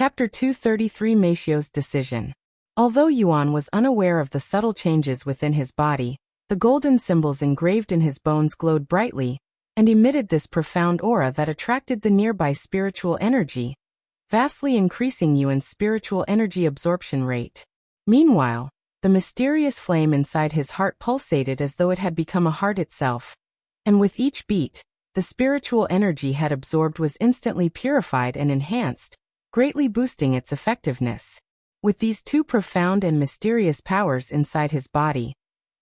Chapter 233 Meixiu's Decision. Although Yuan was unaware of the subtle changes within his body, the golden symbols engraved in his bones glowed brightly and emitted this profound aura that attracted the nearby spiritual energy, vastly increasing Yuan's spiritual energy absorption rate. Meanwhile, the mysterious flame inside his heart pulsated as though it had become a heart itself, and with each beat, the spiritual energy had absorbed was instantly purified and enhanced, greatly boosting its effectiveness. With these two profound and mysterious powers inside his body,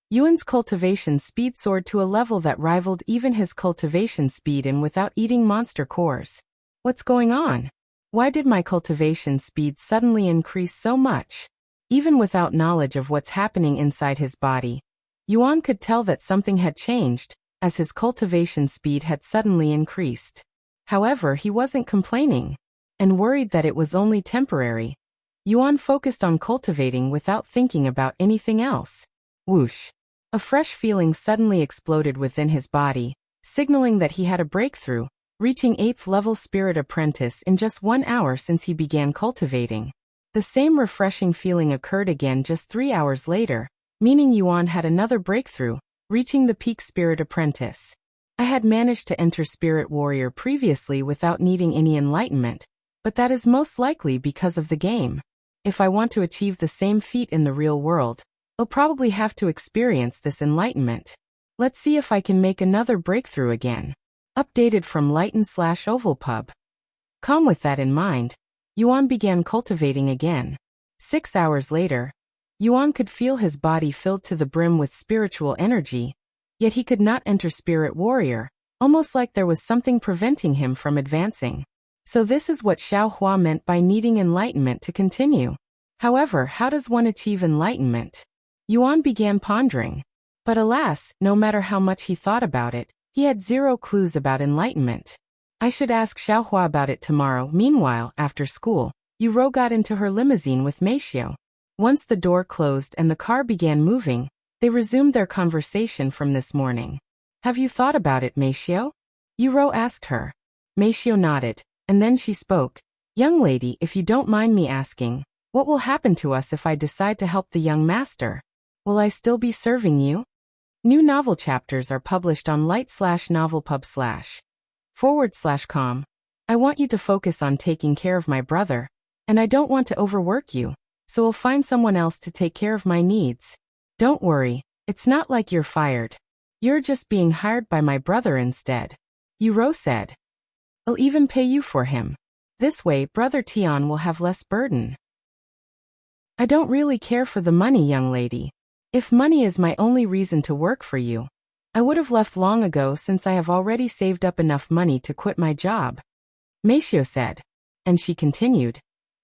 Yuan's cultivation speed soared to a level that rivaled even his cultivation speed and without eating monster cores. What's going on? Why did my cultivation speed suddenly increase so much? Even without knowledge of what's happening inside his body, Yuan could tell that something had changed, as his cultivation speed had suddenly increased. However, he wasn't complaining, and worried that it was only temporary. Yuan focused on cultivating without thinking about anything else. Whoosh! A fresh feeling suddenly exploded within his body, signaling that he had a breakthrough, reaching 8th level Spirit Apprentice in just 1 hour since he began cultivating. The same refreshing feeling occurred again just 3 hours later, meaning Yuan had another breakthrough, reaching the peak Spirit Apprentice. I had managed to enter Spirit Warrior previously without needing any enlightenment, but that is most likely because of the game. If I want to achieve the same feat in the real world, I'll probably have to experience this enlightenment. Let's see if I can make another breakthrough again. Updated from Lighten/OvalPub. Calm with that in mind, Yuan began cultivating again. 6 hours later, Yuan could feel his body filled to the brim with spiritual energy, yet he could not enter Spirit Warrior, almost like there was something preventing him from advancing. So this is what Xiao Hua meant by needing enlightenment to continue. However, how does one achieve enlightenment? Yuan began pondering. But alas, no matter how much he thought about it, he had zero clues about enlightenment. I should ask Xiao Hua about it tomorrow. Meanwhile, after school, Yu Rou got into her limousine with Meixiu. Once the door closed and the car began moving, they resumed their conversation from this morning. Have you thought about it, Meixiu? Yu Rou asked her. Meixiu nodded, and then she spoke. Young lady, if you don't mind me asking, what will happen to us if I decide to help the young master? Will I still be serving you? New novel chapters are published on light/novelpub/. I want you to focus on taking care of my brother, and I don't want to overwork you, so I'll find someone else to take care of my needs. Don't worry, it's not like you're fired. You're just being hired by my brother instead. Yu Rou said. I'll even pay you for him. This way, Brother Tian will have less burden. I don't really care for the money, young lady. If money is my only reason to work for you, I would have left long ago since I have already saved up enough money to quit my job. Meixiu said. And she continued.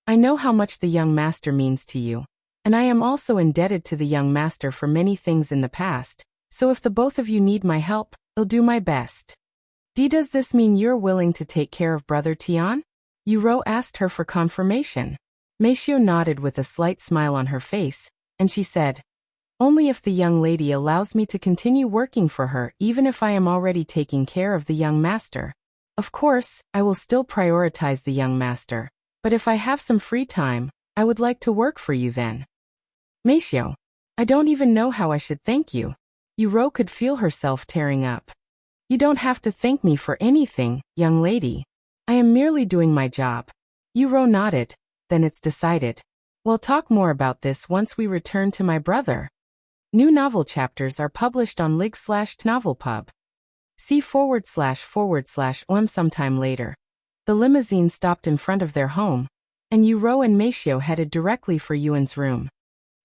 I know how much the young master means to you, and I am also indebted to the young master for many things in the past, so if the both of you need my help, I'll do my best. Does this mean you're willing to take care of Brother Tian? Yu Rou asked her for confirmation. Meixiu nodded with a slight smile on her face, and she said, only if the young lady allows me to continue working for her even if I am already taking care of the young master. Of course, I will still prioritize the young master, but if I have some free time, I would like to work for you then. Meixiu, I don't even know how I should thank you. Yu Rou could feel herself tearing up. You don't have to thank me for anything, young lady. I am merely doing my job. Yu Rou nodded. Then it's decided. We'll talk more about this once we return to my brother. New novel chapters are published on lig/novelpub. See //OM sometime later. The limousine stopped in front of their home, and Yu Rou and Meixiu headed directly for Yuan's room.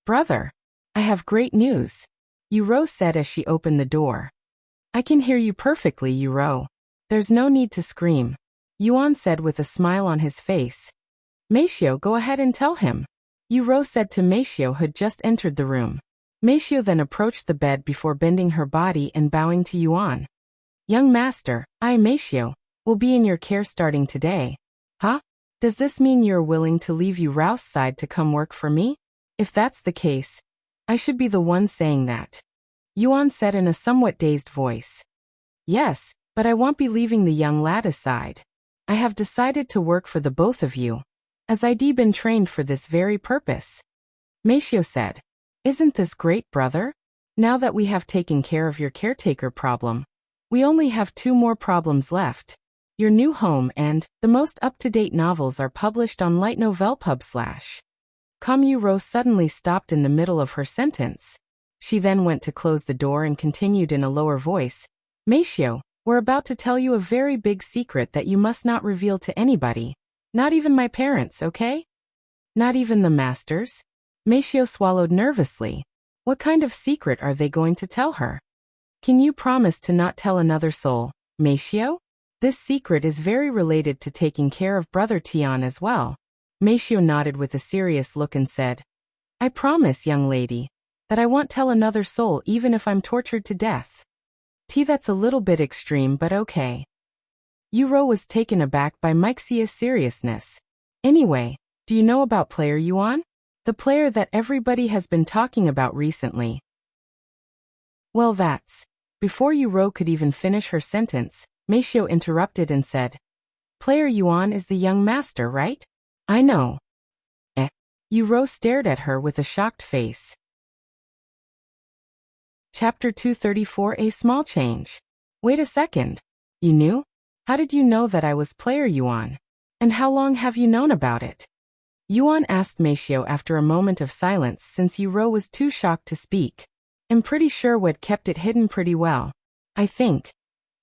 Brother, I have great news, Yu Rou said as she opened the door. I can hear you perfectly, Yu Rou. There's no need to scream, Yuan said with a smile on his face. Meixiu, go ahead and tell him, Yu Rou said to Meixiu, who had just entered the room. Meixiu then approached the bed before bending her body and bowing to Yuan. Young master, I, Meixiu, will be in your care starting today. Huh? Does this mean you're willing to leave Yu Rou's side to come work for me? If that's the case, I should be the one saying that, Yuan said in a somewhat dazed voice. Yes, but I won't be leaving the young lad aside. I have decided to work for the both of you. as I'd been trained for this very purpose. Meixiu said. Isn't this great, brother? Now that we have taken care of your caretaker problem, we only have 2 more problems left. Your new home and the most up-to-date novels are published on Light Novel Pub / Yu Rou suddenly stopped in the middle of her sentence. She then went to close the door and continued in a lower voice. Meixiu, we're about to tell you a very big secret that you must not reveal to anybody. Not even my parents, okay? Not even the masters? Meixiu swallowed nervously. What kind of secret are they going to tell her? Can you promise to not tell another soul, Meixiu? This secret is very related to taking care of Brother Tian as well. Meixiu nodded with a serious look and said, I promise, young lady, that I won't tell another soul even if I'm tortured to death. That's a little bit extreme, but okay. Yu Rou was taken aback by Meixiu's seriousness. Anyway, do you know about Player Yuan? The player that everybody has been talking about recently. Well, that's... Before Yu Rou could even finish her sentence, Meixiu interrupted and said, Player Yuan is the young master, right? I know. Yu Rou stared at her with a shocked face. Chapter 234 A Small Change. Wait a second. You knew? How did you know that I was Player Yuan? And how long have you known about it? Yuan asked Meixiu after a moment of silence since Yu Rou was too shocked to speak. I'm pretty sure Wad kept it hidden pretty well. I think.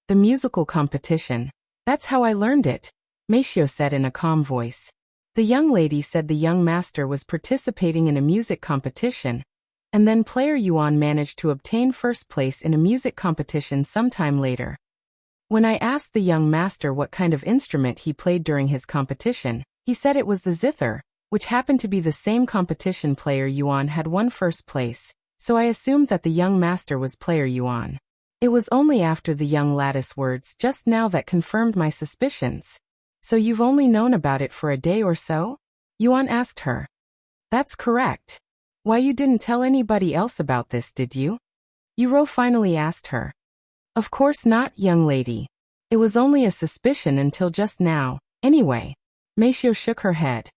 The musical competition. That's how I learned it, Meixiu said in a calm voice. The young lady said the young master was participating in a music competition, and then Player Yuan managed to obtain first place in a music competition sometime later. When I asked the young master what kind of instrument he played during his competition, he said it was the zither, which happened to be the same competition Player Yuan had won first place, so I assumed that the young master was Player Yuan. It was only after the young lattice words just now that confirmed my suspicions. So you've only known about it for a day or so? Yuan asked her. That's correct. Why you didn't tell anybody else about this, did you? Yu Rou finally asked her. Of course not, young lady. It was only a suspicion until just now, anyway. Meixiu shook her head.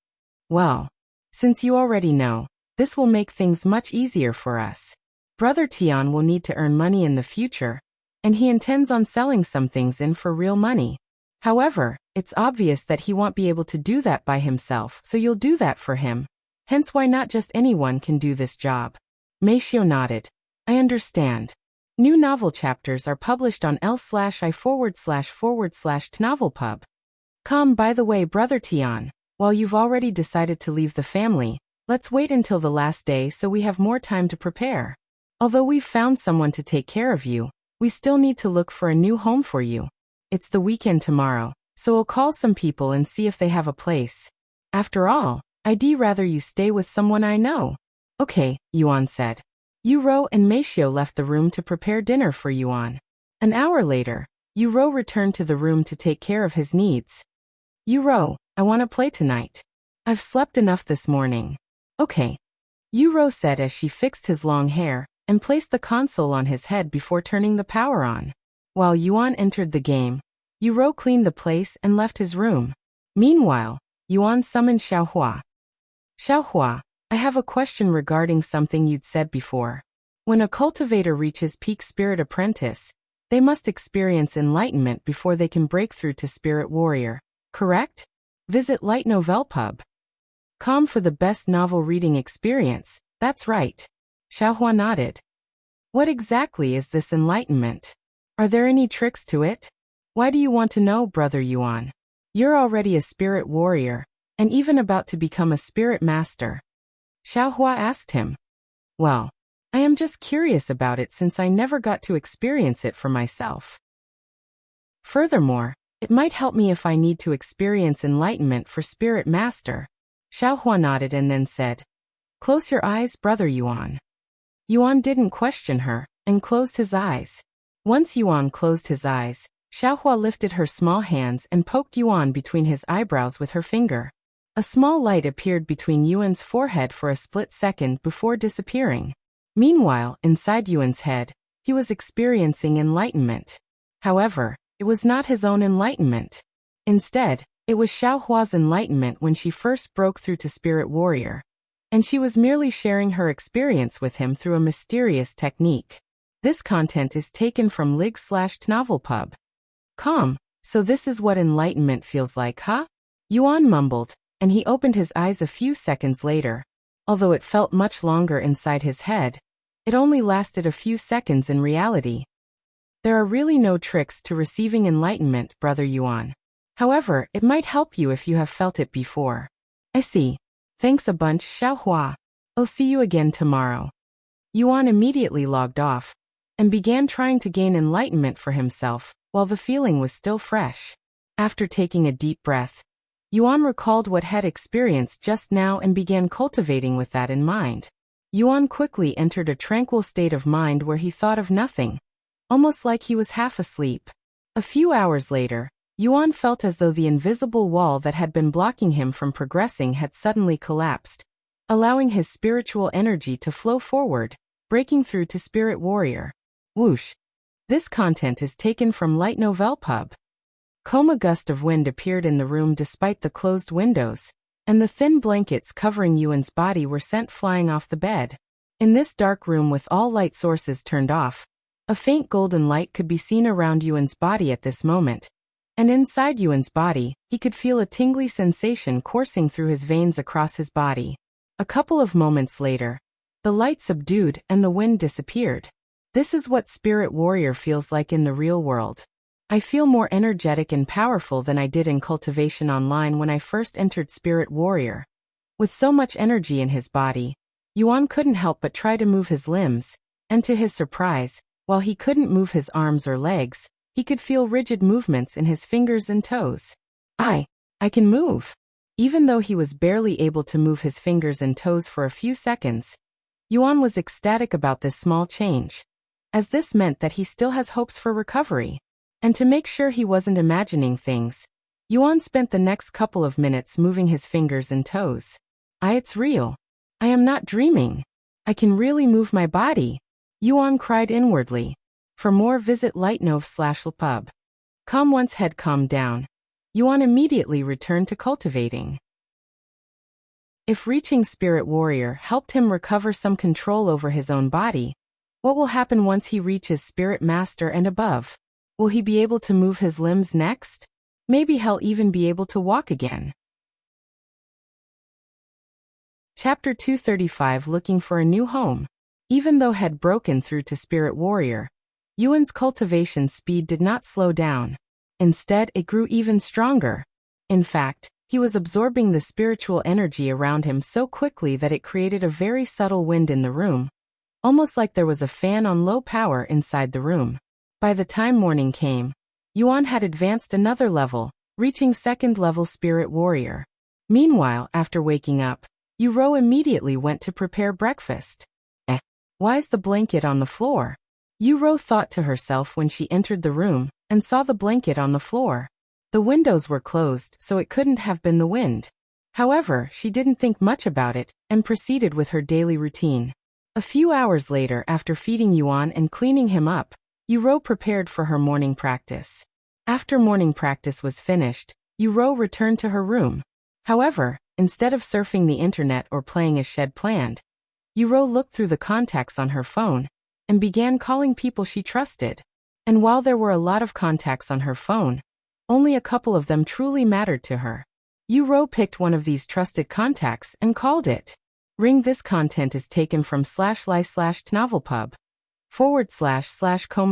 Well, since you already know, this will make things much easier for us. Brother Tian will need to earn money in the future, and he intends on selling some things in for real money. However, it's obvious that he won't be able to do that by himself, so you'll do that for him. Hence why not just anyone can do this job. Meixiu nodded. I understand. New novel chapters are published on l/i///tnovelpub. By the way, Brother Tian, while you've already decided to leave the family, let's wait until the last day so we have more time to prepare. Although we've found someone to take care of you, we still need to look for a new home for you. It's the weekend tomorrow, so we'll call some people and see if they have a place. After all, I'd rather you stay with someone I know. Okay, Yuan said. Yu Rou and Meixiu left the room to prepare dinner for Yuan. An hour later, Yu Rou returned to the room to take care of his needs. Yu Rou, I want to play tonight. I've slept enough this morning. Okay. Yu Rou said as she fixed his long hair and placed the console on his head before turning the power on. While Yuan entered the game, Yu Rou cleaned the place and left his room. Meanwhile, Yuan summoned Xiaohua. Xiaohua, I have a question regarding something you'd said before. When a cultivator reaches peak spirit apprentice, they must experience enlightenment before they can break through to spirit warrior, correct? Visit Light Novel Pub. For the best novel reading experience, that's right. Xiaohua nodded. What exactly is this enlightenment? Are there any tricks to it? Why do you want to know, Brother Yuan? You're already a spirit warrior, and even about to become a spirit master. Xiaohua asked him. Well, I am just curious about it since I never got to experience it for myself. Furthermore, it might help me if I need to experience enlightenment for spirit master. Xiaohua nodded and then said, Close your eyes, Brother Yuan. Yuan didn't question her, and closed his eyes. Once Yuan closed his eyes, Xiaohua lifted her small hands and poked Yuan between his eyebrows with her finger. A small light appeared between Yuan's forehead for a split second before disappearing. Meanwhile, inside Yuan's head, he was experiencing enlightenment. However, it was not his own enlightenment. Instead, It was Xiaohua's enlightenment when she first broke through to Spirit Warrior, and she was merely sharing her experience with him through a mysterious technique. This content is taken from lig/tnovelpub. So this is what enlightenment feels like, huh? Yuan mumbled, and he opened his eyes a few seconds later. Although it felt much longer inside his head, it only lasted a few seconds in reality. There are really no tricks to receiving enlightenment, Brother Yuan. However, it might help you if you have felt it before. I see. Thanks a bunch, Xiaohua. I'll see you again tomorrow. Yuan immediately logged off and began trying to gain enlightenment for himself while the feeling was still fresh. After taking a deep breath, Yuan recalled what had experienced just now and began cultivating with that in mind. Yuan quickly entered a tranquil state of mind where he thought of nothing, almost like he was half asleep. A few hours later, Yuan felt as though the invisible wall that had been blocking him from progressing had suddenly collapsed, allowing his spiritual energy to flow forward, breaking through to Spirit Warrior. Whoosh! This content is taken from Light Novel Pub. A gust of wind appeared in the room despite the closed windows, and the thin blankets covering Yuan's body were sent flying off the bed. In this dark room with all light sources turned off, a faint golden light could be seen around Yuan's body at this moment, and inside Yuan's body, he could feel a tingly sensation coursing through his veins across his body. A couple of moments later, the light subdued and the wind disappeared. This is what Spirit Warrior feels like in the real world. I feel more energetic and powerful than I did in Cultivation Online when I first entered Spirit Warrior. With so much energy in his body, Yuan couldn't help but try to move his limbs, and to his surprise, while he couldn't move his arms or legs, he could feel rigid movements in his fingers and toes. I can move. Even though he was barely able to move his fingers and toes for a few seconds, Yuan was ecstatic about this small change, as this meant that he still has hopes for recovery. And to make sure he wasn't imagining things, Yuan spent the next couple of minutes moving his fingers and toes. It's real. I am not dreaming. I can really move my body, Yuan cried inwardly. For more, visit lightnov/lpub. Once head calmed down, Yuan immediately returned to cultivating. If reaching Spirit Warrior helped him recover some control over his own body, what will happen once he reaches Spirit Master and above? Will he be able to move his limbs next? Maybe he'll even be able to walk again. Chapter 235, Looking for a New Home. Even though had broken through to Spirit Warrior, Yuan's cultivation speed did not slow down. Instead, it grew even stronger. In fact, he was absorbing the spiritual energy around him so quickly that it created a very subtle wind in the room, almost like there was a fan on low power inside the room. By the time morning came, Yuan had advanced another level, reaching second-level Spirit Warrior. Meanwhile, after waking up, Yu Rou immediately went to prepare breakfast. Why's the blanket on the floor? Yu Rou thought to herself when she entered the room and saw the blanket on the floor. The windows were closed, so it couldn't have been the wind. However, she didn't think much about it and proceeded with her daily routine. A few hours later, after feeding Yuan and cleaning him up, Yu Rou prepared for her morning practice. After morning practice was finished, Yu Rou returned to her room. However, instead of surfing the internet or playing as she had planned, Yu Rou looked through the contacts on her phone and began calling people she trusted. And while there were a lot of contacts on her phone, only a couple of them truly mattered to her. Yu Rou picked one of these trusted contacts and called it. Ring. This content is taken from /li/tnovelpub.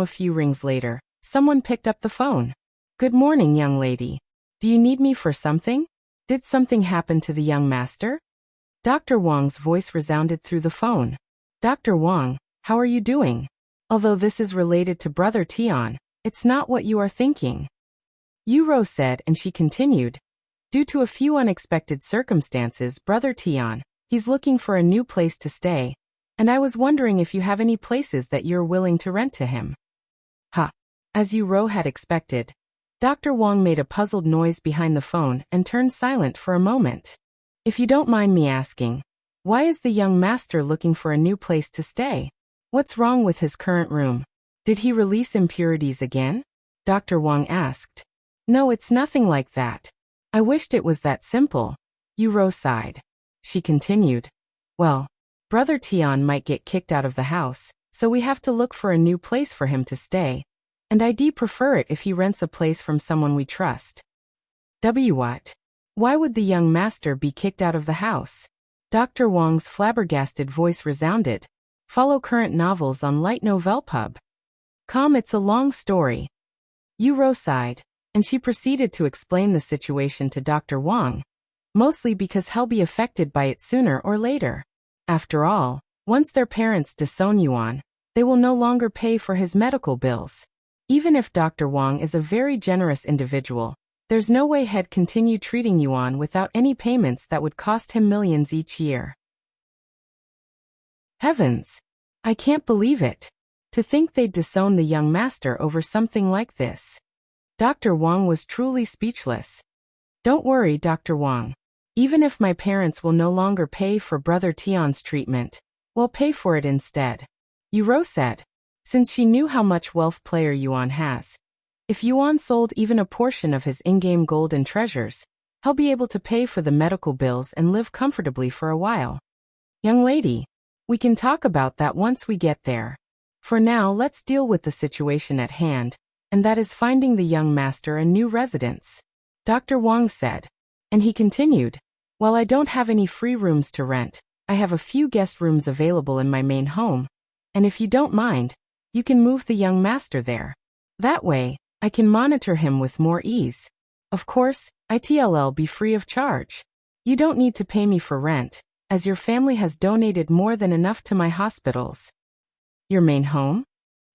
// A few rings later, someone picked up the phone. Good morning, young lady. Do you need me for something? Did something happen to the young master? Dr. Wang's voice resounded through the phone. Dr. Wang, how are you doing? Although this is related to Brother Tian, it's not what you are thinking, Yu Rou said, and she continued. Due to a few unexpected circumstances, Brother Tian, he's looking for a new place to stay, and I was wondering if you have any places that you're willing to rent to him. As Yu Rou had expected, Dr. Wang made a puzzled noise behind the phone and turned silent for a moment. If you don't mind me asking, why is the young master looking for a new place to stay? What's wrong with his current room? Did he release impurities again? Dr. Wang asked. No, it's nothing like that. I wished it was that simple. Yu Rou sighed. She continued. Well, Brother Tian might get kicked out of the house, so we have to look for a new place for him to stay. And I'd prefer it if he rents a place from someone we trust. What? Why would the young master be kicked out of the house? Dr. Wang's flabbergasted voice resounded. Follow current novels on Light Novel Pub. It's a long story. Yu Rou sighed, and she proceeded to explain the situation to Dr. Wang, mostly because he'll be affected by it sooner or later. After all, once their parents disown Yuan, they will no longer pay for his medical bills. Even if Dr. Wang is a very generous individual, there's no way he'd continue treating Yuan without any payments that would cost him millions each year. Heavens! I can't believe it. To think they'd disown the young master over something like this. Dr. Wang was truly speechless. Don't worry, Dr. Wang. Even if my parents will no longer pay for Brother Tian's treatment, we'll pay for it instead. Yu Rou said, since she knew how much wealth player Yuan has. If Yuan sold even a portion of his in-game gold and treasures, he'll be able to pay for the medical bills and live comfortably for a while. Young lady, we can talk about that once we get there. For now, let's deal with the situation at hand, and that is finding the young master a new residence. Dr. Wang said. And he continued, while I don't have any free rooms to rent, I have a few guest rooms available in my main home, and if you don't mind, you can move the young master there. That way, I can monitor him with more ease. Of course, it'll be free of charge. You don't need to pay me for rent, as your family has donated more than enough to my hospitals. Your main home?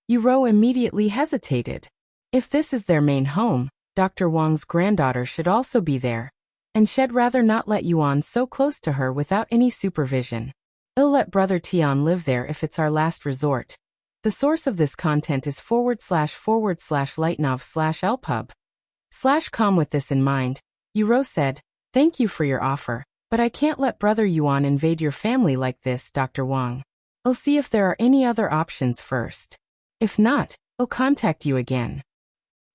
Yu Rou immediately hesitated. If this is their main home, Dr. Wang's granddaughter should also be there, and she'd rather not let Yuan so close to her without any supervision. I'll let Brother Tian live there if it's our last resort. The source of this content is //lightnov/lpub/com. With this in mind, Yu Rou said, thank you for your offer, but I can't let Brother Yuan invade your family like this, Dr. Wang. I'll see if there are any other options first. If not, I'll contact you again.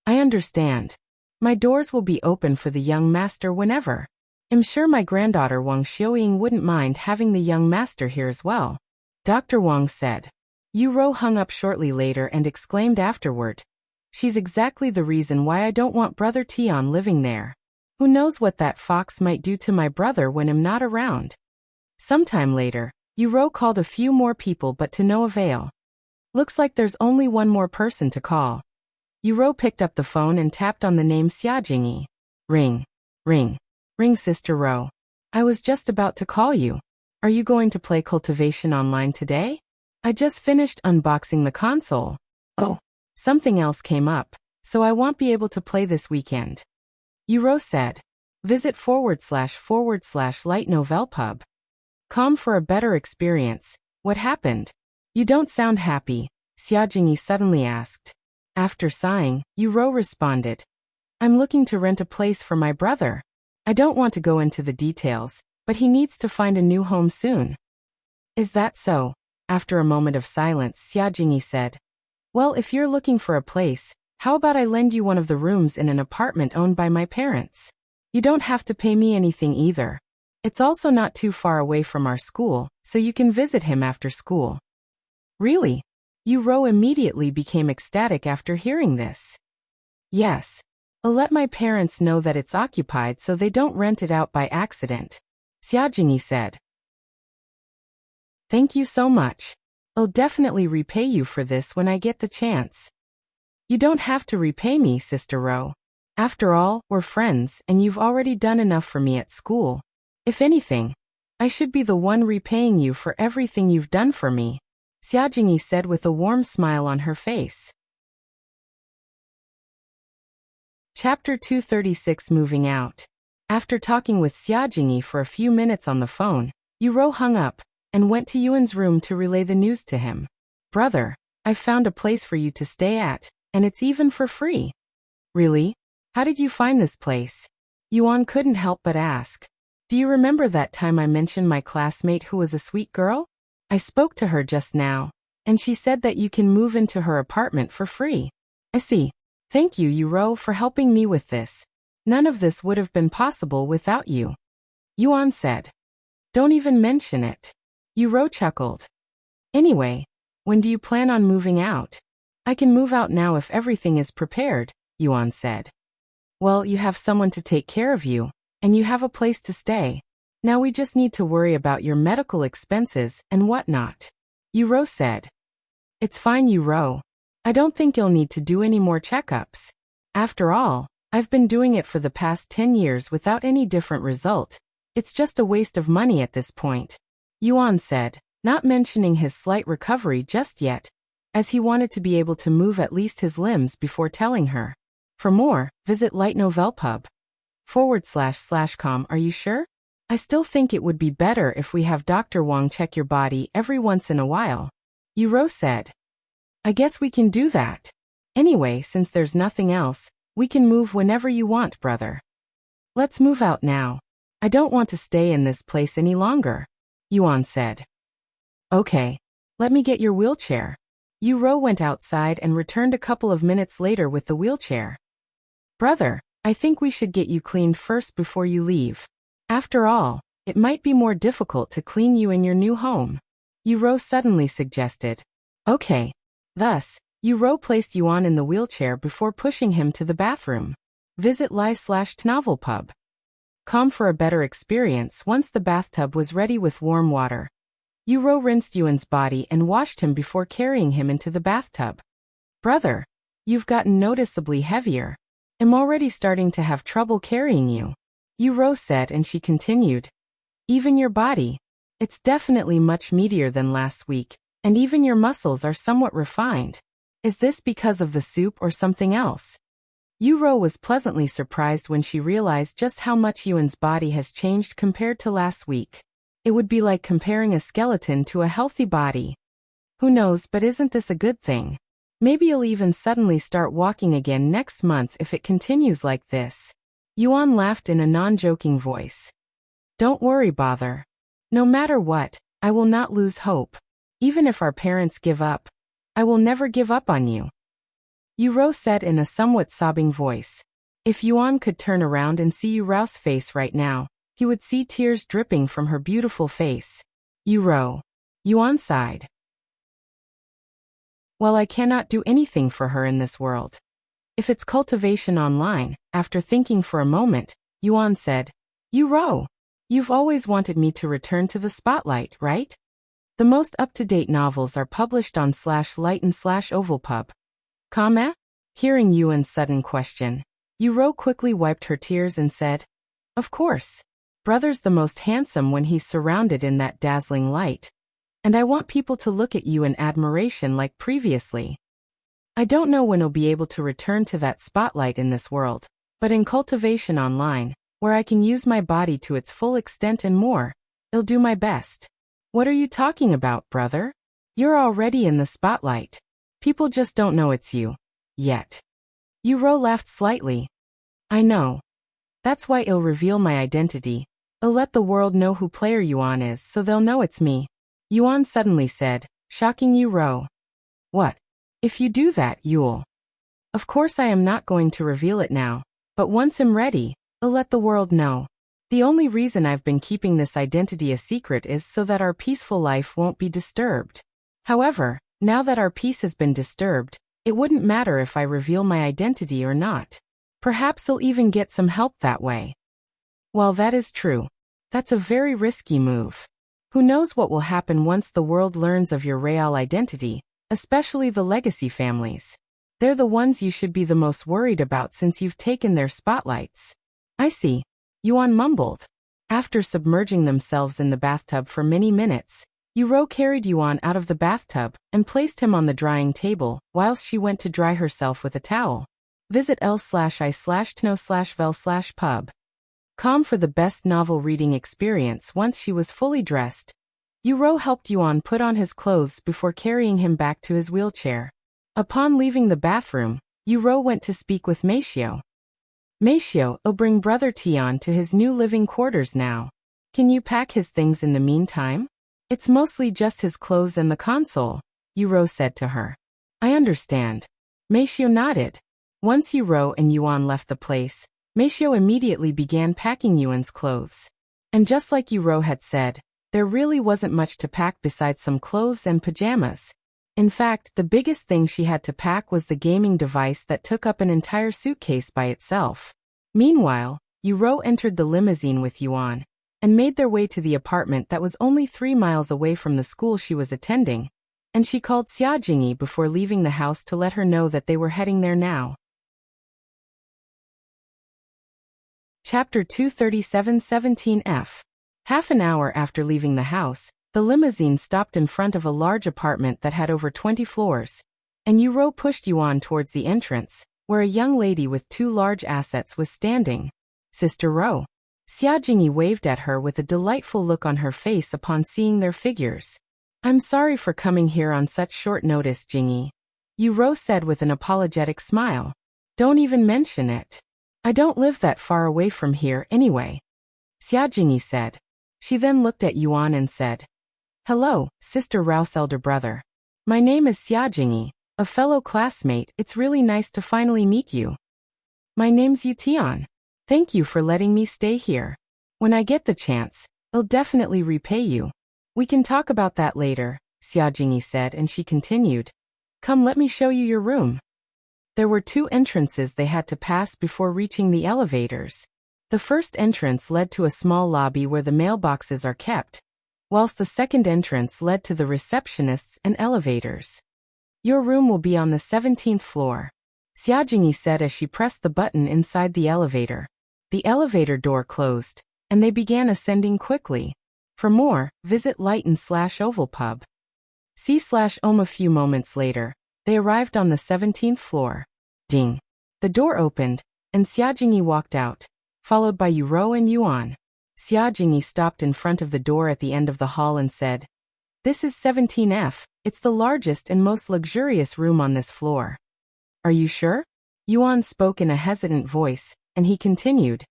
I understand. My doors will be open for the young master whenever. I'm sure my granddaughter Wang Xiuying wouldn't mind having the young master here as well. Dr. Wang said. Yu Rou hung up shortly later and exclaimed afterward. She's exactly the reason why I don't want Brother Tian living there. Who knows what that fox might do to my brother when I'm not around. Sometime later, Yu Rou called a few more people but to no avail. Looks like there's only one more person to call. Yu Rou picked up the phone and tapped on the name Xia Jingyi. Ring. Ring. Ring, Sister Rou. I was just about to call you. Are you going to play Cultivation online today? I just finished unboxing the console. Oh, something else came up, so I won't be able to play this weekend. Yu Rou said. Visit //Light Novel Pub. Com for a better experience. What happened? You don't sound happy, Xia Jingyi suddenly asked. After sighing, Yu Rou responded. I'm looking to rent a place for my brother. I don't want to go into the details, but he needs to find a new home soon. Is that so? After a moment of silence, Xia Jingyi said. Well, if you're looking for a place, how about I lend you one of the rooms in an apartment owned by my parents? You don't have to pay me anything either. It's also not too far away from our school, so you can visit him after school. Really? Yu Rou immediately became ecstatic after hearing this. Yes. I'll let my parents know that it's occupied so they don't rent it out by accident, Xia Jingyi said. Thank you so much. I'll definitely repay you for this when I get the chance. You don't have to repay me, Sister Rou. After all, we're friends and you've already done enough for me at school. If anything, I should be the one repaying you for everything you've done for me, Xia Jingyi said with a warm smile on her face. Chapter 236 Moving Out. After talking with Xia Jingyi for a few minutes on the phone, Yu Rou hung up and went to Yuan's room to relay the news to him. Brother, I've found a place for you to stay at, and it's even for free. Really? How did you find this place? Yuan couldn't help but ask. Do you remember that time I mentioned my classmate who was a sweet girl? I spoke to her just now, and she said that you can move into her apartment for free. I see. Thank you, Yu Rou, for helping me with this. None of this would have been possible without you. Yuan said. Don't even mention it. Yu Rou chuckled. Anyway, when do you plan on moving out? I can move out now if everything is prepared, Yuan said. Well, you have someone to take care of you, and you have a place to stay. Now we just need to worry about your medical expenses and whatnot. Yu Rou said. It's fine, Yu Rou. I don't think you'll need to do any more checkups. After all, I've been doing it for the past 10 years without any different result. It's just a waste of money at this point. Yuan said, not mentioning his slight recovery just yet, as he wanted to be able to move at least his limbs before telling her. For more, visit lightnovelpub.com. Are you sure? I still think it would be better if we have Dr. Wang check your body every once in a while. Yu Rou said. I guess we can do that. Anyway, since there's nothing else, we can move whenever you want, brother. Let's move out now. I don't want to stay in this place any longer, Yuan said. Okay. Let me get your wheelchair. Yu Rou went outside and returned a couple of minutes later with the wheelchair. Brother, I think we should get you cleaned first before you leave. After all, it might be more difficult to clean you in your new home. Yu Rou suddenly suggested. Okay. Thus, Yu Rou placed Yuan in the wheelchair before pushing him to the bathroom. Visit live/novelpub.com for a better experience. Once the bathtub was ready with warm water, Yu Rou rinsed Yuan's body and washed him before carrying him into the bathtub. Brother, you've gotten noticeably heavier. I'm already starting to have trouble carrying you, Yu Rou said, and she continued. Even your body. It's definitely much meatier than last week, and even your muscles are somewhat refined. Is this because of the soup or something else? Yu Rou was pleasantly surprised when she realized just how much Yuan's body has changed compared to last week. It would be like comparing a skeleton to a healthy body. Who knows, but isn't this a good thing? Maybe you'll even suddenly start walking again next month if it continues like this. Yuan laughed in a non-joking voice. Don't worry, bother. No matter what, I will not lose hope. Even if our parents give up, I will never give up on you, Yu Rou said in a somewhat sobbing voice. If Yuan could turn around and see Yu Rou's face right now, he would see tears dripping from her beautiful face. Yu Rou. Yuan sighed. Well, I cannot do anything for her in this world. If it's cultivation online, after thinking for a moment, Yuan said, Yu Rou, you've always wanted me to return to the spotlight, right? The most up-to-date novels are published on /light and /ovalpub.com. Hearing Yuan's sudden question, Yu Rou quickly wiped her tears and said, Of course. Brother's the most handsome when he's surrounded in that dazzling light. And I want people to look at you in admiration like previously. I don't know when I'll be able to return to that spotlight in this world, but in Cultivation Online, where I can use my body to its full extent and more, I'll do my best. What are you talking about, brother? You're already in the spotlight. People just don't know it's you. Yet. Yu Rou laughed slightly. I know. That's why I'll reveal my identity. I'll let the world know who player Yuan is so they'll know it's me. Yuan suddenly said, shocking Yu Rou. What? If you do that, you'll. Of course I am not going to reveal it now, but once I'm ready, I'll let the world know. The only reason I've been keeping this identity a secret is so that our peaceful life won't be disturbed. However, now that our peace has been disturbed, it wouldn't matter if I reveal my identity or not. Perhaps I'll even get some help that way. While that is true, that's a very risky move. Who knows what will happen once the world learns of your real identity, especially the legacy families. They're the ones you should be the most worried about since you've taken their spotlights. I see. Yuan mumbled. After submerging themselves in the bathtub for many minutes, Yu Rou carried Yuan out of the bathtub and placed him on the drying table whilst she went to dry herself with a towel. Visit l/i/tno/vel/pub.com for the best novel reading experience. Once she was fully dressed, Yu Rou helped Yuan put on his clothes before carrying him back to his wheelchair. Upon leaving the bathroom, Yu Rou went to speak with Meixiu. Meixiu, I'll bring Brother Tian to his new living quarters now. Can you pack his things in the meantime? It's mostly just his clothes and the console, Yu Rou said to her. I understand. Meixiu nodded. Once Yu Rou and Yuan left the place, Meixiu immediately began packing Yuan's clothes. And just like Yu Rou had said, there really wasn't much to pack besides some clothes and pajamas. In fact, the biggest thing she had to pack was the gaming device that took up an entire suitcase by itself. Meanwhile, Yu Rou entered the limousine with Yuan and made their way to the apartment that was only 3 miles away from the school she was attending, and she called Xia Jingyi before leaving the house to let her know that they were heading there now. Chapter 237-17F. Half an hour after leaving the house, the limousine stopped in front of a large apartment that had over 20 floors, and Yu Rou pushed Yuan towards the entrance, where a young lady with 2 large assets was standing. Sister Rou. Xia Jingyi waved at her with a delightful look on her face upon seeing their figures. I'm sorry for coming here on such short notice, Jingyi. Yu Rou said with an apologetic smile. Don't even mention it. I don't live that far away from here anyway. Xia Jingyi said. She then looked at Yuan and said, Hello, Sister Rou's elder brother. My name is Xia Jingyi, a fellow classmate. It's really nice to finally meet you. My name's Yutian. Thank you for letting me stay here. When I get the chance, I'll definitely repay you. We can talk about that later, Xia Jingyi said, and she continued. Come, let me show you your room. There were 2 entrances they had to pass before reaching the elevators. The first entrance led to a small lobby where the mailboxes are kept, whilst the second entrance led to the receptionists and elevators. Your room will be on the 17th floor, Xia Jingyi said as she pressed the button inside the elevator. The elevator door closed, and they began ascending quickly. For more, visit Lighten/Oval Pub. See/Om. A few moments later, they arrived on the 17th floor. Ding. The door opened, and Xia Jingyi walked out, followed by Yu Rou and Yuan. Xia Jingyi stopped in front of the door at the end of the hall and said, This is 17F, it's the largest and most luxurious room on this floor. Are you sure? Yuan spoke in a hesitant voice, and he continued,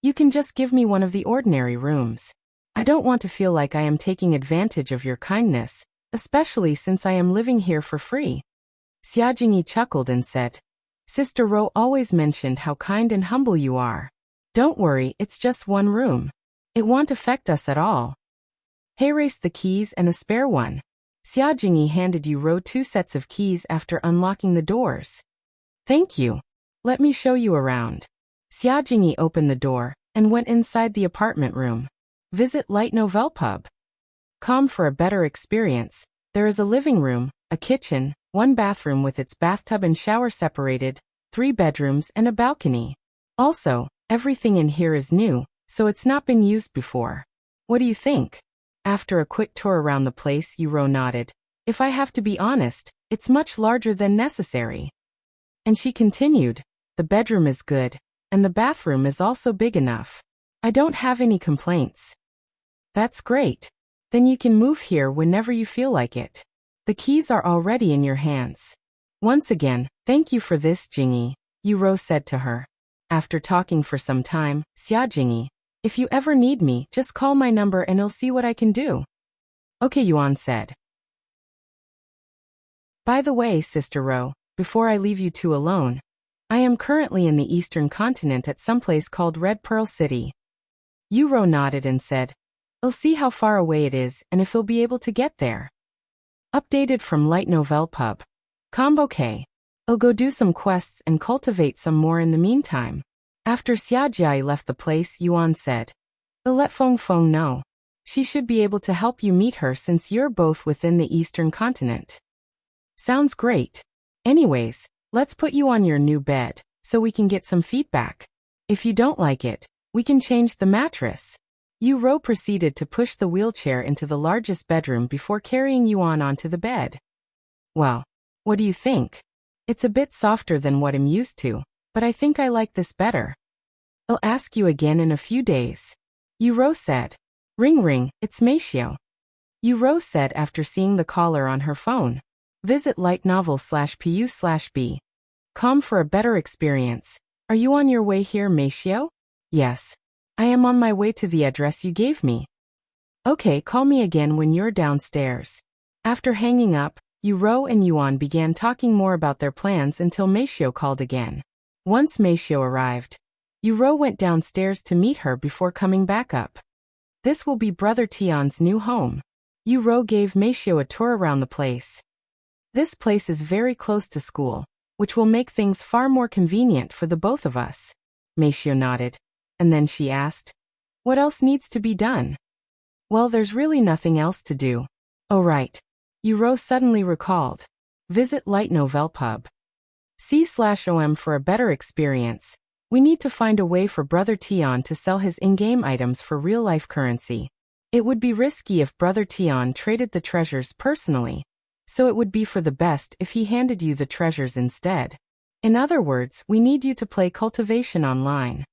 You can just give me one of the ordinary rooms. I don't want to feel like I am taking advantage of your kindness, especially since I am living here for free. Xia Jingyi chuckled and said, Sister Rou always mentioned how kind and humble you are. Don't worry, it's just one room. It won't affect us at all. Race the keys and a spare one. Xia Jingyi handed Yu Rou 2 sets of keys after unlocking the doors. Thank you. Let me show you around. Xia Jingyi opened the door and went inside the apartment room. Visit Oval Pub. Come for a better experience. There is a living room, a kitchen, 1 bathroom with its bathtub and shower separated, 3 bedrooms and a balcony. Also, everything in here is new, so it's not been used before. What do you think? After a quick tour around the place, Yu Rou nodded. If I have to be honest, it's much larger than necessary. And she continued, The bedroom is good, and the bathroom is also big enough. I don't have any complaints. That's great. Then you can move here whenever you feel like it. The keys are already in your hands. Once again, thank you for this, Jingyi, Yu Rou said to her. After talking for some time, Xia Jingyi, if you ever need me, just call my number and I'll see what I can do. Okay, Yuan said. By the way, Sister Rou, before I leave you 2 alone, I am currently in the Eastern Continent at some place called Red Pearl City. Yu Rou nodded and said, I'll see how far away it is and if he'll be able to get there. Updated from Oval Pub. Combo K. I'll go do some quests and cultivate some more in the meantime. After Xia Jingyi left the place, Yuan said, I'll let Feng Feng know. She should be able to help you meet her since you're both within the Eastern Continent. Sounds great. Anyways, let's put you on your new bed, so we can get some feedback. If you don't like it, we can change the mattress. Yu Rou proceeded to push the wheelchair into the largest bedroom before carrying Yuan onto the bed. Well, what do you think? It's a bit softer than what I'm used to, but I think I like this better. I'll ask you again in a few days. Yu Rou said. Ring ring, it's Meixiu. Yu Rou said after seeing the caller on her phone. Visit lightnovel/pu/b. Come for a better experience. Are you on your way here, Meixiu? Yes. I am on my way to the address you gave me. Okay, call me again when you're downstairs. After hanging up, Yu Rou and Yuan began talking more about their plans until Meixiu called again. Once Meixiu arrived, Yu Rou went downstairs to meet her before coming back up. This will be Brother Tian's new home. Yu Rou gave Meixiu a tour around the place. This place is very close to school, which will make things far more convenient for the both of us. Meixiu nodded, and then she asked, "What else needs to be done?" "Well, there's really nothing else to do." "Oh right." Yu Rou suddenly recalled. "Visit Light Novel Pub. C/OM for a better experience. We need to find a way for Brother Tian to sell his in-game items for real-life currency. It would be risky if Brother Tian traded the treasures personally, so it would be for the best if he handed you the treasures instead. In other words, we need you to play Cultivation online."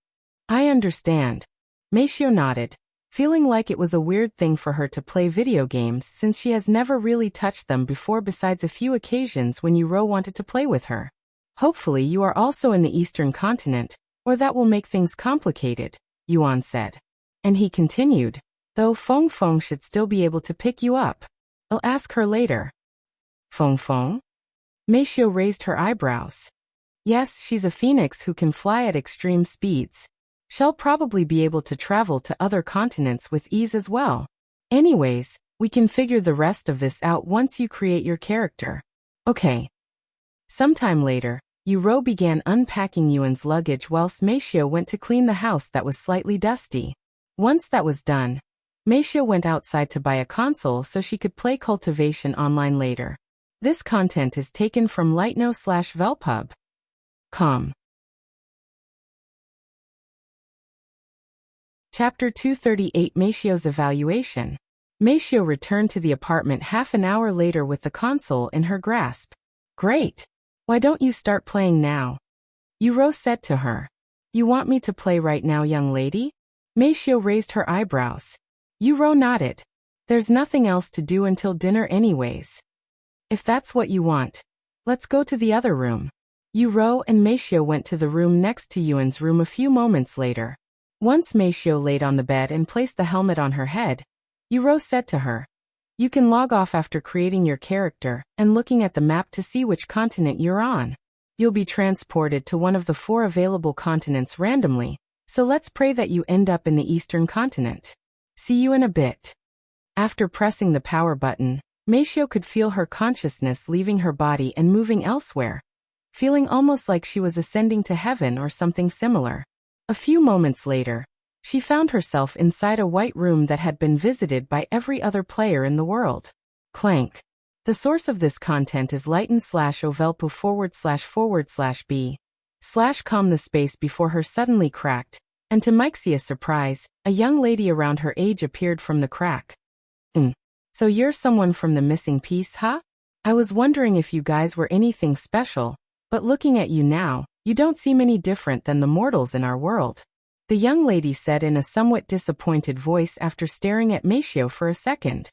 "I understand." Meixiu nodded, feeling like it was a weird thing for her to play video games since she has never really touched them before besides a few occasions when Yu Rou wanted to play with her. "Hopefully you are also in the Eastern continent, or that will make things complicated," Yuan said. And he continued, "Though Feng Feng should still be able to pick you up. I'll ask her later." "Feng Feng?" Meixiu raised her eyebrows. "Yes, she's a phoenix who can fly at extreme speeds. She'll probably be able to travel to other continents with ease as well. Anyways, we can figure the rest of this out once you create your character." "Okay." Sometime later, Yu Rou began unpacking Yuan's luggage whilst Meixiu went to clean the house that was slightly dusty. Once that was done, Meixiu went outside to buy a console so she could play Cultivation online later. This content is taken from lightno/velpub.com. Chapter 238 Meixiu's Evaluation. Meixiu returned to the apartment half an hour later with the console in her grasp. "Great! Why don't you start playing now?" Yu Rou said to her. "You want me to play right now, young lady?" Meixiu raised her eyebrows. Yu Rou nodded. "There's nothing else to do until dinner anyways. If that's what you want, let's go to the other room." Yu Rou and Meixiu went to the room next to Yuan's room a few moments later. Once Meixiu laid on the bed and placed the helmet on her head, Yu Rou said to her, "You can log off after creating your character and looking at the map to see which continent you're on. You'll be transported to one of the 4 available continents randomly, so let's pray that you end up in the Eastern continent. See you in a bit." After pressing the power button, Meixiu could feel her consciousness leaving her body and moving elsewhere, feeling almost like she was ascending to heaven or something similar. A few moments later, she found herself inside a white room that had been visited by every other player in the world. Clank. The source of this content is lighten/ovelpu //b/com. The space before her suddenly cracked, and to Meixiu's surprise, a young lady around her age appeared from the crack. So you're someone from the missing piece, huh? I was wondering if you guys were anything special, but looking at you now, you don't seem any different than the mortals in our world," the young lady said in a somewhat disappointed voice after staring at Meixiu for a second.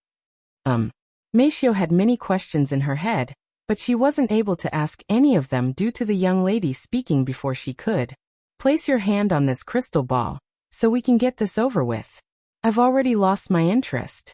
Meixiu had many questions in her head, but she wasn't able to ask any of them due to the young lady speaking before she could. "Place your hand on this crystal ball, so we can get this over with. I've already lost my interest."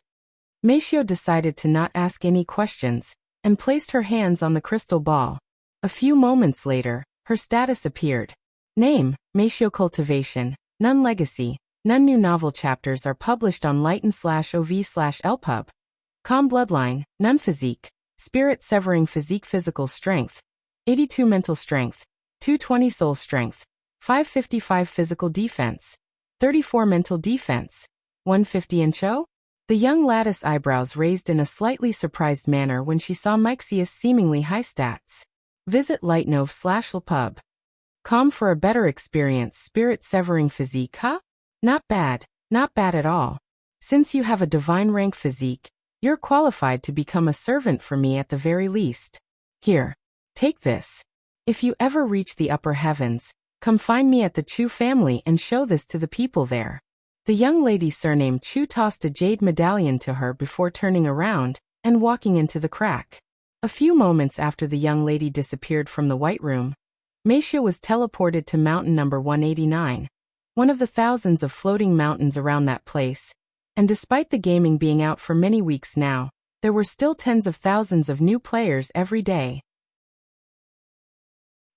Meixiu decided to not ask any questions, and placed her hands on the crystal ball. A few moments later, her status appeared. Name, Meixiu Cultivation, none legacy, none new novel chapters are published on lighten/ov/lpub.com. Bloodline, none physique, spirit severing physique physical strength, 82 mental strength, 220 soul strength, 555 physical defense, 34 mental defense, 150 incho? The young lattice eyebrows raised in a slightly surprised manner when she saw Meixiu's seemingly high stats. Visit lightnov/lpub.com for a better experience. Spirit severing physique, huh? Not bad at all. Since you have a divine rank physique, you're qualified to become a servant for me at the very least. Here, take this. If you ever reach the upper heavens, come find me at the Chu family and show this to the people there. The young lady surnamed Chu tossed a jade medallion to her before turning around and walking into the crack. A few moments after the young lady disappeared from the white room, Meixiu was teleported to mountain number 189, one of the thousands of floating mountains around that place, and despite the gaming being out for many weeks now, there were still tens of thousands of new players every day.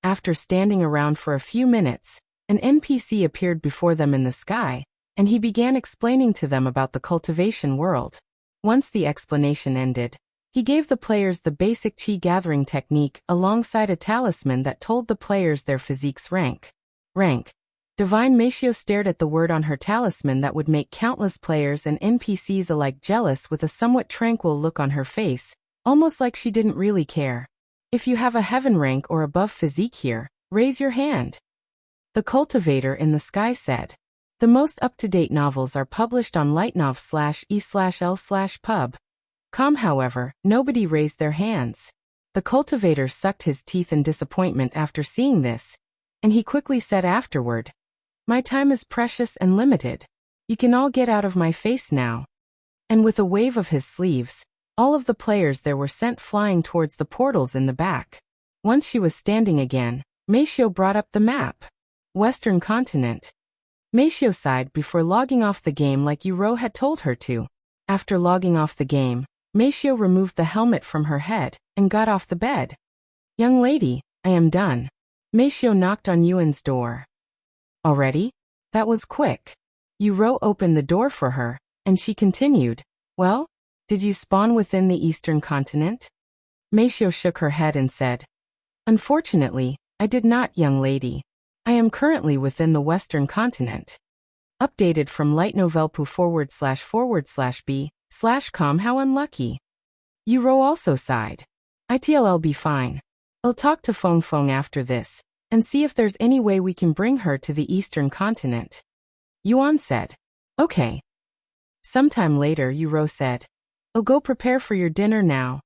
After standing around for a few minutes, An NPC appeared before them in the sky, and he began explaining to them about the cultivation world. Once the explanation ended, he gave the players the basic chi gathering technique alongside a talisman that told the players their physique's rank. Divine Meixiu stared at the word on her talisman that would make countless players and NPCs alike jealous with a somewhat tranquil look on her face, almost like she didn't really care. If you have a heaven rank or above physique here, raise your hand. The Cultivator in the sky said. The most up-to-date novels are published on lightnov/e/l/pub.com. However, nobody raised their hands. The Cultivator sucked his teeth in disappointment after seeing this, and he quickly said afterward, "My time is precious and limited. You can all get out of my face now." And with a wave of his sleeves, all of the players there were sent flying towards the portals in the back. Once she was standing again, Meixiu brought up the map. Western continent. Meixiu sighed before logging off the game like Yu Rou had told her to. After logging off the game, Meixiu removed the helmet from her head and got off the bed. "Young lady, I am done." Meixiu knocked on Yuan's door. "Already? That was quick." Yu Rou opened the door for her, and she continued, "Well, did you spawn within the Eastern continent?" Meixiu shook her head and said, "Unfortunately, I did not, young lady. I am currently within the Western continent." Updated from lightnovelpu //b/com. How unlucky. Yu Rou also sighed. "It'll be fine. I'll talk to Feng Feng after this, and see if there's any way we can bring her to the Eastern continent." Yuan said, "Okay." Sometime later Yu Rou said, "I'll go prepare for your dinner now."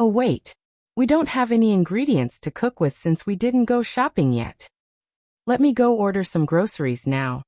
"Oh wait. We don't have any ingredients to cook with since we didn't go shopping yet. Let me go order some groceries now."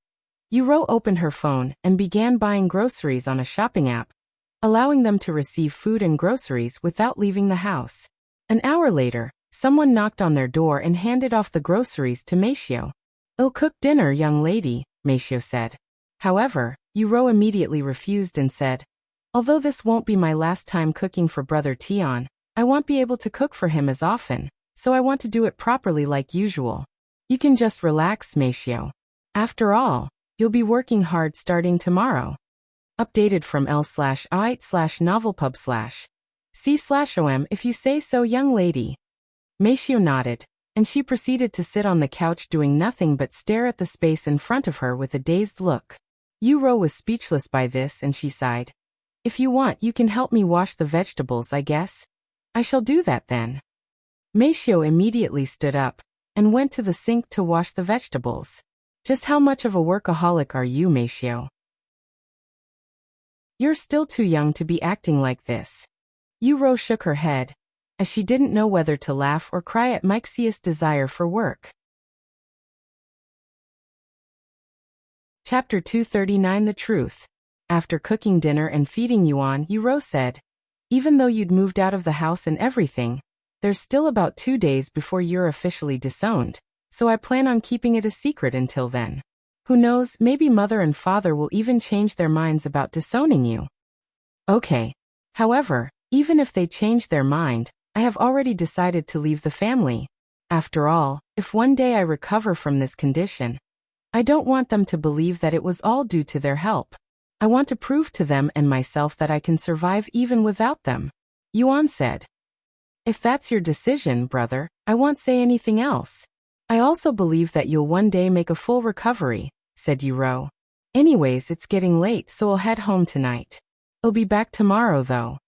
Yu Rou opened her phone and began buying groceries on a shopping app, allowing them to receive food and groceries without leaving the house. An hour later, someone knocked on their door and handed off the groceries to Meixiu. "I'll cook dinner, young lady," Meixiu said. However, Yu Rou immediately refused and said, "Although this won't be my last time cooking for Brother Tian, I won't be able to cook for him as often, so I want to do it properly like usual." "You can just relax, Meixiu. After all, you'll be working hard starting tomorrow." Updated from l/i/novelpub/c/om. If you say so, young lady. Meixiu nodded, and she proceeded to sit on the couch doing nothing but stare at the space in front of her with a dazed look. Yu Rou was speechless by this and she sighed. "If you want, you can help me wash the vegetables, I guess." "I shall do that then." Meixiu immediately stood up and went to the sink to wash the vegetables. "Just how much of a workaholic are you, Meixiu? You're still too young to be acting like this." Yu Rou shook her head, as she didn't know whether to laugh or cry at Meixiu's desire for work. Chapter 239. The Truth. After cooking dinner and feeding Yuan, Yu Rou said, "Even though you'd moved out of the house and everything, there's still about 2 days before you're officially disowned, so I plan on keeping it a secret until then. Who knows, maybe mother and father will even change their minds about disowning you." "Okay. However, even if they change their mind, I have already decided to leave the family. After all, if one day I recover from this condition, I don't want them to believe that it was all due to their help. I want to prove to them and myself that I can survive even without them," Yuan said. "If that's your decision, brother, I won't say anything else. I also believe that you'll one day make a full recovery," said Yu Rou. "Anyways, it's getting late, so I'll head home tonight. I'll be back tomorrow though,"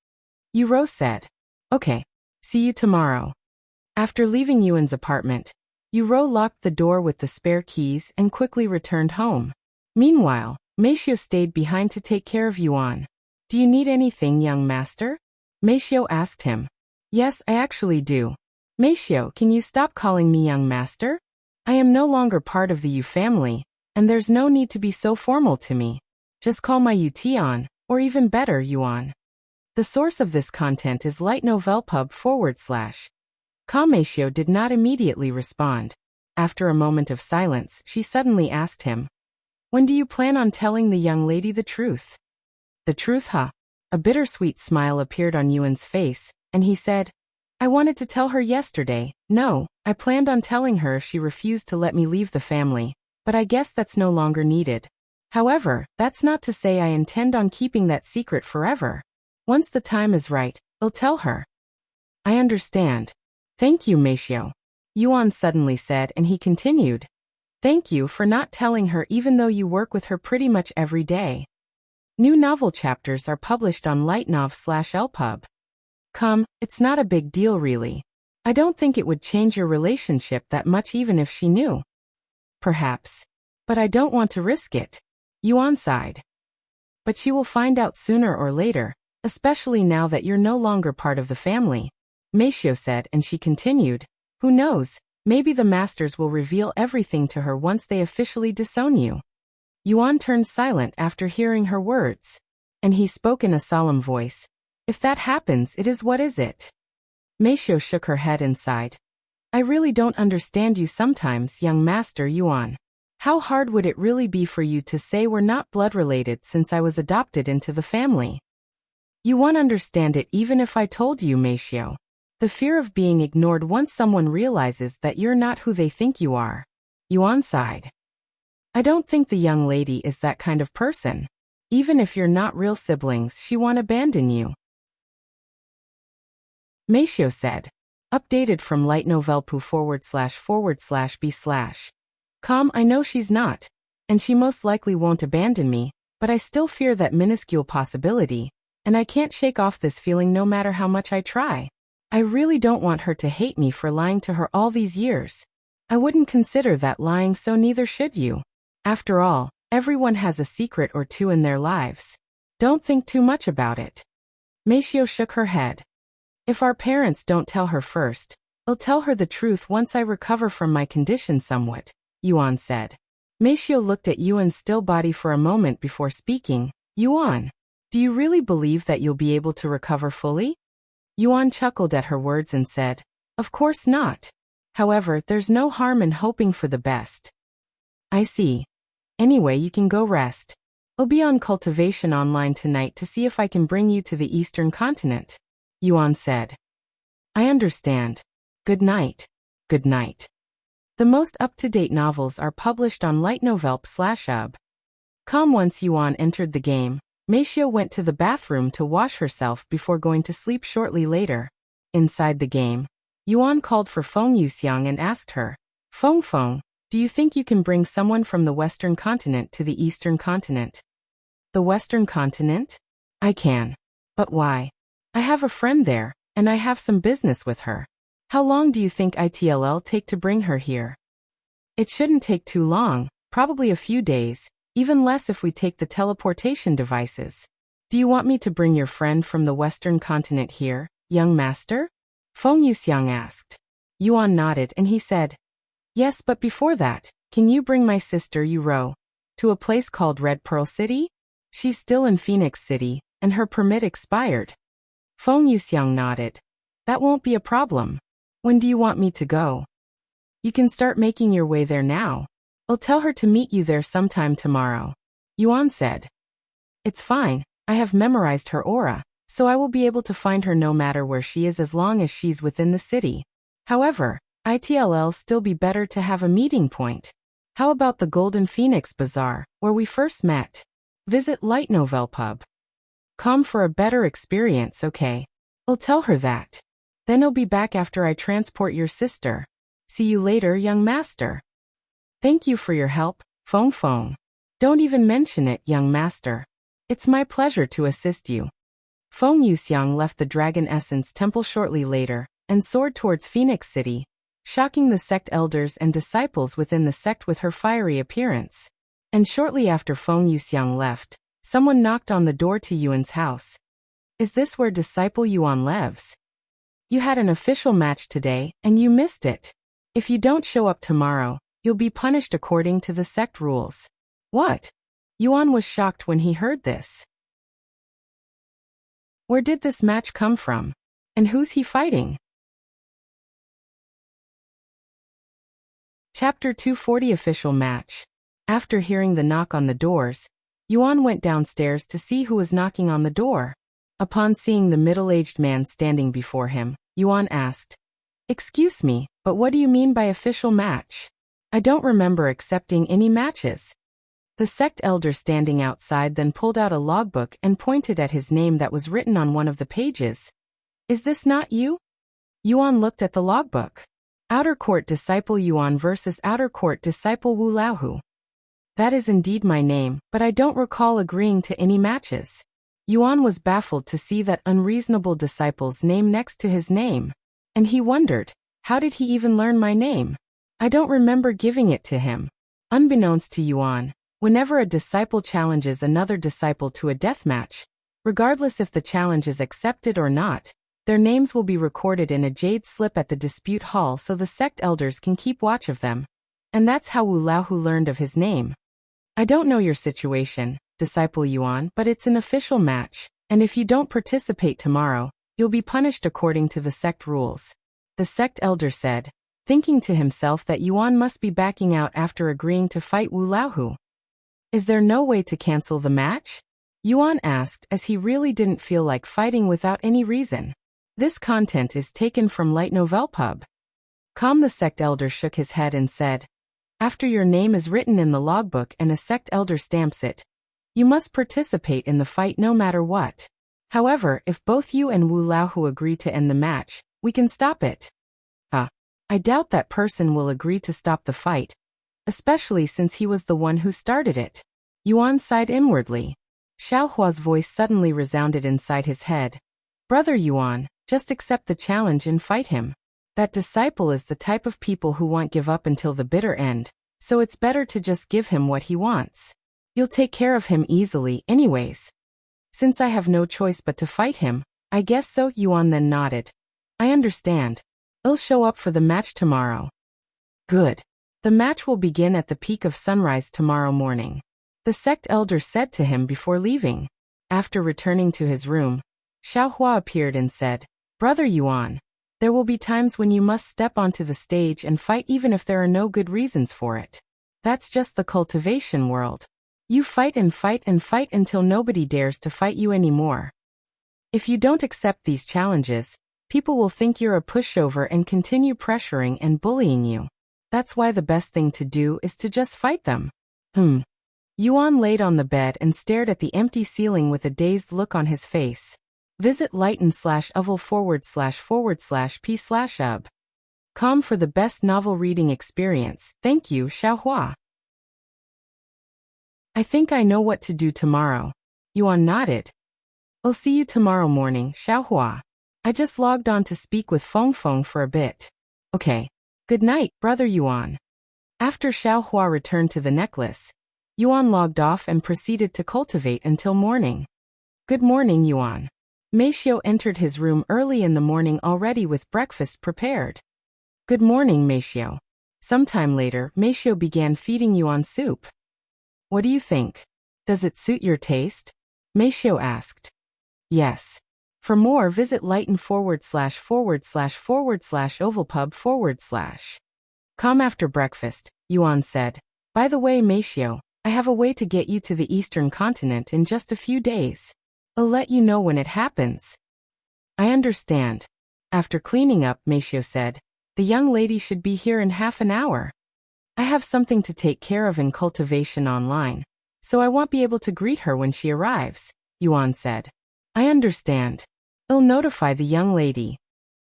Yu Rou said. "Okay. See you tomorrow." After leaving Yuan's apartment, Yu Rou locked the door with the spare keys and quickly returned home. Meanwhile, Meixiu stayed behind to take care of Yuan. "Do you need anything, young master?" Meixiu asked him. "Yes, I actually do. Meixiu, can you stop calling me young master? I am no longer part of the Yu family, and there's no need to be so formal to me. Just call my Yu Tian, or even better, Yuan." The source of this content is lightnovelpub/. Meixiu did not immediately respond. After a moment of silence, she suddenly asked him, "When do you plan on telling the young lady the truth?" "The truth, huh?" A bittersweet smile appeared on Yuan's face, and he said, "I wanted to tell her yesterday. No, I planned on telling her if she refused to let me leave the family, but I guess that's no longer needed. However, that's not to say I intend on keeping that secret forever. Once the time is right, I'll tell her. I understand. Thank you, Meixiu. Yuan suddenly said, and he continued. Thank you for not telling her even though you work with her pretty much every day. New novel chapters are published on lightnov/lpub. Come, it's not a big deal really. I don't think it would change your relationship that much even if she knew. Perhaps. But I don't want to risk it. Yuan sighed. But she will find out sooner or later, especially now that you're no longer part of the family. Meixiu said, and she continued. Who knows, maybe the masters will reveal everything to her once they officially disown you. Yuan turned silent after hearing her words. And he spoke in a solemn voice. If that happens, it is what is it? Meixiu shook her head and sighed. I really don't understand you sometimes, young master Yuan. How hard would it really be for you to say we're not blood-related since I was adopted into the family? You won't understand it even if I told you, Meixiu. The fear of being ignored once someone realizes that you're not who they think you are. Yuan sighed. I don't think the young lady is that kind of person. Even if you're not real siblings, she won't abandon you. Meixiu said. Updated from lightnovelpu //b/. I know she's not, and she most likely won't abandon me, but I still fear that minuscule possibility, and I can't shake off this feeling no matter how much I try. I really don't want her to hate me for lying to her all these years. I wouldn't consider that lying, so neither should you. After all, everyone has a secret or two in their lives. Don't think too much about it. Meixiu shook her head. If our parents don't tell her first, I'll tell her the truth once I recover from my condition somewhat, Yuan said. Meixiu looked at Yuan's still body for a moment before speaking. Yuan, do you really believe that you'll be able to recover fully? Yuan chuckled at her words and said, Of course not. However, there's no harm in hoping for the best. I see. Anyway, you can go rest. I'll be on Cultivation online tonight to see if I can bring you to the Eastern continent, Yuan said. I understand. Good night. Good night. The most up-to-date novels are published on lightnovelp/ub. Once Yuan entered the game, Meixiu went to the bathroom to wash herself before going to sleep shortly later. Inside the game, Yuan called for Feng Yuxiang and asked her, Feng, do you think you can bring someone from the Western continent to the Eastern continent? The Western continent? I can. But why? I have a friend there, and I have some business with her. How long do you think it'll take to bring her here? It shouldn't take too long, probably a few days, even less if we take the teleportation devices. Do you want me to bring your friend from the Western continent here, young master? Feng Yuxiang asked. Yuan nodded and he said, Yes, but before that, can you bring my sister Yu Rou to a place called Red Pearl City? She's still in Phoenix City, and her permit expired. Feng Yuxiang nodded. That won't be a problem. When do you want me to go? You can start making your way there now. I'll tell her to meet you there sometime tomorrow, Yuan said. It's fine, I have memorized her aura, so I will be able to find her no matter where she is as long as she's within the city. However, it'll still be better to have a meeting point. How about the Golden Phoenix Bazaar, where we first met? Visit Light Novel Pub. Come for a better experience, okay? I'll tell her that. Then I'll be back after I transport your sister. See you later, young master. Thank you for your help, Feng. Don't even mention it, young master. It's my pleasure to assist you. Feng Yuxiang left the Dragon Essence Temple shortly later, and soared towards Phoenix City, shocking the sect elders and disciples within the sect with her fiery appearance. And shortly after Feng Yuxiang left, someone knocked on the door to Yuan's house. Is this where disciple Yuan lives? You had an official match today, and you missed it. If you don't show up tomorrow, you'll be punished according to the sect rules. What? Yuan was shocked when he heard this. Where did this match come from? And who's he fighting? Chapter 240 Official Match. After hearing the knock on the doors, Yuan went downstairs to see who was knocking on the door. Upon seeing the middle-aged man standing before him, Yuan asked, Excuse me, but what do you mean by official match? I don't remember accepting any matches. The sect elder standing outside then pulled out a logbook and pointed at his name that was written on one of the pages. Is this not you? Yuan looked at the logbook. Outer Court Disciple Yuan versus Outer Court Disciple Wu Laohu. That is indeed my name, but I don't recall agreeing to any matches. Yuan was baffled to see that unreasonable disciple's name next to his name. And he wondered, how did he even learn my name? I don't remember giving it to him. Unbeknownst to Yuan, whenever a disciple challenges another disciple to a deathmatch, regardless if the challenge is accepted or not, their names will be recorded in a jade slip at the dispute hall so the sect elders can keep watch of them. And that's how Wu Laohu learned of his name. I don't know your situation, Disciple Yuan, but it's an official match, and if you don't participate tomorrow, you'll be punished according to the sect rules. The sect elder said, thinking to himself that Yuan must be backing out after agreeing to fight Wu Laohu. Is there no way to cancel the match? Yuan asked as he really didn't feel like fighting without any reason. This content is taken from Light Novel Pub. The sect elder shook his head and said, after your name is written in the logbook and a sect elder stamps it, you must participate in the fight no matter what. However, if both you and Wu Laohu agree to end the match, we can stop it. I doubt that person will agree to stop the fight, especially since he was the one who started it. Yuan sighed inwardly. Xiaohua's voice suddenly resounded inside his head. Brother Yuan, just accept the challenge and fight him. That disciple is the type of people who won't give up until the bitter end, so it's better to just give him what he wants. You'll take care of him easily anyways. Since I have no choice but to fight him, I guess so. Yuan then nodded. I understand. I'll show up for the match tomorrow. Good. The match will begin at the peak of sunrise tomorrow morning. The sect elder said to him before leaving. After returning to his room, Xiaohua appeared and said, Brother Yuan, there will be times when you must step onto the stage and fight even if there are no good reasons for it. That's just the cultivation world. You fight and fight and fight until nobody dares to fight you anymore. If you don't accept these challenges, people will think you're a pushover and continue pressuring and bullying you. That's why the best thing to do is to just fight them. Yuan laid on the bed and stared at the empty ceiling with a dazed look on his face. Visit lighten/uvel/p/ub.com for the best novel reading experience. Thank you, Xiaohua. I think I know what to do tomorrow. Yuan nodded. I'll see you tomorrow morning, Xiaohua. I just logged on to speak with Feng Feng for a bit. Okay. Good night, Brother Yuan. After Xiaohua returned to the necklace, Yuan logged off and proceeded to cultivate until morning. Good morning, Yuan. Meixiu entered his room early in the morning already with breakfast prepared. Good morning, Meixiu. Sometime later, Meixiu began feeding Yuan soup. What do you think? Does it suit your taste? Meixiu asked. Yes. For more, visit lighten//ovalpub/com. After breakfast, Yuan said, By the way, Meixiu, I have a way to get you to the Eastern continent in just a few days. I'll let you know when it happens. I understand. After cleaning up, Meixiu said, The young lady should be here in half an hour. I have something to take care of in Cultivation online, so I won't be able to greet her when she arrives, Yuan said. I understand. I'll notify the young lady.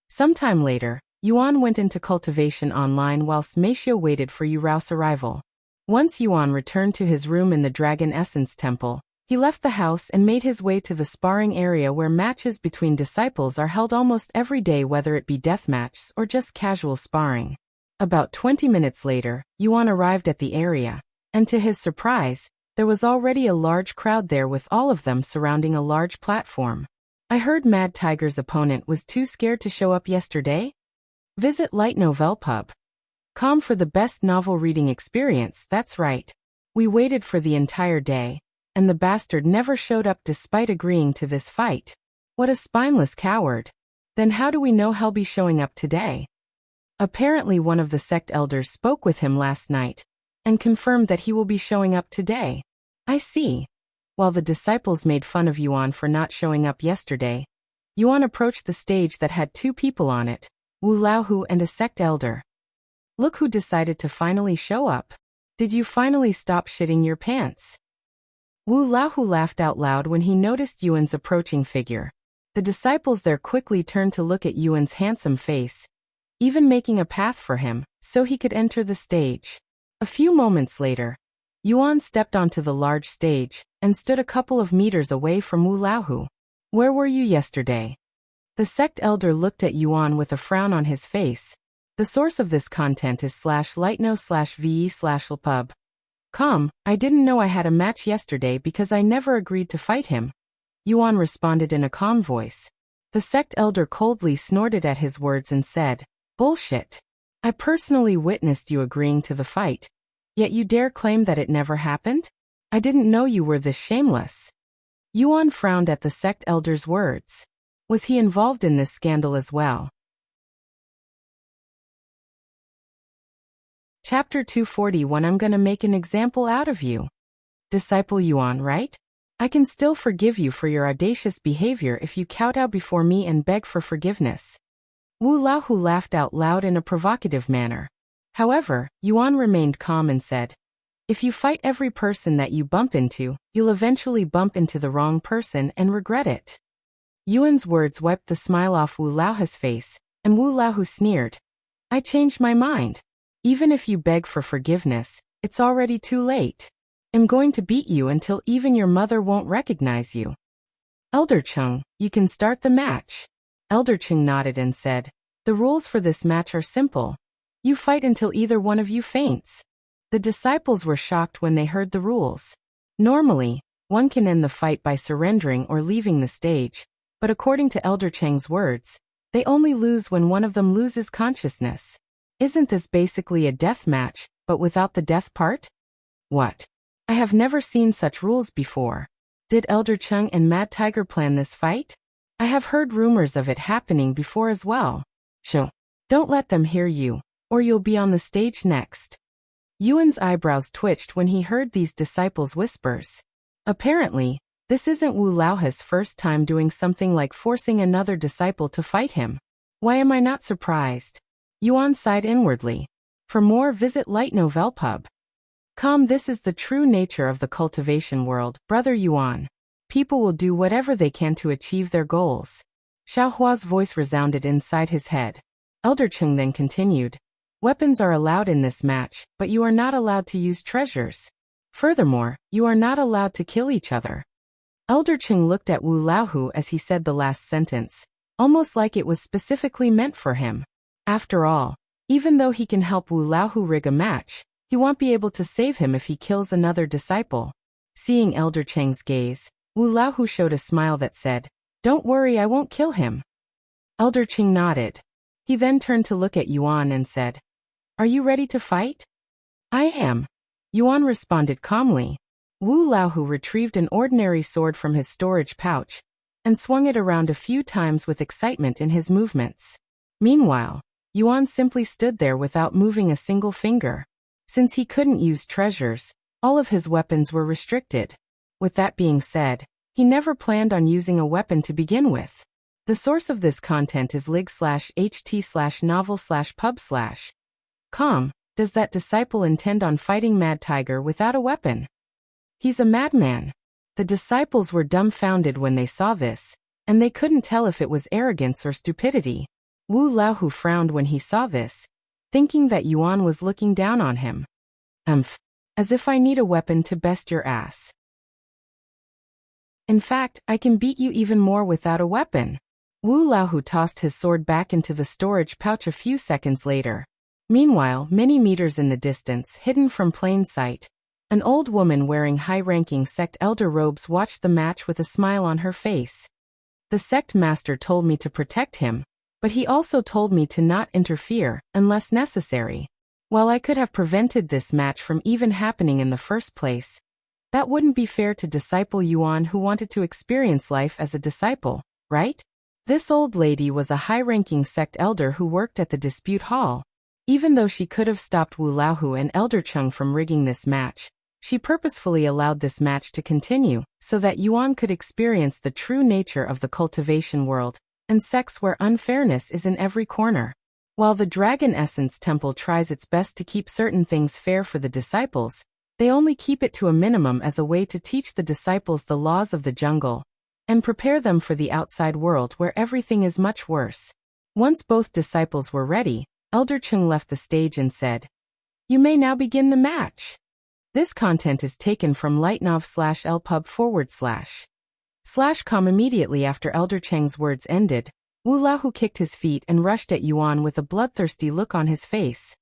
Sometime later, Yuan went into Cultivation online whilst Meixiu waited for Yu Rou's arrival. Once Yuan returned to his room in the Dragon Essence Temple, he left the house and made his way to the sparring area where matches between disciples are held almost every day, whether it be deathmatches or just casual sparring. About 20 minutes later, Yuan arrived at the area, and to his surprise, there was already a large crowd there with all of them surrounding a large platform. I heard Mad Tiger's opponent was too scared to show up yesterday? Visit lightnovelpub.com for the best novel reading experience. That's right. We waited for the entire day, and the bastard never showed up despite agreeing to this fight. What a spineless coward. Then how do we know he'll be showing up today? Apparently one of the sect elders spoke with him last night, and confirmed that he will be showing up today. I see. While the disciples made fun of Yuan for not showing up yesterday, Yuan approached the stage that had two people on it, Wu Laohu and a sect elder. Look who decided to finally show up. Did you finally stop shitting your pants? Wu Laohu laughed out loud when he noticed Yuan's approaching figure. The disciples there quickly turned to look at Yuan's handsome face, even making a path for him, so he could enter the stage. A few moments later, Yuan stepped onto the large stage and stood a couple of meters away from Wu Laohu. Where were you yesterday? The sect elder looked at Yuan with a frown on his face. The source of this content is /lightno/ve/lpub. I didn't know I had a match yesterday because I never agreed to fight him. Yuan responded in a calm voice. The sect elder coldly snorted at his words and said, bullshit. I personally witnessed you agreeing to the fight. Yet you dare claim that it never happened? I didn't know you were this shameless. Yuan frowned at the sect elder's words. Was he involved in this scandal as well? Chapter 241. I'm gonna make an example out of you. Disciple Yuan, right? I can still forgive you for your audacious behavior if you kowtow before me and beg for forgiveness. Wu Laohu laughed out loud in a provocative manner. However, Yuan remained calm and said, if you fight every person that you bump into, you'll eventually bump into the wrong person and regret it. Yuan's words wiped the smile off Wu Laohu's face, and Wu Laohu sneered. I changed my mind. Even if you beg for forgiveness, it's already too late. I'm going to beat you until even your mother won't recognize you. Elder Chung, you can start the match. Elder Chung nodded and said, the rules for this match are simple. You fight until either one of you faints. The disciples were shocked when they heard the rules. Normally, one can end the fight by surrendering or leaving the stage, but according to Elder Cheng's words, they only lose when one of them loses consciousness. Isn't this basically a death match, but without the death part? What? I have never seen such rules before. Did Elder Chung and Mad Tiger plan this fight? I have heard rumors of it happening before as well. Don't let them hear you, or you'll be on the stage next. Yuan's eyebrows twitched when he heard these disciples' whispers. Apparently, this isn't Wu Laohu's first time doing something like forcing another disciple to fight him. Why am I not surprised? Yuan sighed inwardly. For more, visit Light Novel Pub. This is the true nature of the cultivation world, Brother Yuan. People will do whatever they can to achieve their goals. Xiaohua's voice resounded inside his head. Elder Chung then continued. Weapons are allowed in this match, but you are not allowed to use treasures. Furthermore, you are not allowed to kill each other. Elder Chung looked at Wu Laohu as he said the last sentence, almost like it was specifically meant for him. After all, even though he can help Wu Laohu rig a match, he won't be able to save him if he kills another disciple. Seeing Elder Cheng's gaze, Wu Laohu showed a smile that said, don't worry, I won't kill him. Elder Cheng nodded. He then turned to look at Yuan and said, are you ready to fight? I am. Yuan responded calmly. Wu Laohu retrieved an ordinary sword from his storage pouch and swung it around a few times with excitement in his movements. Meanwhile, Yuan simply stood there without moving a single finger. Since he couldn't use treasures, all of his weapons were restricted. With that being said, he never planned on using a weapon to begin with. The source of this content is lig/ht/novel/pub/. Does that disciple intend on fighting Mad Tiger without a weapon? He's a madman. The disciples were dumbfounded when they saw this, and they couldn't tell if it was arrogance or stupidity. Wu Laohu frowned when he saw this, thinking that Yuan was looking down on him. As if I need a weapon to best your ass. In fact, I can beat you even more without a weapon. Wu Laohu tossed his sword back into the storage pouch a few seconds later. Meanwhile, many meters in the distance, hidden from plain sight, an old woman wearing high-ranking sect elder robes watched the match with a smile on her face. The sect master told me to protect him, but he also told me to not interfere, unless necessary. While I could have prevented this match from even happening in the first place, that wouldn't be fair to disciple Yuan who wanted to experience life as a disciple, right? This old lady was a high-ranking sect elder who worked at the dispute hall. Even though she could have stopped Wu Laohu and Elder Chung from rigging this match, she purposefully allowed this match to continue, so that Yuan could experience the true nature of the cultivation world, and sects where unfairness is in every corner. While the Dragon Essence Temple tries its best to keep certain things fair for the disciples, they only keep it to a minimum as a way to teach the disciples the laws of the jungle and prepare them for the outside world where everything is much worse. Once both disciples were ready, Elder Chung left the stage and said, "You may now begin the match." This content is taken from lightnov/lpub/com. Immediately after Elder Cheng's words ended, Wu Laohu kicked his feet and rushed at Yuan with a bloodthirsty look on his face.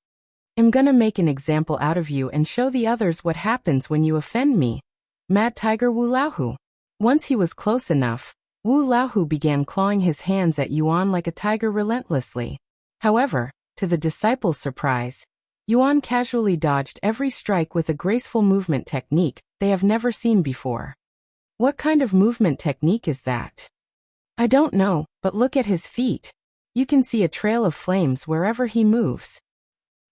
"I'm gonna make an example out of you and show the others what happens when you offend me, Mad Tiger Wu Laohu." Once he was close enough, Wu Laohu began clawing his hands at Yuan like a tiger relentlessly. However, to the disciples' surprise, Yuan casually dodged every strike with a graceful movement technique they have never seen before. What kind of movement technique is that? I don't know, but look at his feet. You can see a trail of flames wherever he moves.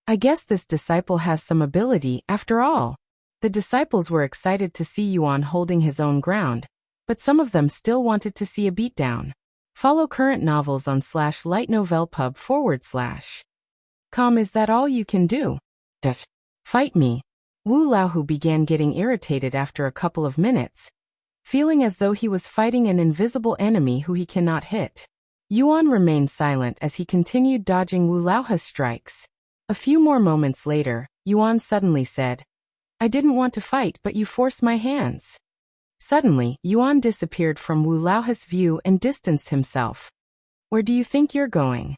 I guess this disciple has some ability after all. The disciples were excited to see Yuan holding his own ground, but some of them still wanted to see a beatdown. Follow current novels on /lightnovelpub/com. Is that all you can do? Fight me. Wu Laohu began getting irritated after a couple of minutes, feeling as though he was fighting an invisible enemy who he cannot hit. Yuan remained silent as he continued dodging Wu Laohu's strikes. A few more moments later, Yuan suddenly said, "I didn't want to fight, but you forced my hands." Suddenly, Yuan disappeared from Wu Laohu's view and distanced himself. "Where do you think you're going?"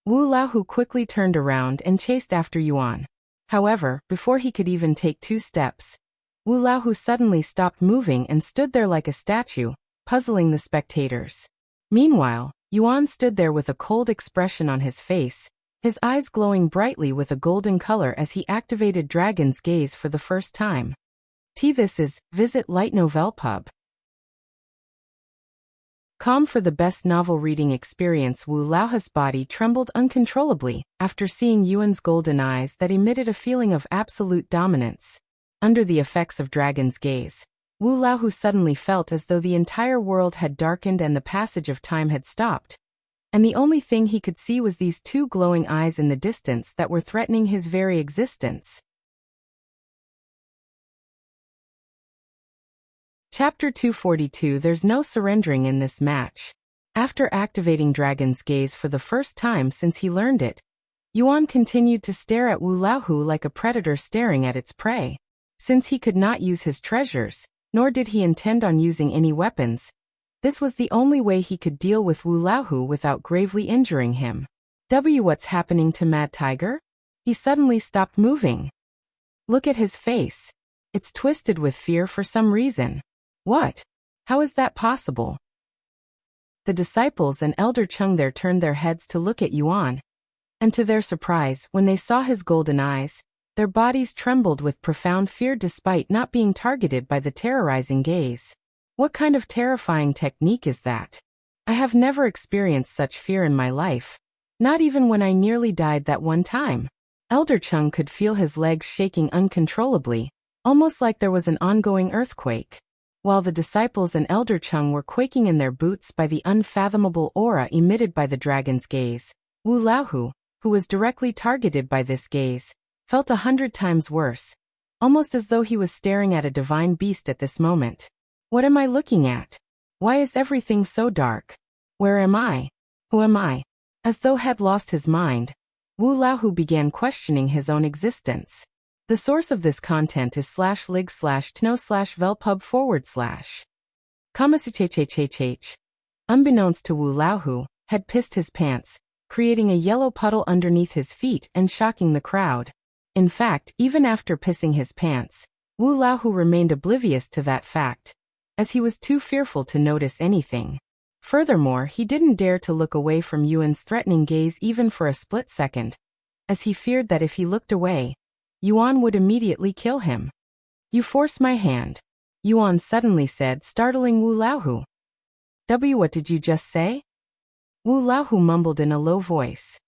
Wu Laohu quickly turned around and chased after Yuan. However, before he could even take 2 steps, Wu Laohu suddenly stopped moving and stood there like a statue, puzzling the spectators. Meanwhile, Yuan stood there with a cold expression on his face, his eyes glowing brightly with a golden color as he activated Dragon's Gaze for the first time. This is, visit lightnovelpub.com for the best novel reading experience. Wu Laohu's body trembled uncontrollably after seeing Yuan's golden eyes that emitted a feeling of absolute dominance. Under the effects of Dragon's Gaze, Wu Laohu suddenly felt as though the entire world had darkened and the passage of time had stopped, and the only thing he could see was these 2 glowing eyes in the distance that were threatening his very existence. Chapter 242. There's no surrendering in this match. After activating Dragon's Gaze for the first time since he learned it, Yuan continued to stare at Wu Laohu like a predator staring at its prey. Since he could not use his treasures, nor did he intend on using any weapons, this was the only way he could deal with Wu Laohu without gravely injuring him. What's happening to Mad Tiger? He suddenly stopped moving. Look at his face. It's twisted with fear for some reason. What? How is that possible? The disciples and Elder Chung there turned their heads to look at Yuan, and to their surprise, when they saw his golden eyes, their bodies trembled with profound fear despite not being targeted by the terrorizing gaze. What kind of terrifying technique is that? I have never experienced such fear in my life, not even when I nearly died that one time. Elder Chung could feel his legs shaking uncontrollably, almost like there was an ongoing earthquake. While the disciples and Elder Chung were quaking in their boots by the unfathomable aura emitted by the Dragon's Gaze, Wu Laohu, who was directly targeted by this gaze, felt 100 times worse, almost as though he was staring at a divine beast at this moment. What am I looking at? Why is everything so dark? Where am I? Who am I? As though had lost his mind, Wu Laohu began questioning his own existence. The source of this content is /lig/tno/velpub/. Unbeknownst to Wu Laohu, had pissed his pants, creating a yellow puddle underneath his feet and shocking the crowd. In fact, even after pissing his pants, Wu Laohu remained oblivious to that fact, as he was too fearful to notice anything. Furthermore, he didn't dare to look away from Yuan's threatening gaze even for a split second, as he feared that if he looked away, Yuan would immediately kill him. "You force my hand," Yuan suddenly said, startling Wu Laohu. What did you just say?" Wu Laohu mumbled in a low voice.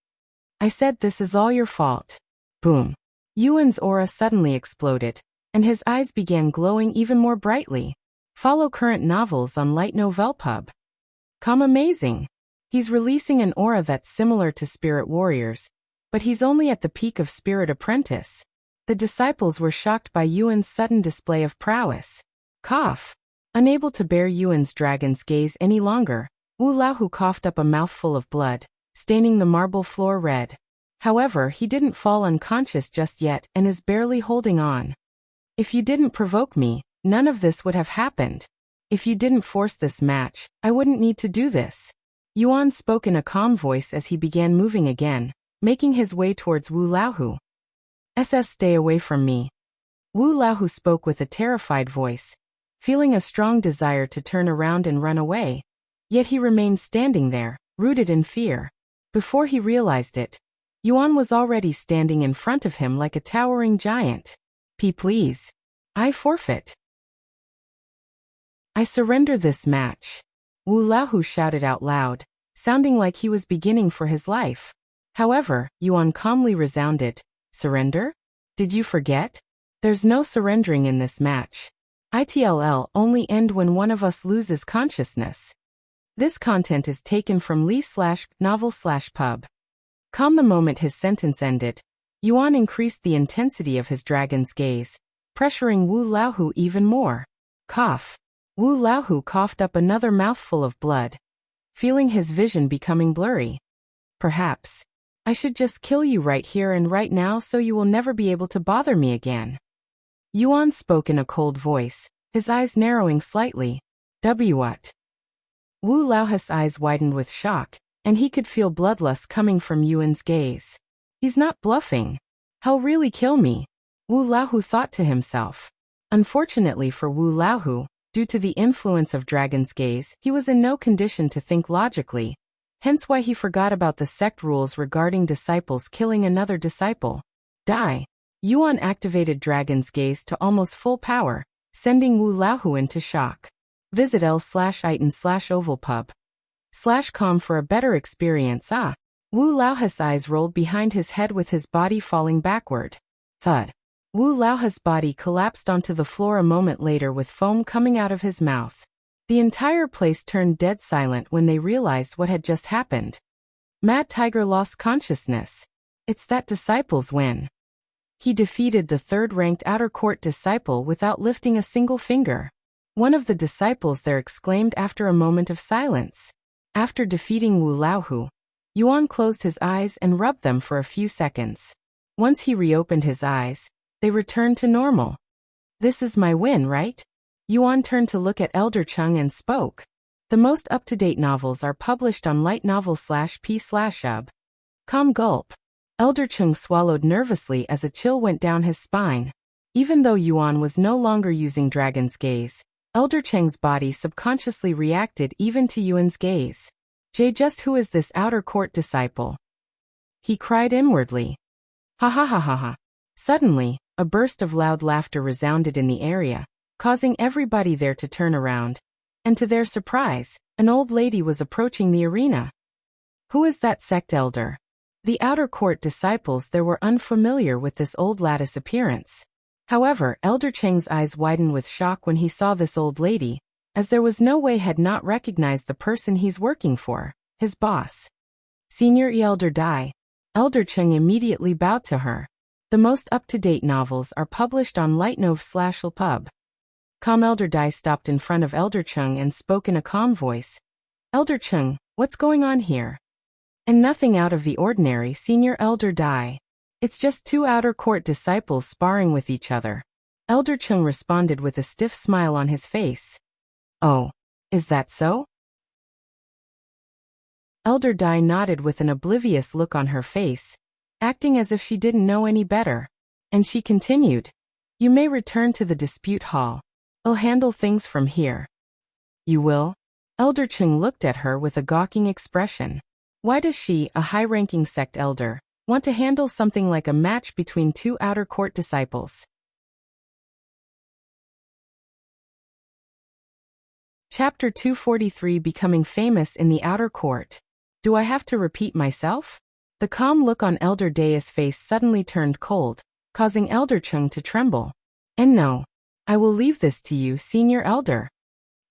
"I said this is all your fault." Boom. Yuan's aura suddenly exploded, and his eyes began glowing even more brightly. Follow current novels on lightnovelpub.com. Amazing. He's releasing an aura that's similar to spirit warriors, but he's only at the peak of spirit apprentice. The disciples were shocked by Yuan's sudden display of prowess. Cough. Unable to bear Yuan's dragon's gaze any longer, Wu Laohu coughed up a mouthful of blood, staining the marble floor red. However, he didn't fall unconscious just yet and is barely holding on. If you didn't provoke me, none of this would have happened. If you didn't force this match, I wouldn't need to do this. Yuan spoke in a calm voice as he began moving again, making his way towards Wu Laohu. Stay away from me. Wu Laohu spoke with a terrified voice, feeling a strong desire to turn around and run away. Yet he remained standing there, rooted in fear. Before he realized it, Yuan was already standing in front of him like a towering giant. Please. I forfeit. I surrender this match. Wu Laohu shouted out loud, sounding like he was beginning for his life. However, Yuan calmly resounded, Surrender? Did you forget? There's no surrendering in this match. ITLL only end when one of us loses consciousness. This content is taken from Lee/novel/pub. Calm. The moment his sentence ended, Yuan increased the intensity of his dragon's gaze, pressuring Wu Laohu even more. Cough. Wu Laohu coughed up another mouthful of blood, feeling his vision becoming blurry. Perhaps I should just kill you right here and right now so you will never be able to bother me again. Yuan spoke in a cold voice, his eyes narrowing slightly. What? Wu Laohu's eyes widened with shock, and he could feel bloodlust coming from Yuan's gaze. He's not bluffing. He'll really kill me, Wu Laohu thought to himself. Unfortunately for Wu Laohu, due to the influence of Dragon's gaze, he was in no condition to think logically, hence why he forgot about the sect rules regarding disciples killing another disciple. Die. Yuan activated Dragon's gaze to almost full power, sending Wu Laohu into shock. Visit l/iton/ovalpub/com for a better experience. Wu Laohu's eyes rolled behind his head with his body falling backward. Thud. Wu Laohu's body collapsed onto the floor a moment later with foam coming out of his mouth. The entire place turned dead silent when they realized what had just happened. Mad Tiger lost consciousness. It's that disciple's win. He defeated the third-ranked outer court disciple without lifting a single finger. One of the disciples there exclaimed after a moment of silence. After defeating Wu Laohu, Yuan closed his eyes and rubbed them for a few seconds. Once he reopened his eyes, they returned to normal. This is my win, right? Yuan turned to look at Elder Chung and spoke. The most up-to-date novels are published on Light Novel/P/UB. Calm gulp. Elder Chung swallowed nervously as a chill went down his spine. Even though Yuan was no longer using Dragon's gaze, Elder Cheng's body subconsciously reacted even to Yuan's gaze. Just who is this outer court disciple? He cried inwardly. Ha ha ha ha ha. Suddenly, a burst of loud laughter resounded in the area, causing everybody there to turn around. And to their surprise, an old lady was approaching the arena. Who is that sect elder? The outer court disciples there were unfamiliar with this old lady's appearance. However, Elder Cheng's eyes widened with shock when he saw this old lady, as there was no way had not recognized the person he's working for, his boss. Senior Elder Dai. Elder Cheng immediately bowed to her. The most up-to-date novels are published on Lightnov/Pub. Calm. Elder Dai stopped in front of Elder Chung and spoke in a calm voice. Elder Chung, what's going on here? And nothing out of the ordinary, Senior Elder Dai. It's just two outer court disciples sparring with each other. Elder Chung responded with a stiff smile on his face. Oh, is that so? Elder Dai nodded with an oblivious look on her face, acting as if she didn't know any better. And she continued. You may return to the dispute hall. I'll handle things from here. You will? Elder Chung looked at her with a gawking expression. Why does she, a high-ranking sect elder, want to handle something like a match between two outer court disciples? Chapter 243. Becoming famous in the outer court. Do I have to repeat myself? The calm look on Elder Dai's face suddenly turned cold, causing Elder Chung to tremble. And no, I will leave this to you, Senior Elder.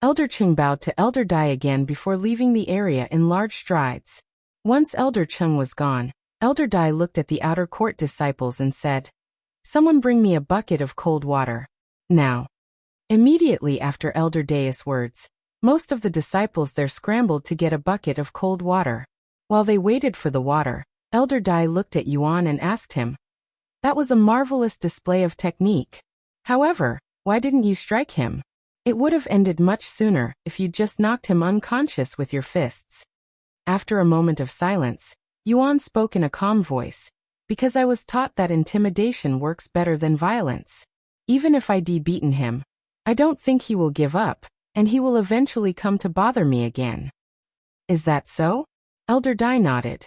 Elder Chung bowed to Elder Dai again before leaving the area in large strides. Once Elder Chung was gone, Elder Dai looked at the outer court disciples and said, "Someone bring me a bucket of cold water. Now." Immediately after Elder Dai's words, most of the disciples there scrambled to get a bucket of cold water. While they waited for the water, Elder Dai looked at Yuan and asked him, "That was a marvelous display of technique. However, why didn't you strike him? It would have ended much sooner if you'd just knocked him unconscious with your fists." After a moment of silence, Yuan spoke in a calm voice, "Because I was taught that intimidation works better than violence. Even if I beaten him, I don't think he will give up, and he will eventually come to bother me again." "Is that so?" Elder Dai nodded.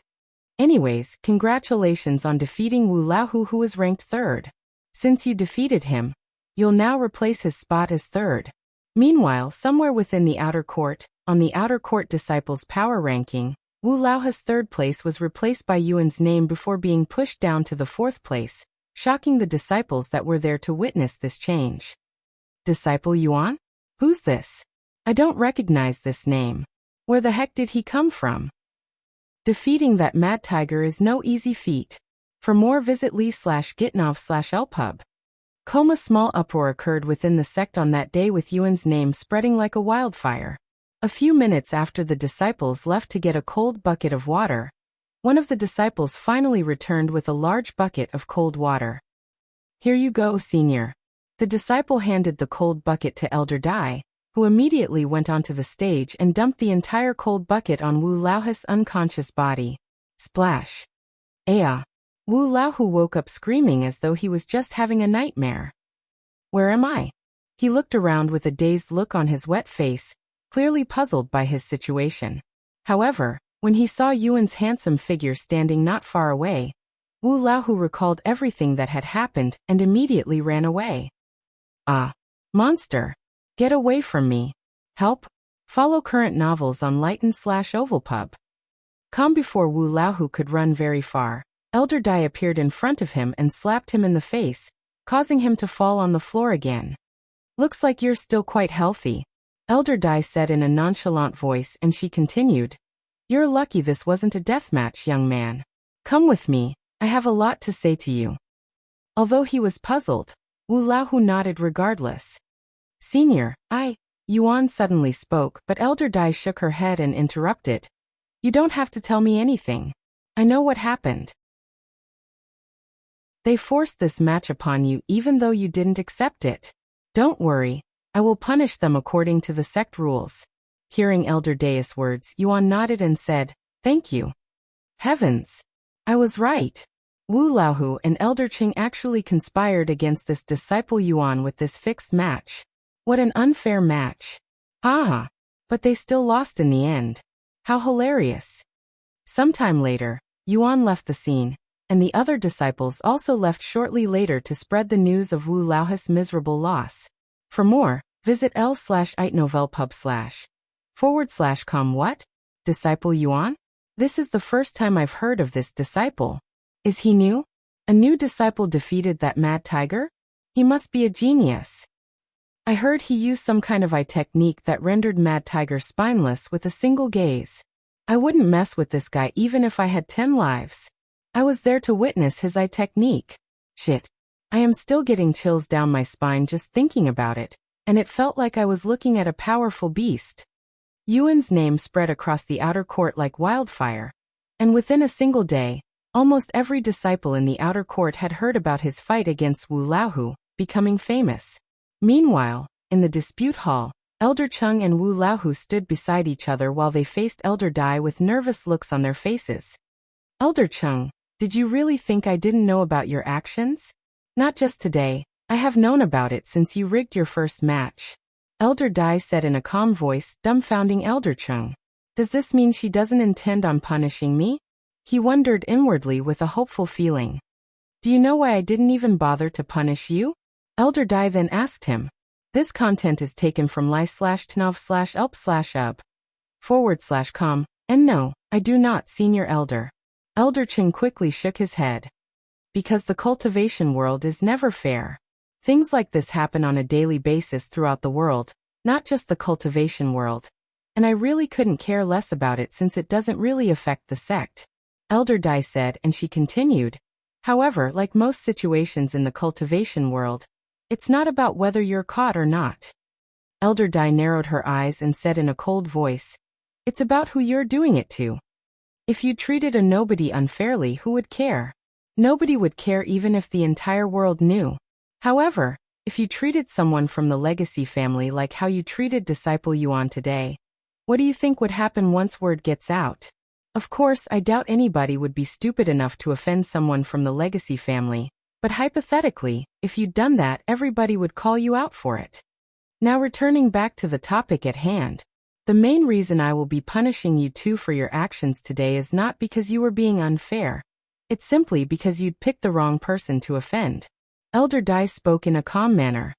"Anyways, congratulations on defeating Wu Laohu, who was ranked 3rd. Since you defeated him, you'll now replace his spot as 3rd. Meanwhile, somewhere within the outer court, on the outer court disciples' power ranking, Wu Laohu's 3rd place was replaced by Yuan's name before being pushed down to the 4th place, shocking the disciples that were there to witness this change. "Disciple Yuan? Who's this? I don't recognize this name. Where the heck did he come from?" Defeating that mad tiger is no easy feat. For more, visit li/gitnov/lpub. A small uproar occurred within the sect on that day, with Yuan's name spreading like a wildfire. A few minutes after the disciples left to get a cold bucket of water, one of the disciples finally returned with a large bucket of cold water. "Here you go, senior." The disciple handed the cold bucket to Elder Dai, who immediately went onto the stage and dumped the entire cold bucket on Wu Laohu's unconscious body. Splash. Aya. Wu Laohu woke up screaming as though he was just having a nightmare. "Where am I?" He looked around with a dazed look on his wet face, clearly puzzled by his situation. However, when he saw Yuan's handsome figure standing not far away, Wu Laohu recalled everything that had happened and immediately ran away. "Ah! Monster! Get away from me! Help!" Follow current novels on Lighten/Ovalpub. Before Wu Laohu could run very far, Elder Dai appeared in front of him and slapped him in the face, causing him to fall on the floor again. "Looks like you're still quite healthy," Elder Dai said in a nonchalant voice, and she continued, "You're lucky this wasn't a deathmatch, young man. Come with me, I have a lot to say to you." Although he was puzzled, Wu Laohu nodded regardless. "Senior, Yuan suddenly spoke, but Elder Dai shook her head and interrupted. "You don't have to tell me anything. I know what happened. They forced this match upon you even though you didn't accept it. Don't worry, I will punish them according to the sect rules." Hearing Elder Dai's words, Yuan nodded and said, "Thank you." Heavens! I was right. Wu Laohu and Elder Ching actually conspired against this disciple Yuan with this fixed match. What an unfair match. Haha. But they still lost in the end. How hilarious. Sometime later, Yuan left the scene, and the other disciples also left shortly later to spread the news of Wu Laohu's miserable loss. For more, visit l/itnovelpub//com. What? Disciple Yuan? This is the first time I've heard of this disciple. Is he new? A new disciple defeated that mad tiger? He must be a genius. I heard he used some kind of eye technique that rendered Mad Tiger spineless with a single gaze. I wouldn't mess with this guy even if I had 10 lives. I was there to witness his eye technique. Shit. I am still getting chills down my spine just thinking about it, and it felt like I was looking at a powerful beast. Yuan's name spread across the outer court like wildfire, and within a single day, almost every disciple in the outer court had heard about his fight against Wu Laohu, becoming famous. Meanwhile, in the dispute hall, Elder Chung and Wu Laohu stood beside each other while they faced Elder Dai with nervous looks on their faces. "Elder Chung, did you really think I didn't know about your actions? Not just today, I have known about it since you rigged your first match," Elder Dai said in a calm voice, dumbfounding Elder Chung. "Does this mean she doesn't intend on punishing me?" He wondered inwardly with a hopeful feeling. "Do you know why I didn't even bother to punish you?" Elder Dai then asked him. This content is taken from li/tnov/elp/up/com, and no, I do not, Senior Elder. Elder Ching quickly shook his head. Because the cultivation world is never fair. Things like this happen on a daily basis throughout the world, not just the cultivation world. And I really couldn't care less about it since it doesn't really affect the sect. Elder Dai said, and she continued. However, like most situations in the cultivation world, it's not about whether you're caught or not. Elder Dai narrowed her eyes and said in a cold voice, it's about who you're doing it to. If you treated a nobody unfairly, who would care? Nobody would care even if the entire world knew. However, if you treated someone from the legacy family like how you treated Disciple Yuan today, what do you think would happen once word gets out? Of course, I doubt anybody would be stupid enough to offend someone from the legacy family, but hypothetically, if you'd done that, everybody would call you out for it. Now returning back to the topic at hand, the main reason I will be punishing you two for your actions today is not because you were being unfair. It's simply because you'd picked the wrong person to offend. Elder Dai spoke in a calm manner.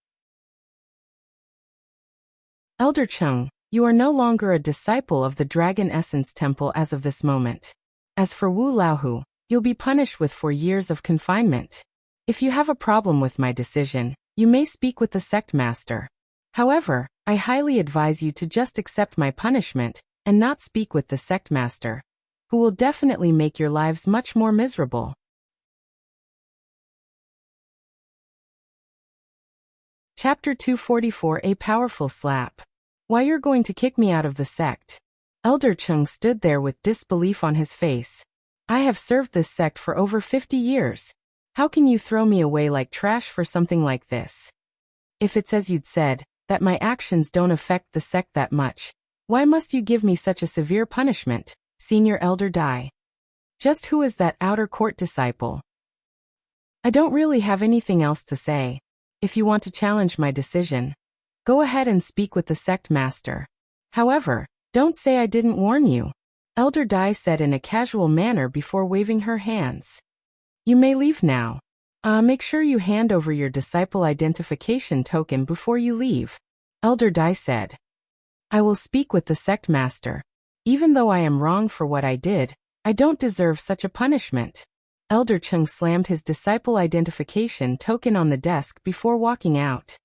Elder Chung, you are no longer a disciple of the Dragon Essence Temple as of this moment. As for Wu Laohu, you'll be punished with 4 years of confinement. If you have a problem with my decision, you may speak with the sect master. However, I highly advise you to just accept my punishment and not speak with the sect master, who will definitely make your lives much more miserable. Chapter 244, A Powerful Slap. Why you're going to kick me out of the sect? Elder Chung stood there with disbelief on his face. I have served this sect for over 50 years. How can you throw me away like trash for something like this? If it's as you'd said, that my actions don't affect the sect that much, why must you give me such a severe punishment, Senior Elder Dai? Just who is that outer court disciple? I don't really have anything else to say. If you want to challenge my decision, go ahead and speak with the sect master. However, don't say I didn't warn you, Elder Dai said in a casual manner before waving her hands. You may leave now. Make sure you hand over your disciple identification token before you leave, Elder Dai said. I will speak with the sect master. Even though I am wrong for what I did, I don't deserve such a punishment. Elder Chung slammed his disciple identification token on the desk before walking out.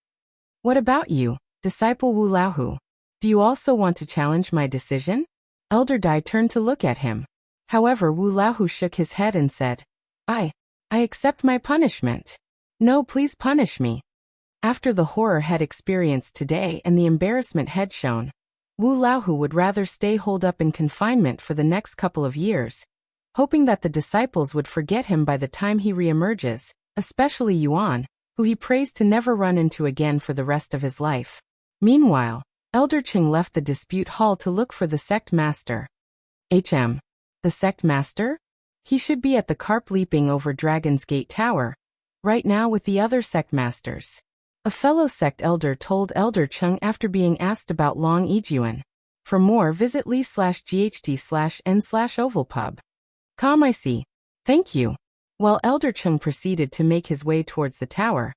What about you, Disciple Wu Laohu? Do you also want to challenge my decision? Elder Dai turned to look at him. However, Wu Laohu shook his head and said, I accept my punishment. No, please punish me. After the horror had experienced today and the embarrassment had shown, Wu Laohu would rather stay holed up in confinement for the next couple of years, hoping that the disciples would forget him by the time he reemerges, especially Yuan, who he prays to never run into again for the rest of his life. Meanwhile, Elder Chung left the dispute hall to look for the sect master. The sect master? He should be at the carp leaping over Dragon's Gate Tower, right now with the other sect masters. A fellow sect elder told Elder Chung after being asked about Long Ijuan. For more, visit li/ght/n/ovalpub. I see. Thank you. While Elder Chung proceeded to make his way towards the tower,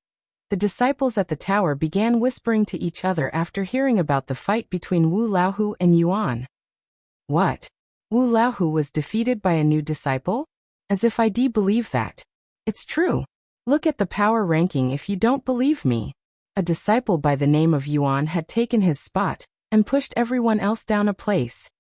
the disciples at the tower began whispering to each other after hearing about the fight between Wu Laohu and Yuan. What? Wu Laohu was defeated by a new disciple? As if I'd believe that. It's true. Look at the power ranking if you don't believe me. A disciple by the name of Yuan had taken his spot and pushed everyone else down a place.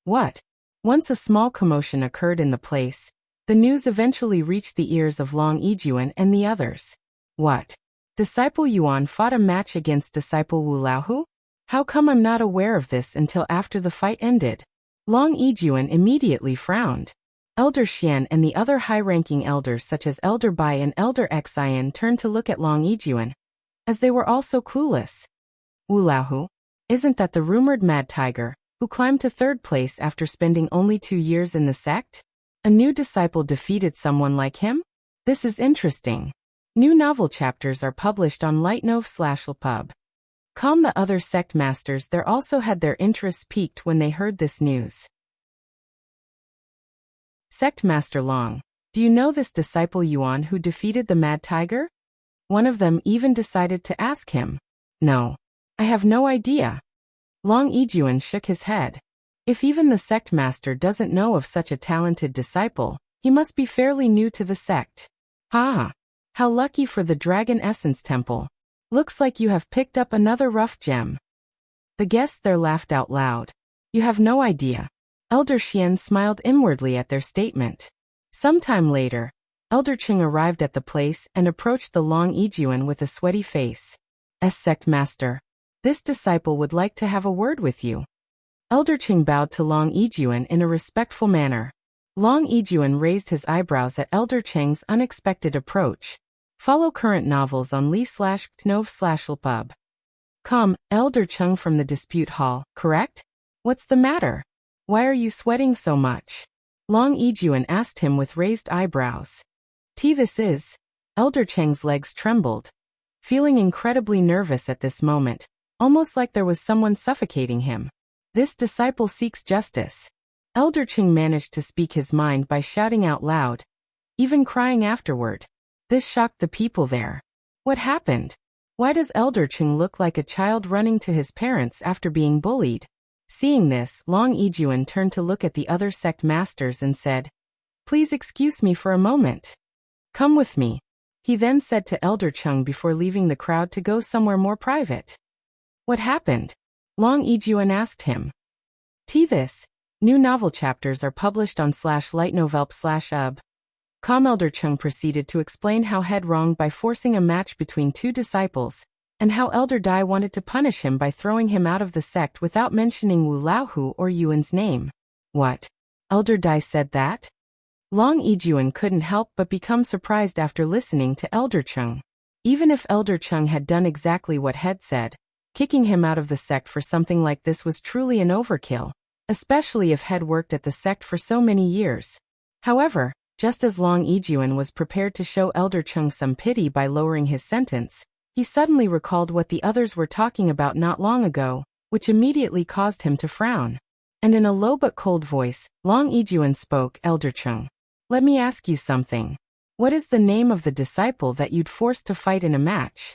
What? Once a small commotion occurred in the place, the news eventually reached the ears of Long Ijuan and the others. What? Disciple Yuan fought a match against Disciple Wu Laohu? How come I'm not aware of this until after the fight ended? Long Ijuan immediately frowned. Elder Xian and the other high-ranking elders such as Elder Bai and Elder Xian turned to look at Long Ijuan, as they were also clueless. Wu Laohu? Isn't that the rumored mad tiger, who climbed to 3rd place after spending only 2 years in the sect? A new disciple defeated someone like him? This is interesting. New novel chapters are published on Lightnove/Lpub. The other sect masters there also had their interests piqued when they heard this news. Sect Master Long, do you know this disciple Yuan who defeated the Mad Tiger? One of them even decided to ask him. No. I have no idea. Long Ijuan shook his head. If even the sect master doesn't know of such a talented disciple, he must be fairly new to the sect. Ha! How lucky for the Dragon Essence Temple. Looks like you have picked up another rough gem. The guests there laughed out loud. You have no idea. Elder Xian smiled inwardly at their statement. Sometime later, Elder Cheng arrived at the place and approached the Long Yijuan with a sweaty face. Sect Master, this disciple would like to have a word with you. Elder Cheng bowed to Long Yijuan in a respectful manner. Long Yijuan raised his eyebrows at Elder Cheng's unexpected approach. Follow current novels on li/knov/lpub. Come, Elder Cheng from the dispute hall, correct? What's the matter? Why are you sweating so much? Long Yijuan asked him with raised eyebrows. This is. Elder Cheng's legs trembled. Feeling incredibly nervous at this moment, almost like there was someone suffocating him. This disciple seeks justice. Elder Cheng managed to speak his mind by shouting out loud, even crying afterward. This shocked the people there. What happened? Why does Elder Cheng look like a child running to his parents after being bullied? Seeing this, Long Yijuan turned to look at the other sect masters and said, Please excuse me for a moment. Come with me. He then said to Elder Cheng before leaving the crowd to go somewhere more private. What happened? Long Yijuan asked him. This. New novel chapters are published on /lightnovelp/ub. Elder Cheng proceeded to explain how Head wronged by forcing a match between two disciples, and how Elder Dai wanted to punish him by throwing him out of the sect without mentioning Wu Laohu or Yuan's name. What? Elder Dai said that? Long Yijuan couldn't help but become surprised after listening to Elder Cheng. Even if Elder Cheng had done exactly what Head said, kicking him out of the sect for something like this was truly an overkill, especially if Head worked at the sect for so many years. However, just as Long Yijuan was prepared to show Elder Cheng some pity by lowering his sentence, he suddenly recalled what the others were talking about not long ago, which immediately caused him to frown. And in a low but cold voice, Long Yijuan spoke, Elder Cheng. Let me ask you something. What is the name of the disciple that you'd forced to fight in a match?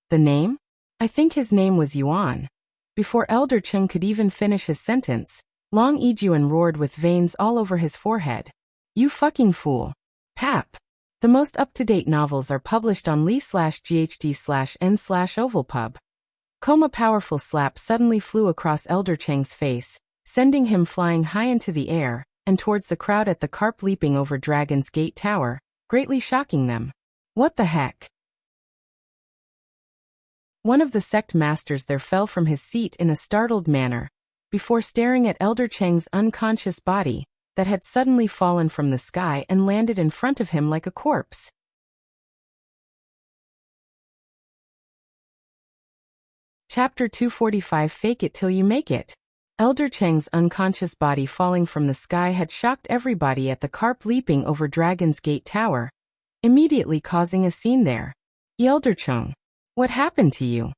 The name? I think his name was Yuan. Before Elder Cheng could even finish his sentence, Long Yijuan roared with veins all over his forehead. You fucking fool. Pap. The most up-to-date novels are published on li/ghd/n/ovalpub. A powerful slap suddenly flew across Elder Cheng's face, sending him flying high into the air, and towards the crowd at the carp leaping over Dragon's Gate Tower, greatly shocking them. What the heck? One of the sect masters there fell from his seat in a startled manner, before staring at Elder Cheng's unconscious body, that had suddenly fallen from the sky and landed in front of him like a corpse. Chapter 245 Fake It Till You Make It. Elder Cheng's unconscious body falling from the sky had shocked everybody at the carp leaping over Dragon's Gate Tower, immediately causing a scene there. Elder Cheng, what happened to you?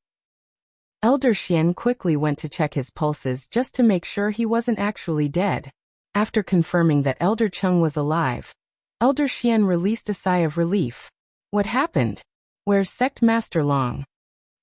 Elder Xian quickly went to check his pulses just to make sure he wasn't actually dead. After confirming that Elder Cheng was alive, Elder Xian released a sigh of relief. What happened? Where's Sect Master Long?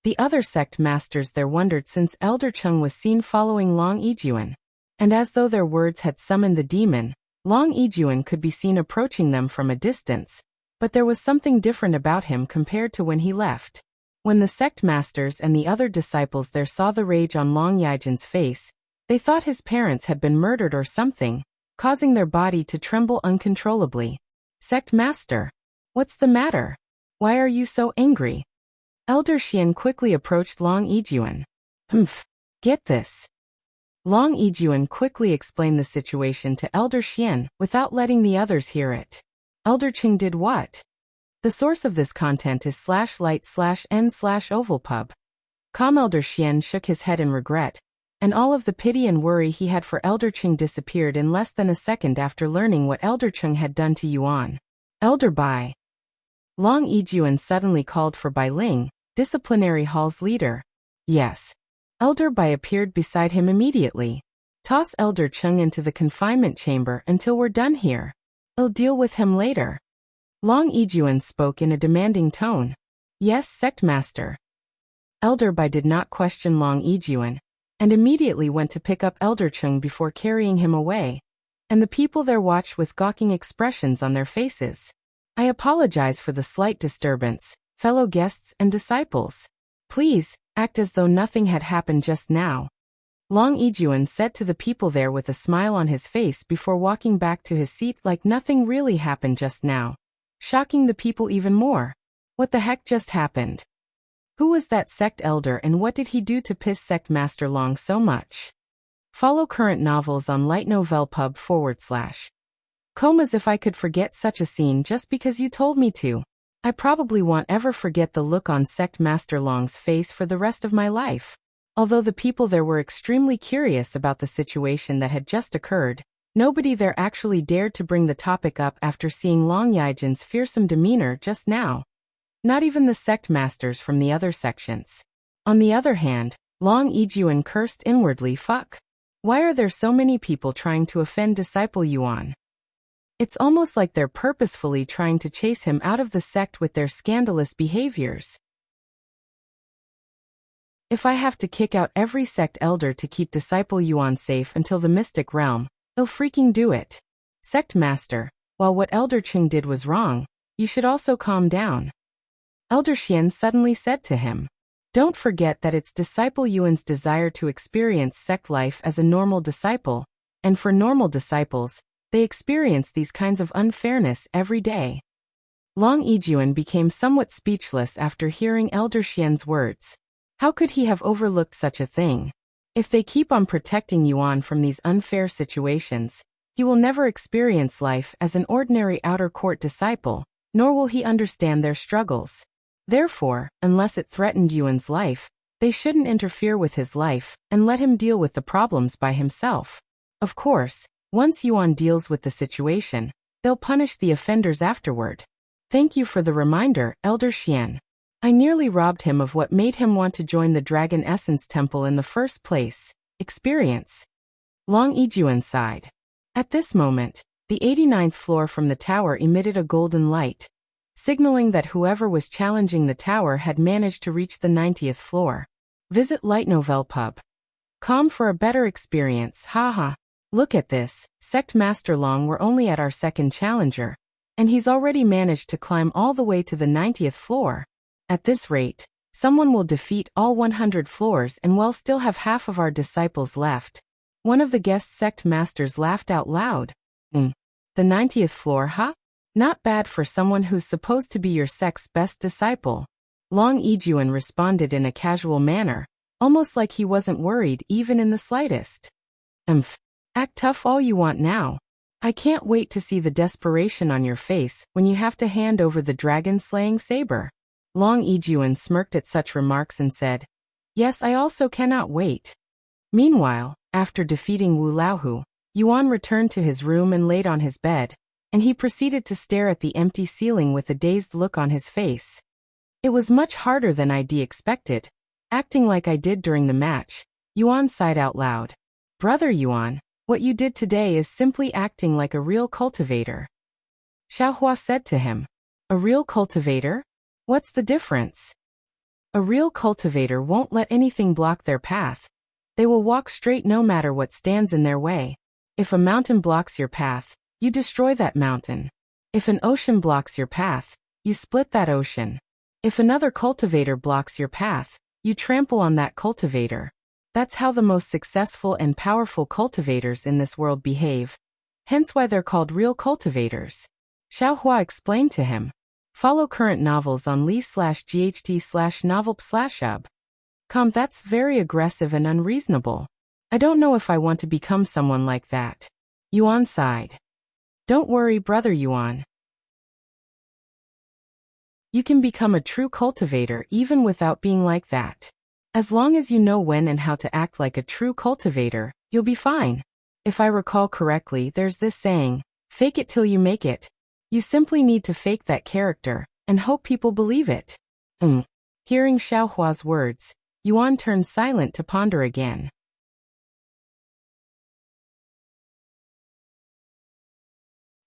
The other sect masters there wondered since Elder Cheng was seen following Long Yijuan, and as though their words had summoned the demon, Long Yijuan could be seen approaching them from a distance, but there was something different about him compared to when he left. When the sect masters and the other disciples there saw the rage on Long Yijuan's face, they thought his parents had been murdered or something, causing their body to tremble uncontrollably. Sect Master, what's the matter? Why are you so angry? Elder Xian quickly approached Long Yijuan. Get this. Long Yijuan quickly explained the situation to Elder Xian without letting the others hear it. Elder Cheng did what? The source of this content is /light/n/ovalpub. Elder Xian shook his head in regret, and all of the pity and worry he had for Elder Cheng disappeared in less than a second after learning what Elder Cheng had done to Yuan. Elder Bai. Long Yijuan suddenly called for Bai Ling, disciplinary hall's leader. Yes. Elder Bai appeared beside him immediately. Toss Elder Cheng into the confinement chamber until we're done here. I'll deal with him later. Long Yijuan spoke in a demanding tone. Yes, Sect Master. Elder Bai did not question Long Yijuan, and immediately went to pick up Elder Cheng before carrying him away, and the people there watched with gawking expressions on their faces. I apologize for the slight disturbance, fellow guests and disciples. Please, Act as though nothing had happened just now. Long Yijuan said to the people there with a smile on his face before walking back to his seat like nothing really happened just now, shocking the people even more. What the heck just happened? Who was that sect elder and what did he do to piss sect master Long so much? Follow current novels on lightnovelpub/com as if I could forget such a scene just because you told me to. I probably won't ever forget the look on sect master Long's face for the rest of my life. Although the people there were extremely curious about the situation that had just occurred, nobody there actually dared to bring the topic up after seeing Long Yijin's fearsome demeanor just now. Not even the sect masters from the other sections. On the other hand, Long Yijuan cursed inwardly, fuck. Why are there so many people trying to offend Disciple Yuan? It's almost like they're purposefully trying to chase him out of the sect with their scandalous behaviors. If I have to kick out every sect elder to keep Disciple Yuan safe until the mystic realm, I'll freaking do it. Sect master, while what Elder Qing did was wrong, you should also calm down. Elder Xian suddenly said to him. Don't forget that it's Disciple Yuan's desire to experience sect life as a normal disciple, and for normal disciples, they experience these kinds of unfairness every day. Long Yijuan became somewhat speechless after hearing Elder Xian's words. How could he have overlooked such a thing? If they keep on protecting Yuan from these unfair situations, he will never experience life as an ordinary outer court disciple, nor will he understand their struggles. Therefore, unless it threatened Yuan's life, they shouldn't interfere with his life and let him deal with the problems by himself. Of course, once Yuan deals with the situation, they'll punish the offenders afterward. Thank you for the reminder, Elder Xian. I nearly robbed him of what made him want to join the Dragon Essence Temple in the first place, experience. Long Yijuan sighed. At this moment, the 89th floor from the tower emitted a golden light, signaling that whoever was challenging the tower had managed to reach the 90th floor. Visit lightnovelpub.com for a better experience, haha. Look at this, Sect Master Long, we're only at our second challenger, and he's already managed to climb all the way to the 90th floor. At this rate, someone will defeat all 100 floors and we'll still have half of our disciples left. One of the guest sect masters laughed out loud. The 90th floor, huh? Not bad for someone who's supposed to be your sect's best disciple. Long Yijuan responded in a casual manner, almost like he wasn't worried even in the slightest. Act tough all you want now. I can't wait to see the desperation on your face when you have to hand over the dragon-slaying saber. Long Yijuan smirked at such remarks and said, Yes, I also cannot wait. Meanwhile, after defeating Wu Laohu, Yuan returned to his room and laid on his bed, and he proceeded to stare at the empty ceiling with a dazed look on his face. It was much harder than I'd expected. Acting like I did during the match, Yuan sighed out loud. Brother Yuan, what you did today is simply acting like a real cultivator. Xiaohua said to him. A real cultivator? What's the difference? A real cultivator won't let anything block their path. They will walk straight no matter what stands in their way. If a mountain blocks your path, you destroy that mountain. If an ocean blocks your path, you split that ocean. If another cultivator blocks your path, you trample on that cultivator. That's how the most successful and powerful cultivators in this world behave. Hence why they're called real cultivators. Xiaohua explained to him. Follow current novels on li/gt/novelp/ub.com. That's very aggressive and unreasonable. I don't know if I want to become someone like that. Yuan sighed. Don't worry, brother Yuan. You can become a true cultivator even without being like that. As long as you know when and how to act like a true cultivator, you'll be fine. If I recall correctly, there's this saying, fake it till you make it. You simply need to fake that character, and hope people believe it. Hearing Xiaohua's words, Yuan turned silent to ponder again.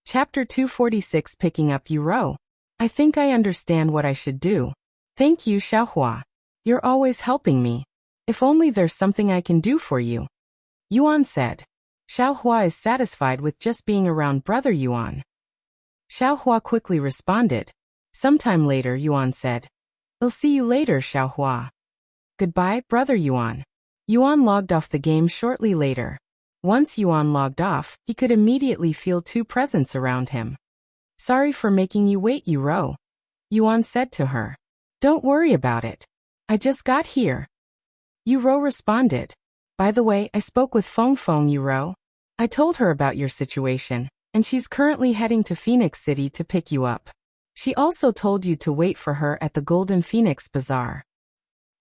Chapter 246 Picking Up Yu Rou. I think I understand what I should do. Thank you, Xiaohua. You're always helping me. If only there's something I can do for you. Yuan said. Xiaohua is satisfied with just being around brother Yuan. Xiaohua quickly responded. Sometime later, Yuan said. I'll see you later, Xiaohua. Goodbye, Brother Yuan. Yuan logged off the game shortly later. Once Yuan logged off, he could immediately feel two presents around him. Sorry for making you wait, Yu Rou. Yuan said to her. Don't worry about it. I just got here. Yu Rou responded. By the way, I spoke with Feng Feng, Yu Rou. I told her about your situation, and she's currently heading to Phoenix City to pick you up. She also told you to wait for her at the Golden Phoenix Bazaar.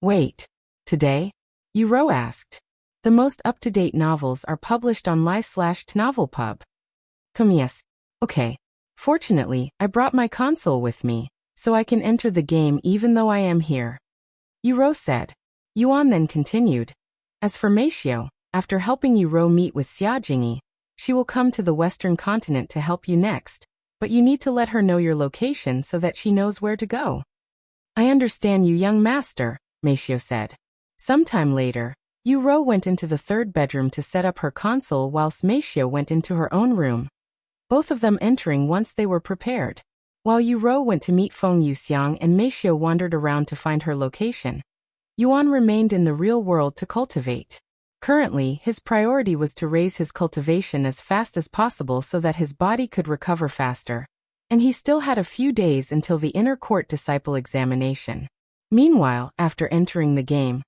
Wait. Today? Yu Rou asked. The most up-to-date novels are published on Li/Novelpub. Yes. Okay. Fortunately, I brought my console with me, so I can enter the game even though I am here. Yu Rou said. Yuan then continued. As for Meixiu, after helping Yu Rou meet with Xia Jingyi, she will come to the Western continent to help you next, but you need to let her know your location so that she knows where to go. I understand you, young master, Meixiu said. Sometime later, Yu Rou went into the third bedroom to set up her console whilst Meixiu went into her own room. Both of them entering once they were prepared. While Yu Rou went to meet Feng Yuxiang and Meixiu wandered around to find her location, Yuan remained in the real world to cultivate. Currently, his priority was to raise his cultivation as fast as possible so that his body could recover faster, and he still had a few days until the inner court disciple examination. Meanwhile, after entering the game,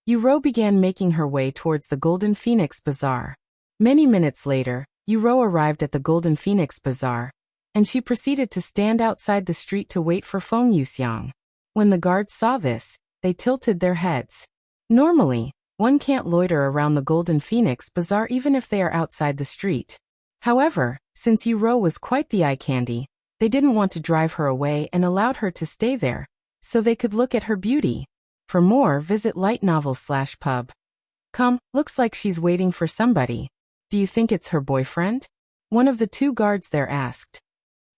Yu Rou began making her way towards the Golden Phoenix Bazaar. Many minutes later, Yu Rou arrived at the Golden Phoenix Bazaar, and she proceeded to stand outside the street to wait for Feng Yuxiang. When the guards saw this, they tilted their heads. Normally, one can't loiter around the Golden Phoenix Bazaar even if they are outside the street. However, since Yu Rou was quite the eye candy, they didn't want to drive her away and allowed her to stay there, so they could look at her beauty. For more, visit lightnovels/pub. Come, looks like she's waiting for somebody. Do you think it's her boyfriend? One of the two guards there asked.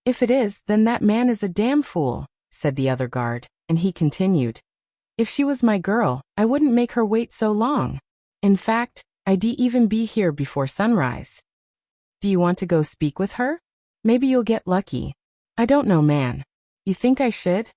If it is, then that man is a damn fool, said the other guard, and he continued. If she was my girl, I wouldn't make her wait so long. In fact, I'd even be here before sunrise. Do you want to go speak with her? Maybe you'll get lucky. I don't know, man. You think I should?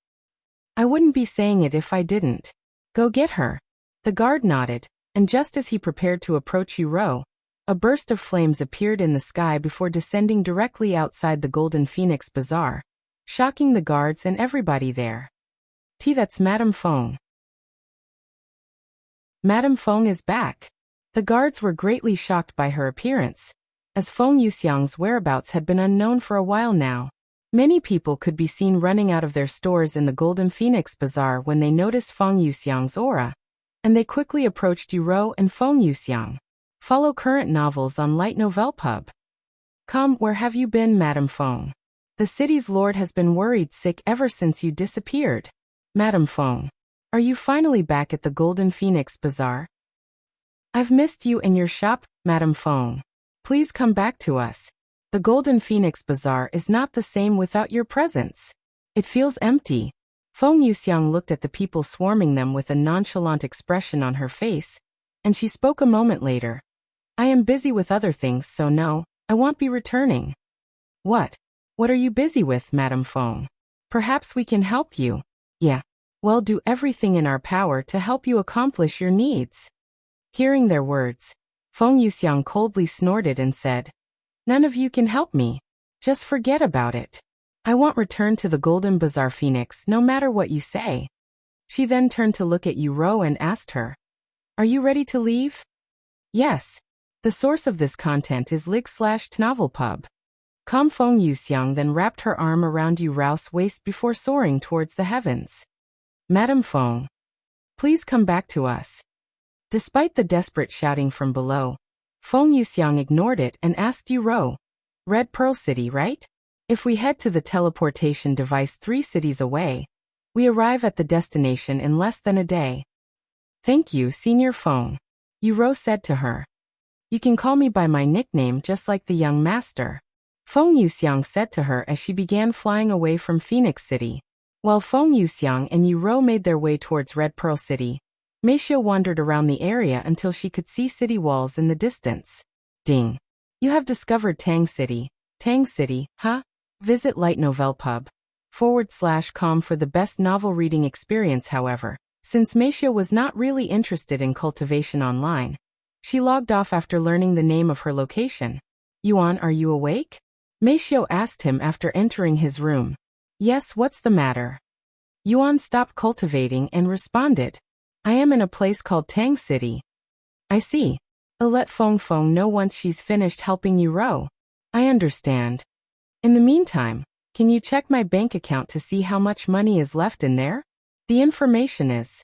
I wouldn't be saying it if I didn't. Go get her. The guard nodded, and just as he prepared to approach Yu Rou, a burst of flames appeared in the sky before descending directly outside the Golden Phoenix Bazaar, shocking the guards and everybody there. That's Madame Feng. Madame Feng is back. The guards were greatly shocked by her appearance, as Feng Yuxiang's whereabouts had been unknown for a while now. Many people could be seen running out of their stores in the Golden Phoenix Bazaar when they noticed Feng Yuxiang's aura, and they quickly approached Yu Rou and Feng Yuxiang. Follow current novels on Light Novel Pub. Come, where have you been, Madame Feng? The city's lord has been worried sick ever since you disappeared. Madame Feng, are you finally back at the Golden Phoenix Bazaar? I've missed you and your shop, Madame Feng. Please come back to us. The Golden Phoenix Bazaar is not the same without your presence. It feels empty. Feng Yuxiang looked at the people swarming them with a nonchalant expression on her face, and she spoke a moment later. I am busy with other things, so no, I won't be returning. What? What are you busy with, Madame Feng? Perhaps we can help you. Yeah. Well, do everything in our power to help you accomplish your needs. Hearing their words, Feng Yuxiang coldly snorted and said, None of you can help me. Just forget about it. I won't return to the Golden Bazaar Phoenix no matter what you say. She then turned to look at Yu Rou and asked her, Are you ready to leave? Yes. The source of this content is lig/Novelpub. Feng Yuxiang then wrapped her arm around Yu Rou's waist before soaring towards the heavens. Madame Feng, please come back to us. Despite the desperate shouting from below, Feng Yuxiang ignored it and asked Yu Rou, Red Pearl City, right? If we head to the teleportation device 3 cities away, we arrive at the destination in less than a day. Thank you, Senior Feng, Yu Rou said to her. You can call me by my nickname just like the young master. Feng Yuxiang said to her as she began flying away from Phoenix City. While Feng Yuxiang and Yu Rou made their way towards Red Pearl City, Meixiu wandered around the area until she could see city walls in the distance. Ding. You have discovered Tang City. Tang City, huh? Visit Light Novel Pub /com for the best novel reading experience. However, Since Meixiu was not really interested in cultivation online, she logged off after learning the name of her location. Yuan, are you awake? Meixiu asked him after entering his room. Yes, what's the matter? Yuan stopped cultivating and responded. I am in a place called Tang City. I see. I'll let Feng Feng know once she's finished helping Yu Rou. I understand. In the meantime, can you check my bank account to see how much money is left in there? The information is.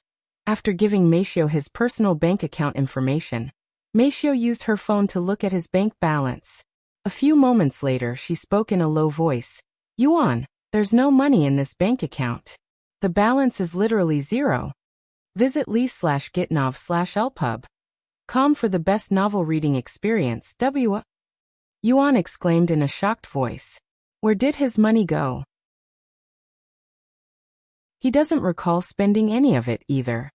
After giving Meixiu his personal bank account information, Meixiu used her phone to look at his bank balance. A few moments later she spoke in a low voice. Yuan, there's no money in this bank account. The balance is literally zero. Visit Lee/Gitnov/Lpub.com for the best novel reading experience. Yuan exclaimed in a shocked voice. Where did his money go? He doesn't recall spending any of it either.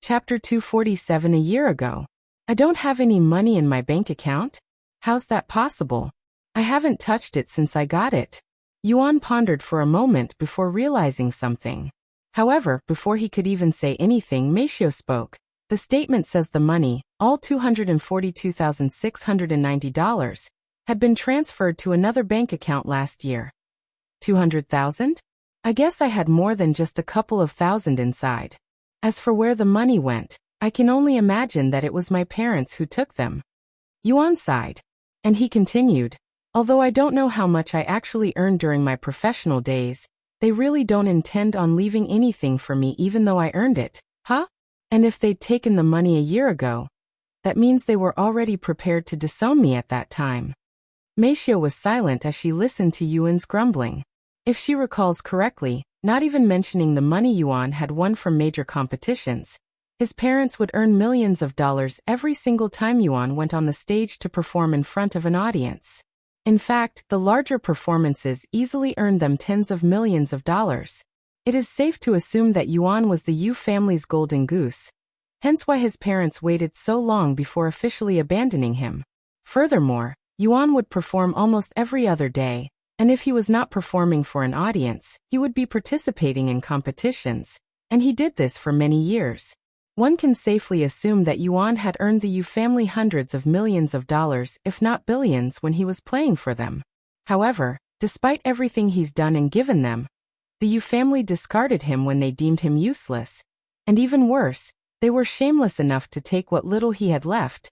Chapter 247. A year ago. I don't have any money in my bank account? How's that possible? I haven't touched it since I got it. Yuan pondered for a moment before realizing something. However, before he could even say anything, Meixiu spoke. The statement says the money, all $242,690, had been transferred to another bank account last year. 200,000? I guess I had more than just a couple of thousand inside. As for where the money went, I can only imagine that it was my parents who took them. Yuan sighed. And he continued, although I don't know how much I actually earned during my professional days, they really don't intend on leaving anything for me even though I earned it, huh? And if they'd taken the money a year ago, that means they were already prepared to disown me at that time. Meixiu was silent as she listened to Yuan's grumbling. If she recalls correctly, not even mentioning the money Yuan had won from major competitions, his parents would earn millions of dollars every single time Yuan went on the stage to perform in front of an audience. In fact, the larger performances easily earned them tens of millions of dollars. It is safe to assume that Yuan was the Yu family's golden goose, hence why his parents waited so long before officially abandoning him. Furthermore, Yuan would perform almost every other day, and if he was not performing for an audience, he would be participating in competitions, and he did this for many years. One can safely assume that Yuan had earned the Yu family hundreds of millions of dollars, if not billions, when he was playing for them. However, despite everything he's done and given them, the Yu family discarded him when they deemed him useless, and even worse, they were shameless enough to take what little he had left,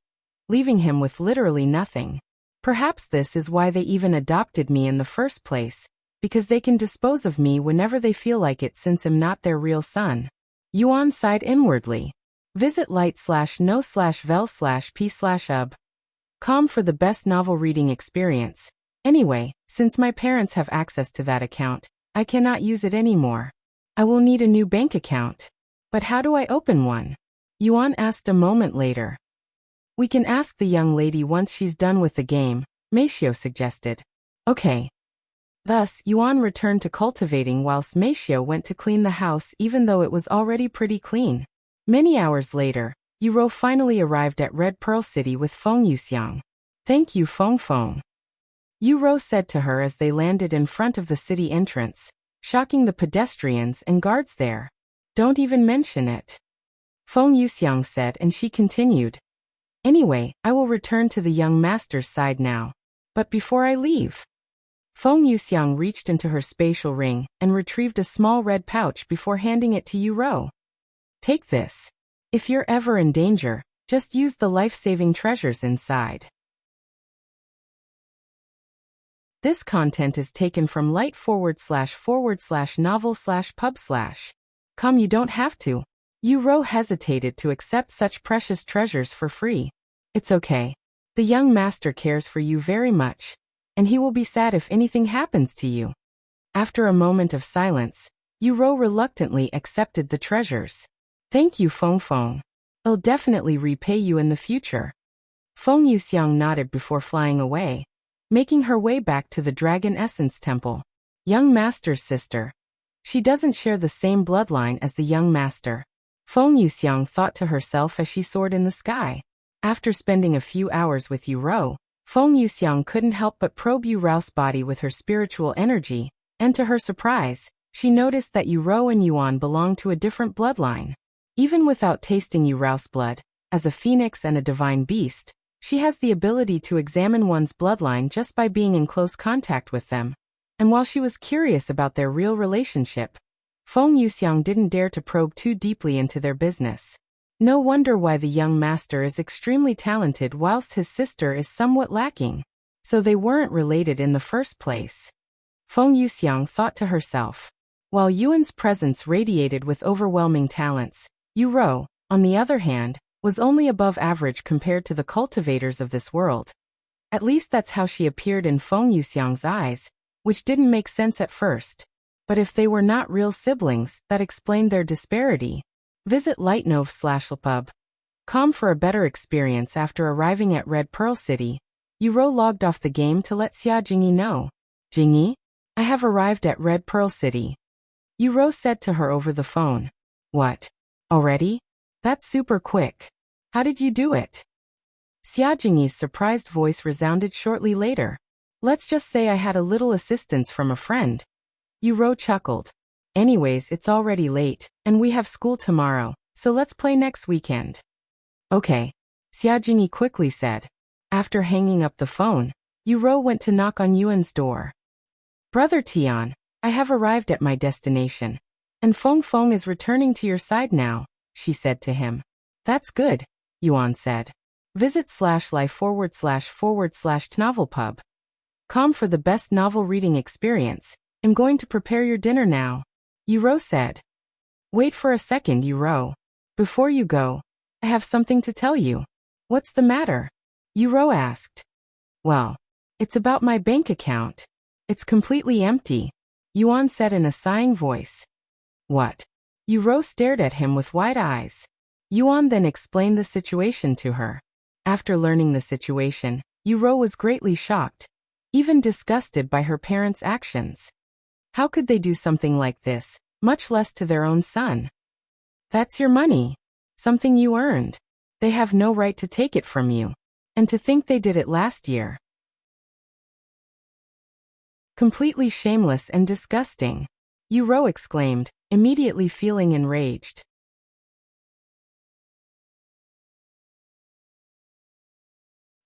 leaving him with literally nothing. Perhaps this is why they even adopted me in the first place, because they can dispose of me whenever they feel like it since I'm not their real son. Yuan sighed inwardly. Visit light/no/vel/p/ub.com for the best novel reading experience. Anyway, since my parents have access to that account, I cannot use it anymore. I will need a new bank account. But how do I open one? Yuan asked a moment later. We can ask the young lady once she's done with the game, Meixiu suggested. Okay. Thus, Yuan returned to cultivating whilst Meixiu went to clean the house even though it was already pretty clean. Many hours later, Yu Rou finally arrived at Red Pearl City with Feng Yuxiang. Thank you, Feng Feng. Yu Rou said to her as they landed in front of the city entrance, shocking the pedestrians and guards there. Don't even mention it. Feng Yuxiang said, and she continued. Anyway, I will return to the young master's side now. But before I leave. Feng Yuxiang reached into her spatial ring and retrieved a small red pouch before handing it to Yu Rou. Take this. If you're ever in danger, just use the life-saving treasures inside. This content is taken from light//novel/pub/com. You don't have to. Yu Rou hesitated to accept such precious treasures for free. It's okay. The young master cares for you very much, and he will be sad if anything happens to you. After a moment of silence, Yu Rou reluctantly accepted the treasures. Thank you, Feng Feng. I'll definitely repay you in the future. Feng Yuxiang nodded before flying away, making her way back to the Dragon Essence Temple. Young Master's sister. She doesn't share the same bloodline as the young master. Feng Yuxiang thought to herself as she soared in the sky. After spending a few hours with Yu Rou, Feng Yuxiang couldn't help but probe Yu Rou's body with her spiritual energy, And to her surprise, she noticed that Yu Rou and Yuan belonged to a different bloodline. Even without tasting Yu Rou's blood, as a phoenix and a divine beast, she has the ability to examine one's bloodline just by being in close contact with them. And while she was curious about their real relationship, Feng Yuxiang didn't dare to probe too deeply into their business. No wonder why the young master is extremely talented whilst his sister is somewhat lacking. So they weren't related in the first place. Feng Yuxiang thought to herself. While Yuan's presence radiated with overwhelming talents, Yu Rou, on the other hand, was only above average compared to the cultivators of this world. At least that's how she appeared in Feng Yuxiang's eyes, which didn't make sense at first. But if they were not real siblings, that explained their disparity. Visit lightnov.com for a better experience. After arriving at Red Pearl City, Yu Rou logged off the game to let Xia Jingyi know. Jingyi, I have arrived at Red Pearl City. Yu Rou said to her over the phone. What? Already? That's super quick. How did you do it? Xia Jingyi's surprised voice resounded shortly later. Let's just say I had a little assistance from a friend. Yu Rou chuckled. Anyways, it's already late, and we have school tomorrow, so let's play next weekend. Okay, Xia Jingyi quickly said. After hanging up the phone, Yu Rou went to knock on Yuan's door. Brother Tian, I have arrived at my destination, and Feng Feng is returning to your side now, she said to him. That's good, Yuan said. Visit /life///novelpub.com for the best novel reading experience. I'm going to prepare your dinner now, Yu Rou said. Wait for a second, Yu Rou. Before you go, I have something to tell you. What's the matter? Yu Rou asked. Well, it's about my bank account. It's completely empty, Yuan said in a sighing voice. What? Yu Rou stared at him with wide eyes. Yuan then explained the situation to her. After learning the situation, Yu Rou was greatly shocked, even disgusted by her parents' actions. How could they do something like this, much less to their own son? That's your money. Something you earned. They have no right to take it from you. And to think they did it last year. Completely shameless and disgusting, Yu Rou exclaimed, immediately feeling enraged.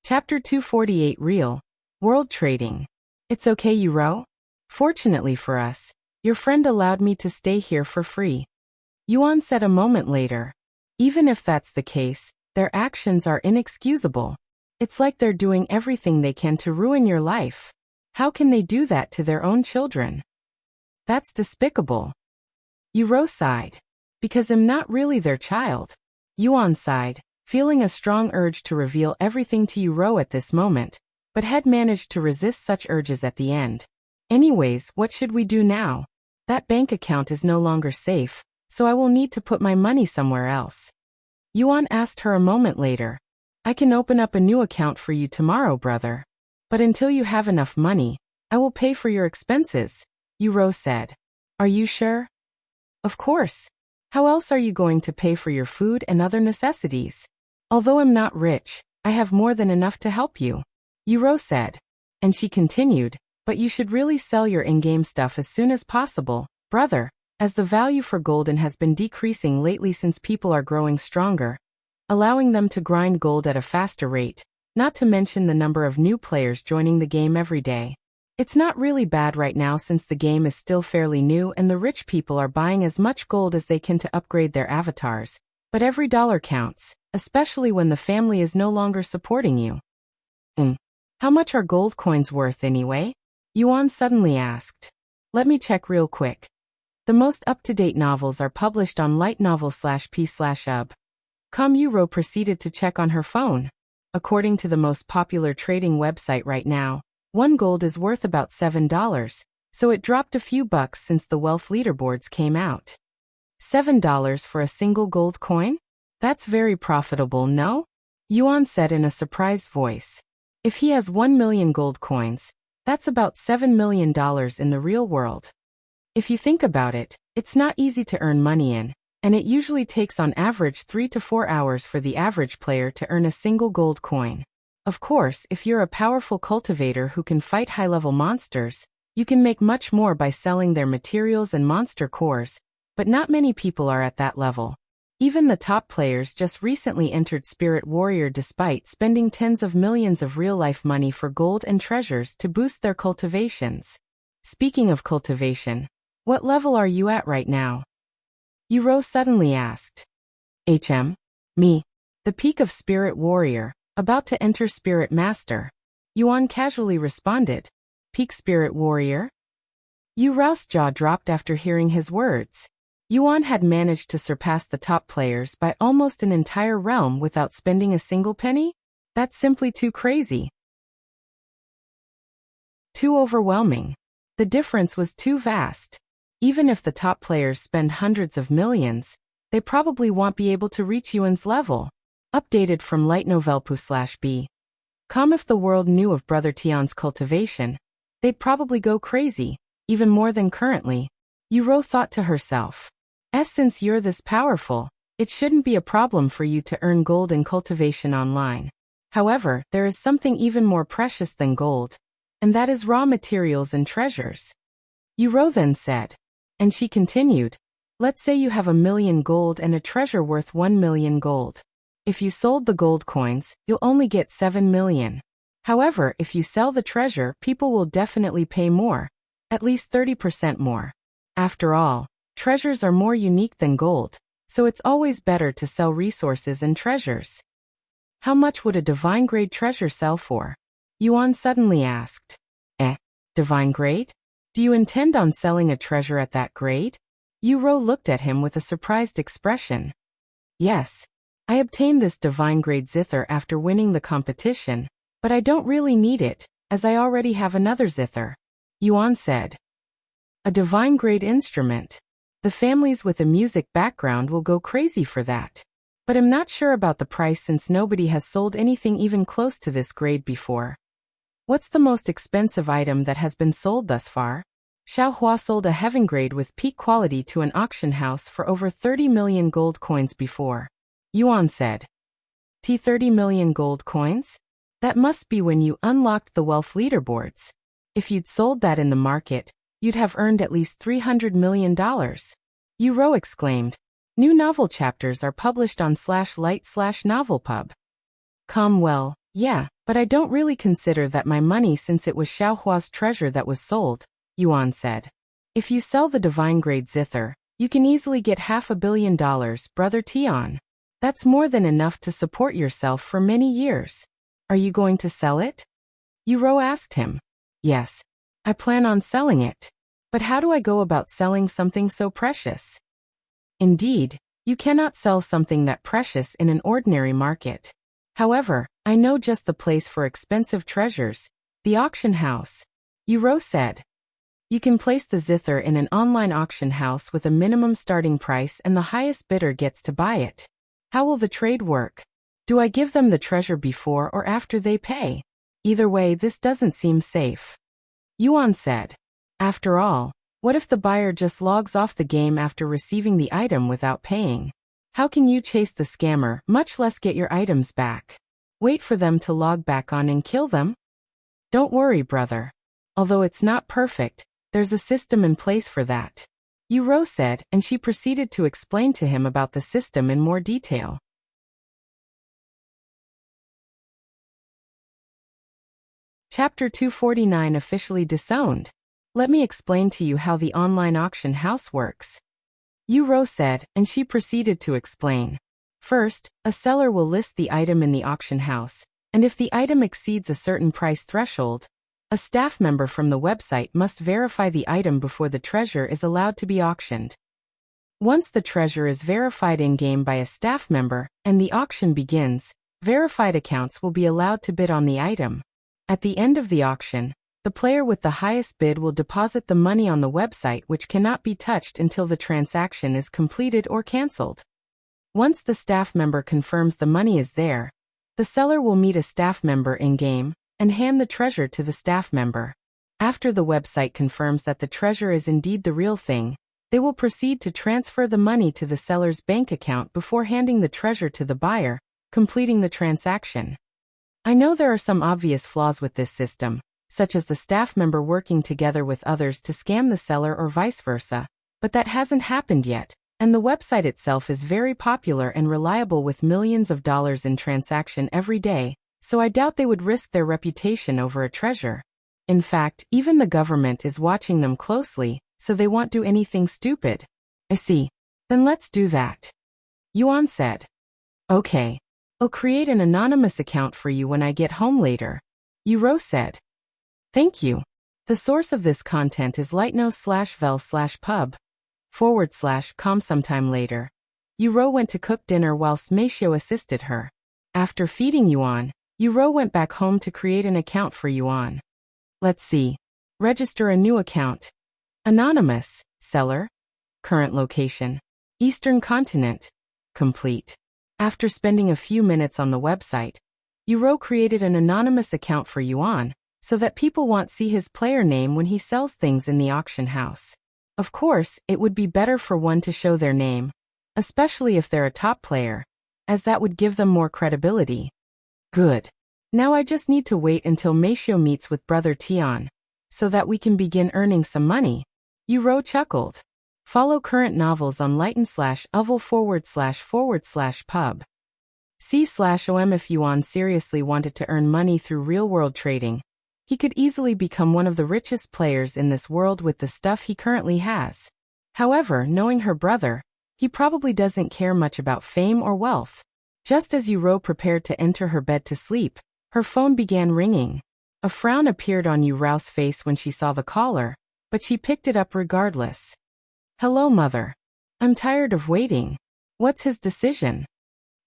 Chapter 248 Real World Trading. It's okay, Yu Rou? Fortunately for us, your friend allowed me to stay here for free. Yuan said a moment later. Even if that's the case, their actions are inexcusable. It's like they're doing everything they can to ruin your life. How can they do that to their own children? That's despicable. Yu Rou sighed. Because I'm not really their child. Yuan sighed, feeling a strong urge to reveal everything to Yu Rou at this moment, but had managed to resist such urges at the end. Anyways, what should we do now? That bank account is no longer safe, so I will need to put my money somewhere else. Yuan asked her a moment later. I can open up a new account for you tomorrow, brother. But until you have enough money, I will pay for your expenses, Yu Rou said. Are you sure? Of course. How else are you going to pay for your food and other necessities? Although I'm not rich, I have more than enough to help you, Yu Rou said. And she continued, but you should really sell your in-game stuff as soon as possible, brother, as the value for golden has been decreasing lately since people are growing stronger, allowing them to grind gold at a faster rate, not to mention the number of new players joining the game every day. It's not really bad right now since the game is still fairly new and the rich people are buying as much gold as they can to upgrade their avatars, but every dollar counts, especially when the family is no longer supporting you. How much are gold coins worth anyway? Yuan suddenly asked. Let me check real quick. The most up-to-date novels are published on lightnovel/p/ub.com. Yu Rou proceeded to check on her phone. According to the most popular trading website right now, 1 gold is worth about $7, so it dropped a few bucks since the wealth leaderboards came out. $7 for a single gold coin? That's very profitable, no? Yuan said in a surprised voice. If he has 1 million gold coins, that's about $7 million in the real world. If you think about it, it's not easy to earn money in, and it usually takes on average 3 to 4 hours for the average player to earn a single gold coin. Of course, if you're a powerful cultivator who can fight high-level monsters, You can make much more by selling their materials and monster cores, but not many people are at that level. Even the top players just recently entered Spirit Warrior despite spending tens of millions of real-life money for gold and treasures to boost their cultivations. Speaking of cultivation, what level are you at right now? Yu Rou suddenly asked. Me. The peak of Spirit Warrior, about to enter Spirit Master. Yuan casually responded. Peak Spirit Warrior? Yu Rou's jaw dropped after hearing his words. Yuan had managed to surpass the top players by almost an entire realm without spending a single penny? That's simply too crazy. Too overwhelming. The difference was too vast. Even if the top players spend hundreds of millions, they probably won't be able to reach Yuan's level. Updated from lightnovelpu/b. If the world knew of Brother Tian's cultivation, they'd probably go crazy, even more than currently. Yu Rou thought to herself. Since you're this powerful, it shouldn't be a problem for you to earn gold in cultivation online. However, there is something even more precious than gold, and that is raw materials and treasures. Yu Rou then said. And she continued, let's say you have 1,000,000 gold and a treasure worth 1,000,000 gold. If you sold the gold coins, you'll only get 7 million. However, if you sell the treasure, people will definitely pay more, at least 30% more. After all, treasures are more unique than gold, so it's always better to sell resources and treasures. How much would a divine grade treasure sell for? Yuan suddenly asked. Divine grade? Do you intend on selling a treasure at that grade? Yu Rou looked at him with a surprised expression. Yes. I obtained this divine grade zither after winning the competition, but I don't really need it, as I already have another zither. Yuan said. A divine grade instrument. The families with a music background will go crazy for that. But I'm not sure about the price since nobody has sold anything even close to this grade before. What's the most expensive item that has been sold thus far? Xiao Hua sold a heaven grade with peak quality to an auction house for over 30 million gold coins before. Yuan said. 30 million gold coins? That must be when you unlocked the wealth leaderboards. If you'd sold that in the market, you'd have earned at least $300 million. Yu Rou exclaimed. New novel chapters are published on /light/novelpub. Well, yeah, but I don't really consider that my money since it was Xiao Hua's treasure that was sold, Yuan said. If you sell the divine grade zither, you can easily get $500 million, Brother Tian. That's more than enough to support yourself for many years. Are you going to sell it? Yu Rou asked him. Yes. I plan on selling it. But how do I go about selling something so precious? Indeed, you cannot sell something that precious in an ordinary market. However, I know just the place for expensive treasures, the auction house. Yu Rou said. You can place the zither in an online auction house with a minimum starting price and the highest bidder gets to buy it. How will the trade work? Do I give them the treasure before or after they pay? Either way, this doesn't seem safe. Yuan said. After all, what if the buyer just logs off the game after receiving the item without paying? How can you chase the scammer, much less get your items back? Wait for them to log back on and kill them? Don't worry, brother. Although it's not perfect, there's a system in place for that. Yu Rou said, and she proceeded to explain to him about the system in more detail. Chapter 249 Officially Disowned. Let me explain to you how the online auction house works. Yu Rou said, and she proceeded to explain. First, a seller will list the item in the auction house, and if the item exceeds a certain price threshold, a staff member from the website must verify the item before the treasure is allowed to be auctioned. Once the treasure is verified in-game by a staff member, and the auction begins, verified accounts will be allowed to bid on the item. At the end of the auction, the player with the highest bid will deposit the money on the website, which cannot be touched until the transaction is completed or cancelled. Once the staff member confirms the money is there, the seller will meet a staff member in-game and hand the treasure to the staff member. After the website confirms that the treasure is indeed the real thing, they will proceed to transfer the money to the seller's bank account before handing the treasure to the buyer, completing the transaction. I know there are some obvious flaws with this system, such as the staff member working together with others to scam the seller or vice versa. But that hasn't happened yet, and the website itself is very popular and reliable with millions of dollars in transaction every day, so I doubt they would risk their reputation over a treasure. In fact, even the government is watching them closely, so they won't do anything stupid. I see. Then let's do that. Yuan said. Okay. I'll create an anonymous account for you when I get home later. Yu Rou said. Thank you. The source of this content is lightno/vel/pub/com. Sometime later, Yu Rou went to cook dinner whilst Meixiu assisted her. After feeding Yuan, Yu Rou went back home to create an account for Yuan. Let's see. Register a new account. Anonymous, seller. Current location. Eastern continent. Complete. After spending a few minutes on the website, Yu Rou created an anonymous account for Yuan, so that people won't see his player name when he sells things in the auction house. Of course, it would be better for one to show their name, especially if they're a top player, as that would give them more credibility. Good. Now I just need to wait until Meixiu meets with Brother Tian, so that we can begin earning some money. Yu Rou chuckled. Follow current novels on lighten/uvel/pub. C/om. If Yuan seriously wanted to earn money through real-world trading, he could easily become one of the richest players in this world with the stuff he currently has. However, knowing her brother, he probably doesn't care much about fame or wealth. Just as Yu Rou prepared to enter her bed to sleep, her phone began ringing. A frown appeared on Yu Rou's face when she saw the caller, but she picked it up regardless. Hello, mother. I'm tired of waiting. What's his decision?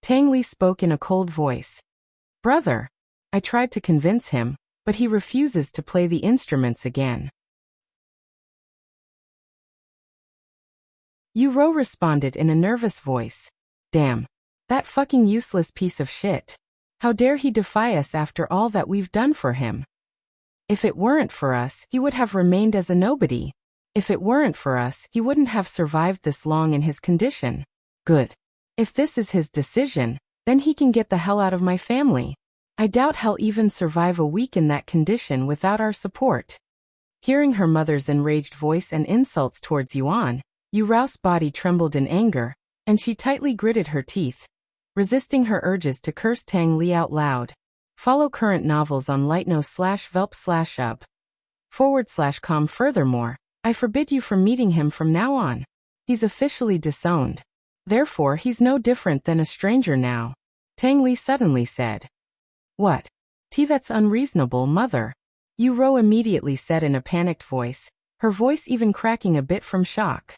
Tang Li spoke in a cold voice. Brother. I tried to convince him, but he refuses to play the instruments again. Yu Rou responded in a nervous voice. Damn. That fucking useless piece of shit. How dare he defy us after all that we've done for him? If it weren't for us, he would have remained as a nobody. If it weren't for us, he wouldn't have survived this long in his condition. Good. If this is his decision, then he can get the hell out of my family. I doubt he'll even survive a week in that condition without our support. Hearing her mother's enraged voice and insults towards Yuan, Yu Rou's body trembled in anger, and she tightly gritted her teeth, resisting her urges to curse Tang Li out loud. Follow current novels on lightno/velp/up/com. Furthermore, I forbid you from meeting him from now on. He's officially disowned. Therefore, he's no different than a stranger now. Tang Li suddenly said. What? That's unreasonable, mother. Yu Rou immediately said in a panicked voice, her voice even cracking a bit from shock.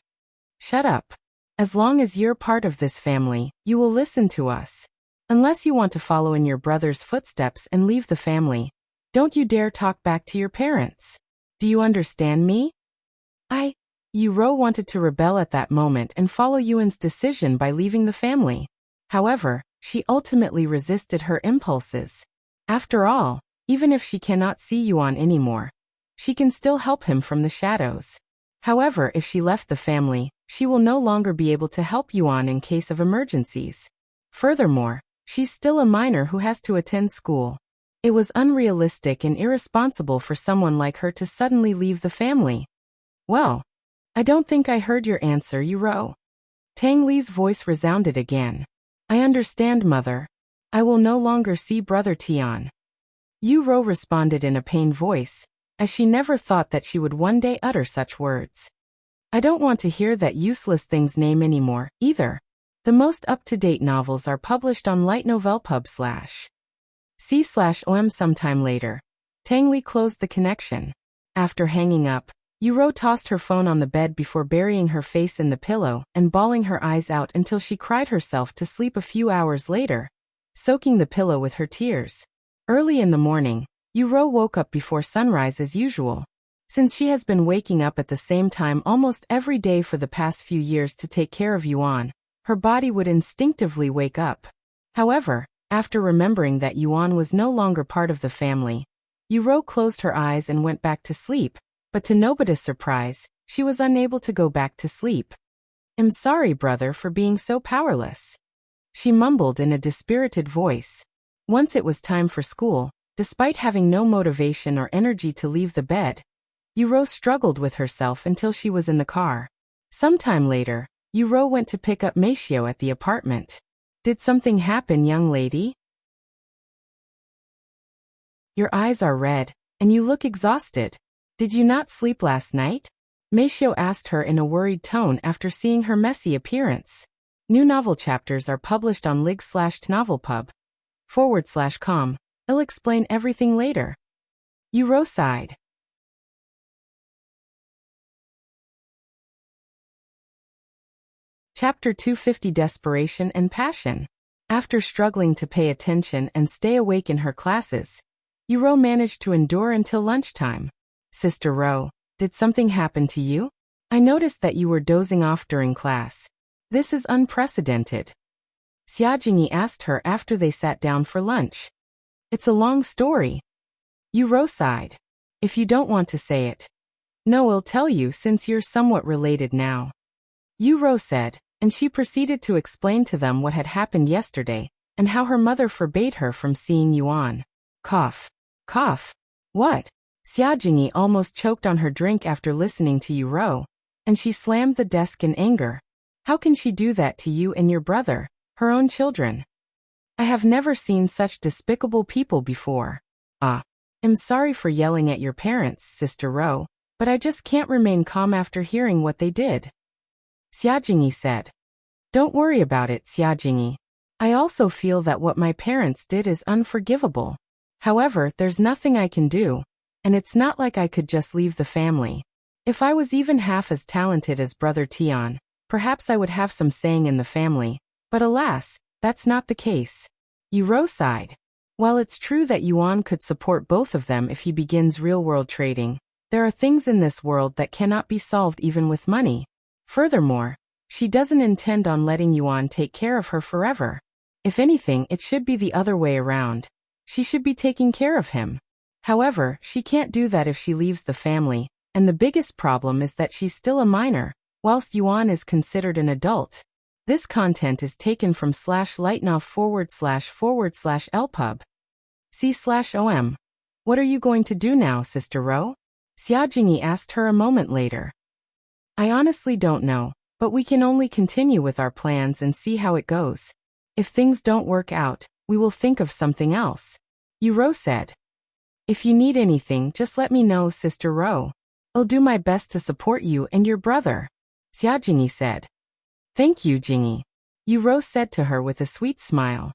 Shut up. As long as you're part of this family, you will listen to us. Unless you want to follow in your brother's footsteps and leave the family, don't you dare talk back to your parents. Do you understand me? Yu Rou wanted to rebel at that moment and follow Yuan's decision by leaving the family. However, she ultimately resisted her impulses. After all, even if she cannot see Yuan anymore, she can still help him from the shadows. However, if she left the family, she will no longer be able to help Yuan in case of emergencies. Furthermore, she's still a minor who has to attend school. It was unrealistic and irresponsible for someone like her to suddenly leave the family. Well, I don't think I heard your answer, Yu Rou. Tang Li's voice resounded again. I understand, mother. I will no longer see Brother Tian. Yu Rou responded in a pained voice, as she never thought that she would one day utter such words. I don't want to hear that useless thing's name anymore, either. The most up-to-date novels are published on lightnovelpub/c/om. Sometime later, Tang Li closed the connection. After hanging up, Yu Rou tossed her phone on the bed before burying her face in the pillow and bawling her eyes out until she cried herself to sleep a few hours later, soaking the pillow with her tears. Early in the morning, Yu Rou woke up before sunrise as usual. Since she has been waking up at the same time almost every day for the past few years to take care of Yuan, her body would instinctively wake up. However, after remembering that Yuan was no longer part of the family, Yu Rou closed her eyes and went back to sleep, but to nobody's surprise, she was unable to go back to sleep. I'm sorry, brother, for being so powerless. She mumbled in a dispirited voice. Once it was time for school, Despite having no motivation or energy to leave the bed, Yu Rou struggled with herself until she was in the car. Sometime later, Yu Rou went to pick up Meixiu at the apartment. Did something happen, young lady? Your eyes are red, and you look exhausted. Did you not sleep last night? Meixiu asked her in a worried tone after seeing her messy appearance. New novel chapters are published on lig/novelpub/com. I'll explain everything later. Yu Rou sighed. Chapter 250 Desperation and Passion. After struggling to pay attention and stay awake in her classes, Yu Rou managed to endure until lunchtime. Sister Rou, did something happen to you? I noticed that you were dozing off during class. This is unprecedented. Xia Jingyi asked her after they sat down for lunch. It's a long story. Yu Rou sighed. If you don't want to say it. No, I'll tell you since you're somewhat related now. Yu Rou said, and she proceeded to explain to them what had happened yesterday, and how her mother forbade her from seeing Yuan. Cough. Cough. What? Xia Jingyi almost choked on her drink after listening to Yu Rou, and she slammed the desk in anger. How can she do that to you and your brother, her own children? I have never seen such despicable people before. I'm sorry for yelling at your parents, Sister Rou, but I just can't remain calm after hearing what they did. Xia Jingyi said. Don't worry about it, Xia Jingyi. I also feel that what my parents did is unforgivable. However, there's nothing I can do, and it's not like I could just leave the family. If I was even half as talented as Brother Tian, perhaps I would have some saying in the family, but alas, that's not the case. Yu Rou sighed. While it's true that Yuan could support both of them if he begins real-world trading, there are things in this world that cannot be solved even with money. Furthermore, she doesn't intend on letting Yuan take care of her forever. If anything, it should be the other way around. She should be taking care of him. However, she can't do that if she leaves the family, and the biggest problem is that she's still a minor, whilst Yuan is considered an adult. This content is taken from /lightnof//lpub. See/om. What are you going to do now, Sister Rou? Xia Jingyi asked her a moment later. I honestly don't know, but we can only continue with our plans and see how it goes. If things don't work out, we will think of something else. Yu Rou said. If you need anything, just let me know, Sister Rou. I'll do my best to support you and your brother. Xia Jingyi said. Thank you, Jingyi. Yu Rou said to her with a sweet smile.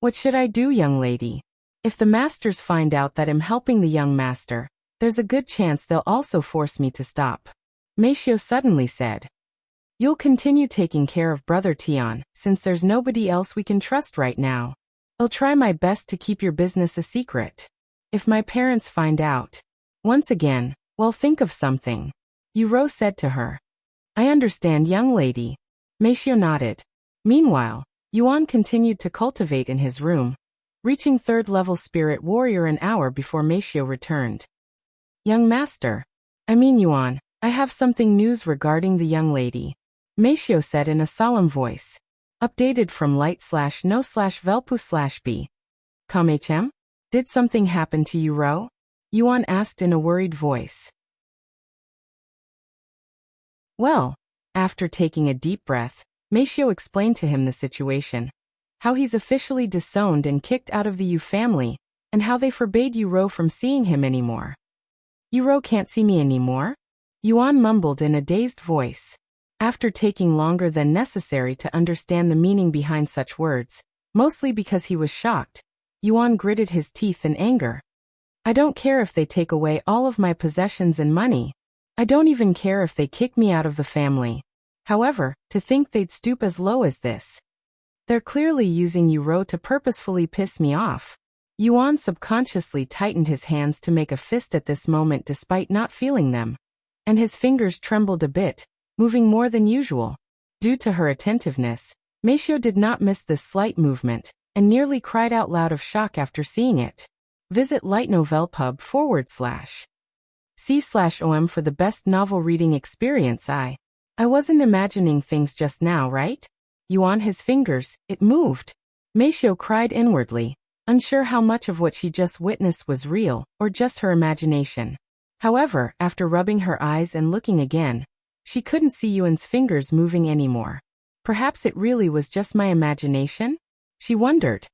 What should I do, young lady? If the masters find out that I'm helping the young master, there's a good chance they'll also force me to stop. Meixiu suddenly said. You'll continue taking care of Brother Tian, since there's nobody else we can trust right now. I'll try my best to keep your business a secret. If my parents find out. Once again, well, think of something. Yu Rou said to her. I understand, young lady. Meixiu nodded. Meanwhile, Yuan continued to cultivate in his room, reaching 3rd level Spirit Warrior an hour before Meixiu returned. Young master. Yuan, I have something news regarding the young lady. Meixiu said in a solemn voice. Updated from light/no/velpu/b. Kamechem? Did something happen to Yu Rou? Yuan asked in a worried voice. Well, after taking a deep breath, Meixiu explained to him the situation. How he's officially disowned and kicked out of the Yu family, and how they forbade Yu Rou from seeing him anymore. Yu Rou can't see me anymore? Yuan mumbled in a dazed voice. After taking longer than necessary to understand the meaning behind such words, mostly because he was shocked, Yuan gritted his teeth in anger. I don't care if they take away all of my possessions and money. I don't even care if they kick me out of the family. However, to think they'd stoop as low as this. They're clearly using Yu Rou to purposefully piss me off. Yuan subconsciously tightened his hands to make a fist at this moment despite not feeling them. And his fingers trembled a bit, moving more than usual. Due to her attentiveness, Meixiu did not miss this slight movement, and nearly cried out loud of shock after seeing it. Visit lightnovelpub/c/om for the best novel reading experience. I wasn't imagining things just now, right? Yuan his fingers, it moved. Meixiu cried inwardly, unsure how much of what she just witnessed was real or just her imagination. However, after rubbing her eyes and looking again, she couldn't see Yuan's fingers moving anymore. Perhaps it really was just my imagination? She wondered.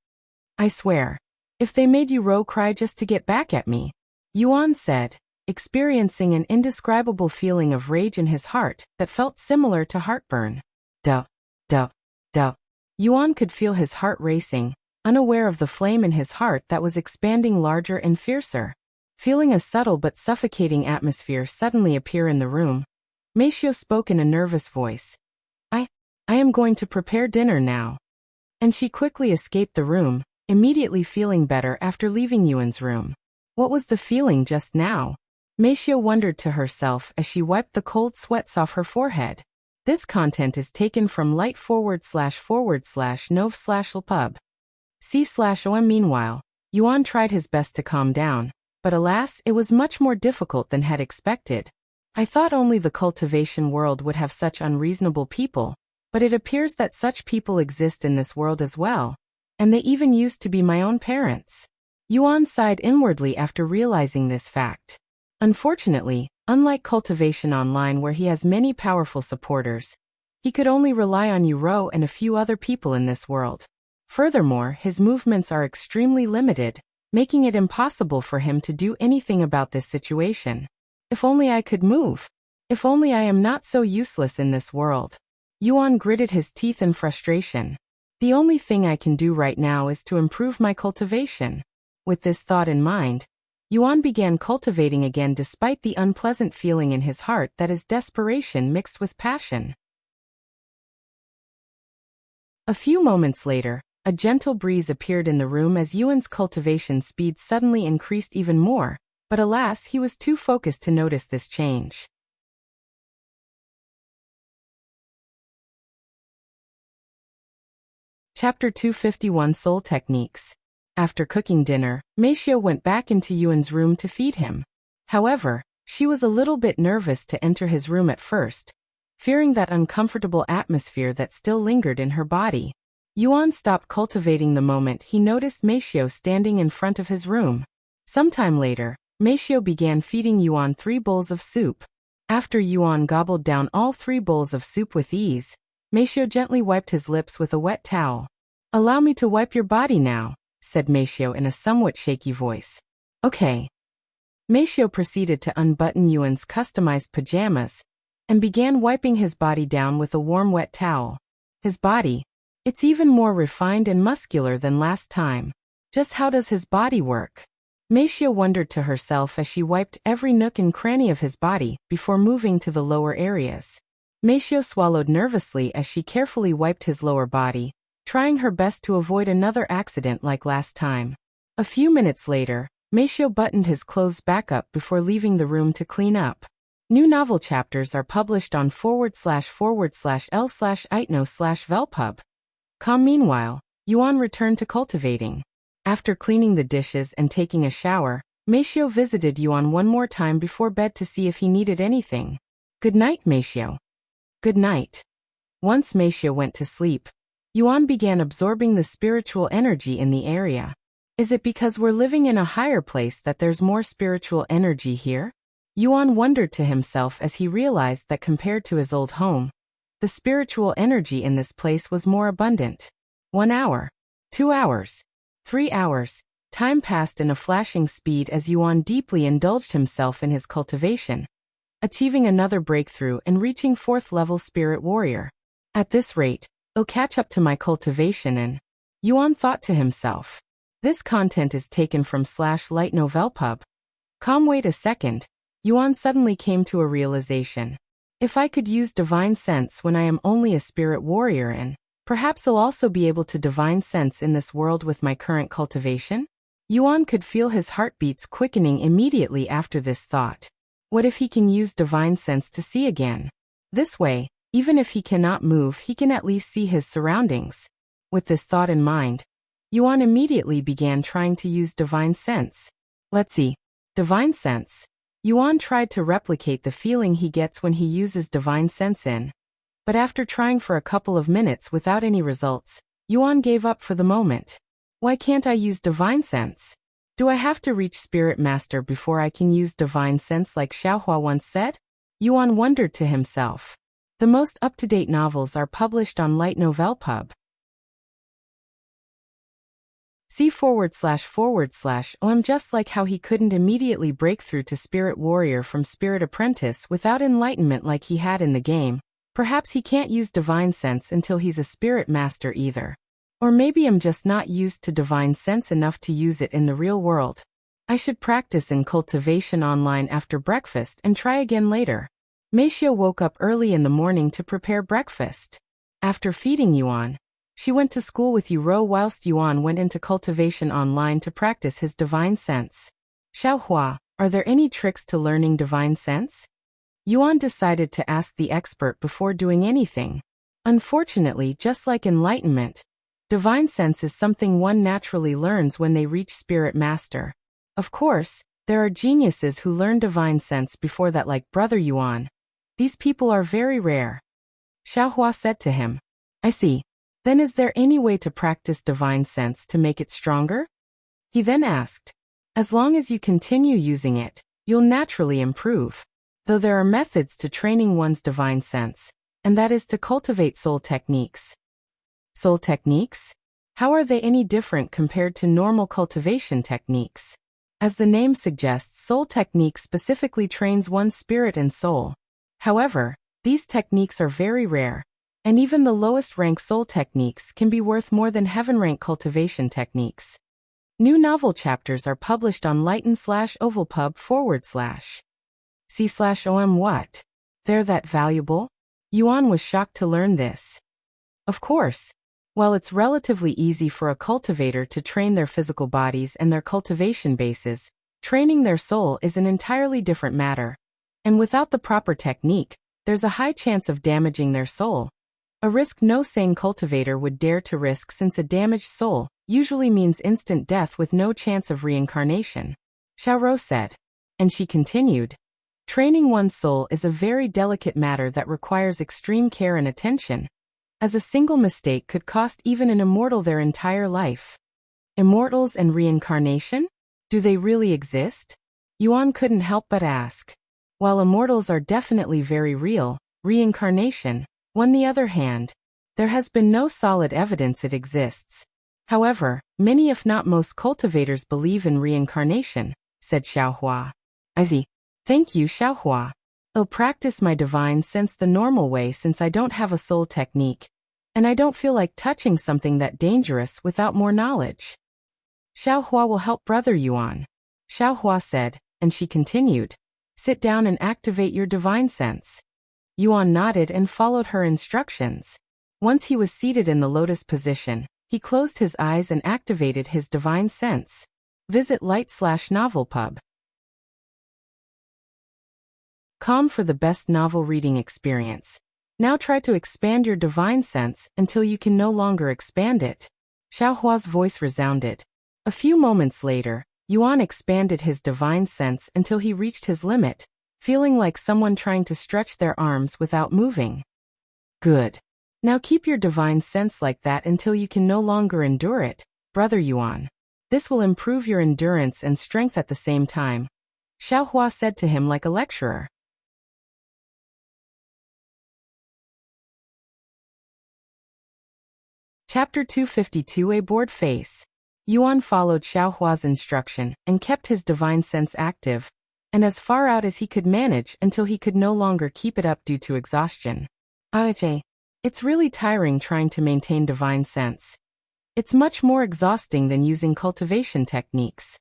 I swear, if they made Yu Rou cry just to get back at me, Yuan said, experiencing an indescribable feeling of rage in his heart that felt similar to heartburn. Duh. Yuan could feel his heart racing, unaware of the flame in his heart that was expanding larger and fiercer. Feeling a subtle but suffocating atmosphere suddenly appear in the room, Meixiu spoke in a nervous voice. I am going to prepare dinner now. And she quickly escaped the room, immediately feeling better after leaving Yuan's room. What was the feeling just now? Meixiu wondered to herself as she wiped the cold sweats off her forehead. This content is taken from light//nov/lpub. C/OM. Meanwhile, Yuan tried his best to calm down, but alas, it was much more difficult than had expected. I thought only the cultivation world would have such unreasonable people, but it appears that such people exist in this world as well, and they even used to be my own parents. Yuan sighed inwardly after realizing this fact. Unfortunately, unlike Cultivation Online where he has many powerful supporters, he could only rely on Yu Rou and a few other people in this world. Furthermore, his movements are extremely limited, making it impossible for him to do anything about this situation. If only I could move. If only I am not so useless in this world. Yuan gritted his teeth in frustration. The only thing I can do right now is to improve my cultivation. With this thought in mind, Yuan began cultivating again despite the unpleasant feeling in his heart that is desperation mixed with passion. A few moments later, a gentle breeze appeared in the room as Yuan's cultivation speed suddenly increased even more, but alas, he was too focused to notice this change. Chapter 251 Soul Techniques. After cooking dinner, Meixiu went back into Yuan's room to feed him. However, she was a little bit nervous to enter his room at first, fearing that uncomfortable atmosphere that still lingered in her body. Yuan stopped cultivating the moment he noticed Meixiu standing in front of his room. Sometime later, Meixiu began feeding Yuan 3 bowls of soup. After Yuan gobbled down all 3 bowls of soup with ease, Meixiu gently wiped his lips with a wet towel. Allow me to wipe your body now, said Meixiu in a somewhat shaky voice. Okay. Meixiu proceeded to unbutton Yuan's customized pajamas and began wiping his body down with a warm wet towel. His body, it's even more refined and muscular than last time. Just how does his body work? Meixiu wondered to herself as she wiped every nook and cranny of his body before moving to the lower areas. Meixiu swallowed nervously as she carefully wiped his lower body, trying her best to avoid another accident like last time. A few minutes later, Meixiu buttoned his clothes back up before leaving the room to clean up. New novel chapters are published on //l/itno/velpub.com. Meanwhile, Yuan returned to cultivating. After cleaning the dishes and taking a shower, Meixiu visited Yuan one more time before bed to see if he needed anything. Good night, Meixiu. Good night. Once Meixiu went to sleep, Yuan began absorbing the spiritual energy in the area. Is it because we're living in a higher place that there's more spiritual energy here? Yuan wondered to himself as he realized that compared to his old home, the spiritual energy in this place was more abundant. 1 hour, 2 hours, 3 hours. Time passed in a flashing speed as Yuan deeply indulged himself in his cultivation, achieving another breakthrough and reaching 4th level Spirit Warrior. At this rate, I'll catch up to my cultivation and... Yuan thought to himself. This content is taken from /lightnovelpub.com. Wait a second. Yuan suddenly came to a realization. If I could use divine sense when I am only a spirit warrior and perhaps I'll also be able to divine sense in this world with my current cultivation? Yuan could feel his heartbeats quickening immediately after this thought. What if he can use divine sense to see again? This way, even if he cannot move, he can at least see his surroundings. With this thought in mind, Yuan immediately began trying to use divine sense. Let's see. Divine sense. Yuan tried to replicate the feeling he gets when he uses divine sense in. But after trying for a couple of minutes without any results, Yuan gave up for the moment. Why can't I use divine sense? Do I have to reach Spirit Master before I can use divine sense like Xiaohua once said? Yuan wondered to himself. The most up-to-date novels are published on Light Novel Pub. C///OM just like how he couldn't immediately break through to Spirit Warrior from Spirit Apprentice without enlightenment like he had in the game. Perhaps he can't use divine sense until he's a Spirit Master either. Or maybe I'm just not used to divine sense enough to use it in the real world. I should practice in Cultivation online after breakfast and try again later. Meixiu woke up early in the morning to prepare breakfast. After feeding Yuan, she went to school with Yu Rou whilst Yuan went into Cultivation online to practice his divine sense. Xiaohua, are there any tricks to learning divine sense? Yuan decided to ask the expert before doing anything. Unfortunately, just like enlightenment, divine sense is something one naturally learns when they reach Spirit Master. Of course, there are geniuses who learn divine sense before that like Brother Yuan. These people are very rare. Xiaohua said to him. I see. Then is there any way to practice divine sense to make it stronger? He then asked. As long as you continue using it, you'll naturally improve. Though there are methods to training one's divine sense, and that is to cultivate soul techniques. Soul techniques? How are they any different compared to normal cultivation techniques? As the name suggests, soul technique specifically trains one's spirit and soul. However, these techniques are very rare, and even the lowest rank soul techniques can be worth more than heaven rank cultivation techniques. New novel chapters are published on lighten/ovalpub/. C//OM what? They're that valuable? Yuan was shocked to learn this. Of course. While it's relatively easy for a cultivator to train their physical bodies and their cultivation bases, training their soul is an entirely different matter. And without the proper technique, there's a high chance of damaging their soul. A risk no sane cultivator would dare to risk since a damaged soul usually means instant death with no chance of reincarnation. Xiaorou said. And she continued. Training one's soul is a very delicate matter that requires extreme care and attention, as a single mistake could cost even an immortal their entire life. Immortals and reincarnation? Do they really exist? Yuan couldn't help but ask. While immortals are definitely very real, reincarnation, on the other hand, there has been no solid evidence it exists. However, many if not most cultivators believe in reincarnation, said Xiaohua. I see. Thank you, Xiaohua. I'll practice my divine sense the normal way since I don't have a soul technique, and I don't feel like touching something that dangerous without more knowledge. Xiaohua will help Brother Yuan. Xiaohua said, and she continued. Sit down and activate your divine sense. Yuan nodded and followed her instructions. Once he was seated in the lotus position, he closed his eyes and activated his divine sense. Visit light/novelpub. Com for the best novel reading experience. Now try to expand your divine sense until you can no longer expand it. Xiaohua's voice resounded. A few moments later, Yuan expanded his divine sense until he reached his limit, feeling like someone trying to stretch their arms without moving. Good. Now keep your divine sense like that until you can no longer endure it, Brother Yuan. This will improve your endurance and strength at the same time. Xiaohua said to him like a lecturer. Chapter 252 A Bored Face. Yuan followed Xiaohua's instruction and kept his divine sense active, and as far out as he could manage until he could no longer keep it up due to exhaustion. It's really tiring trying to maintain divine sense. It's much more exhausting than using cultivation techniques.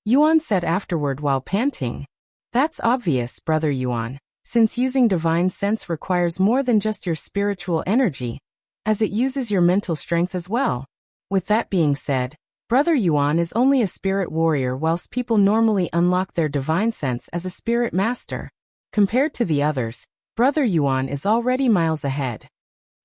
Yuan said afterward while panting. That's obvious, Brother Yuan, since using divine sense requires more than just your spiritual energy, as it uses your mental strength as well. With that being said, Brother Yuan is only a spirit warrior whilst people normally unlock their divine sense as a spirit master. Compared to the others, Brother Yuan is already miles ahead.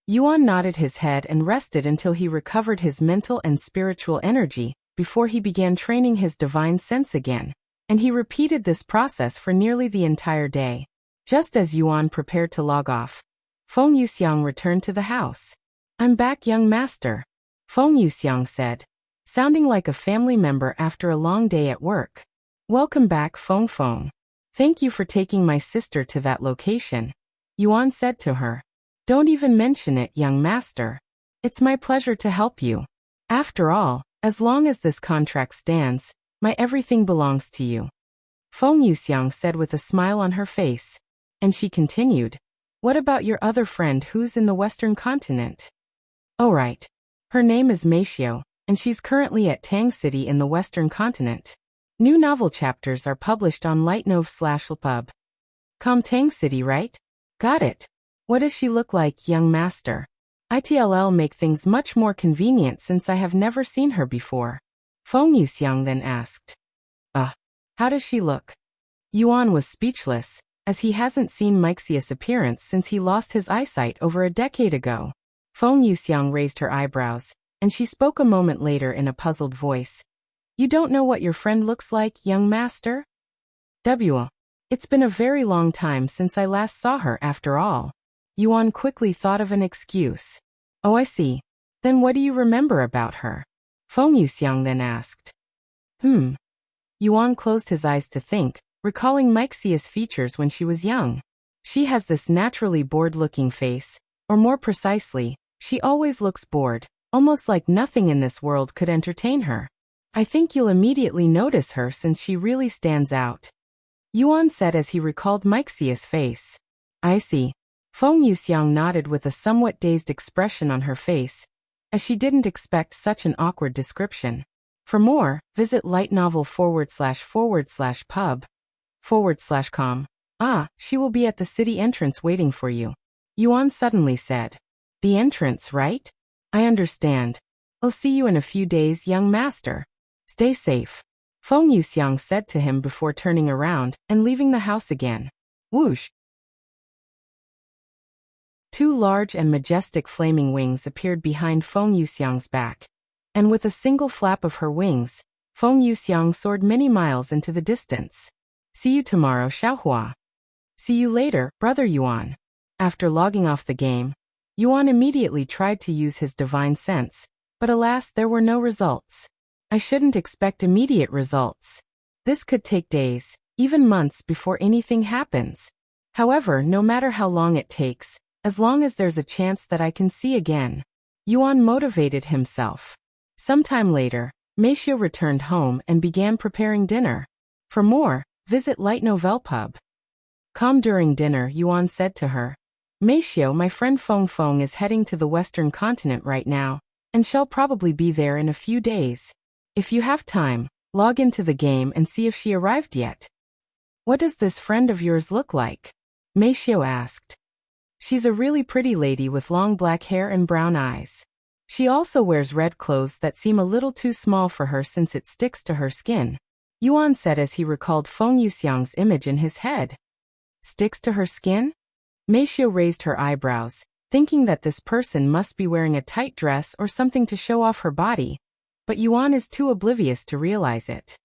Yuan nodded his head and rested until he recovered his mental and spiritual energy before he began training his divine sense again, and he repeated this process for nearly the entire day. Just as Yuan prepared to log off, Feng Yuxiang returned to the house. I'm back, young master, Feng Yuxiang said. sounding like a family member after a long day at work. Welcome back, Feng Feng. Thank you for taking my sister to that location, Yuan said to her. Don't even mention it, young master. It's my pleasure to help you. After all, as long as this contract stands, my everything belongs to you. Feng Yuxiang said with a smile on her face. And she continued, what about your other friend who's in the Western continent? Oh right. Her name is Meixiu, and she's currently at Tang City in the Western continent. New novel chapters are published on lightnov/lpub. Tang City, right? Got it. What does she look like, young master? ITLL make things much more convenient since I have never seen her before. Feng Yuxiang then asked. How does she look? Yuan was speechless, as he hasn't seen Meixiu's appearance since he lost his eyesight over a decade ago. Feng Yuxiang raised her eyebrows, and she spoke a moment later in a puzzled voice. You don't know what your friend looks like, young master? It's been a very long time since I last saw her after all. Yuan quickly thought of an excuse. Oh, I see. Then what do you remember about her? Feng Yuxiang then asked. Yuan closed his eyes to think, recalling Meixiu's features when she was young. She has this naturally bored-looking face, or more precisely, she always looks bored, almost like nothing in this world could entertain her. I think you'll immediately notice her since she really stands out. Yuan said as he recalled Meixiu's face. I see. Feng Yuxiang nodded with a somewhat dazed expression on her face, as she didn't expect such an awkward description. For more, visit lightnovel/pub/com. She will be at the city entrance waiting for you. Yuan suddenly said. The entrance, right? I understand. I'll see you in a few days, young master. Stay safe. Feng Yuxiang said to him before turning around and leaving the house again. Whoosh! Two large and majestic flaming wings appeared behind Feng Yuxiang's back. And with a single flap of her wings, Feng Yuxiang soared many miles into the distance. See you tomorrow, Xiaohua. See you later, brother Yuan. After logging off the game, Yuan immediately tried to use his divine sense, but alas, there were no results. I shouldn't expect immediate results. This could take days, even months before anything happens. However, no matter how long it takes, as long as there's a chance that I can see again. Yuan motivated himself. Sometime later, Meixiu returned home and began preparing dinner. For more, visit Light Novel Pub. During dinner, Yuan said to her, Meixiu, my friend Feng Feng is heading to the Western continent right now, and shall probably be there in a few days. If you have time, log into the game and see if she arrived yet. What does this friend of yours look like? Meixiu asked. She's a really pretty lady with long black hair and brown eyes. She also wears red clothes that seem a little too small for her since it sticks to her skin. Yuan said as he recalled Feng Yuxiang's image in his head. Sticks to her skin? Meixiu raised her eyebrows, thinking that this person must be wearing a tight dress or something to show off her body, but Yuan is too oblivious to realize it.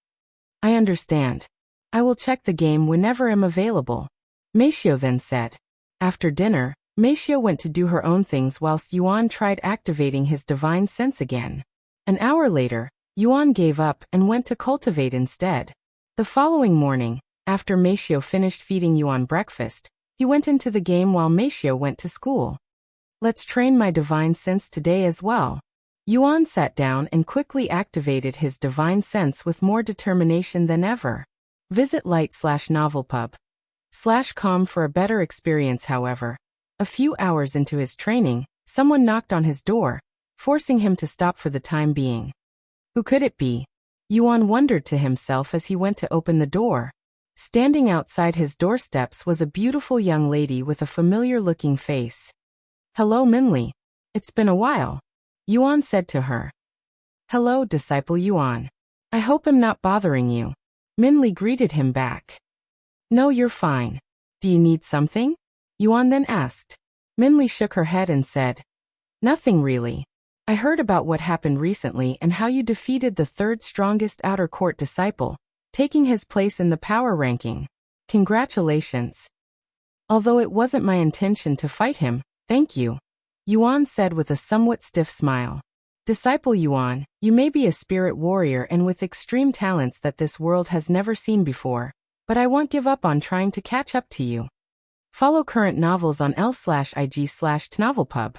I understand. I will check the game whenever I'm available, Meixiu then said. After dinner, Meixiu went to do her own things whilst Yuan tried activating his divine sense again. An hour later, Yuan gave up and went to cultivate instead. The following morning, after Meixiu finished feeding Yuan breakfast, he went into the game while Meixiu went to school. Let's train my divine sense today as well. Yuan sat down and quickly activated his divine sense with more determination than ever. Visit light/novelpub.com for a better experience. However, a few hours into his training, someone knocked on his door, forcing him to stop for the time being. Who could it be? Yuan wondered to himself as he went to open the door. Standing outside his doorsteps was a beautiful young lady with a familiar-looking face. Hello, Minli. It's been a while, Yuan said to her. Hello, disciple Yuan. I hope I'm not bothering you. Minli greeted him back. No, you're fine. Do you need something? Yuan then asked. Minli shook her head and said, Nothing really. I heard about what happened recently and how you defeated the third strongest outer court disciple, taking his place in the power ranking. Congratulations. Although it wasn't my intention to fight him, thank you, Yuan said with a somewhat stiff smile. Disciple Yuan, you may be a spirit warrior and with extreme talents that this world has never seen before, but I won't give up on trying to catch up to you. Follow current novels on l/ig/tnovelpub.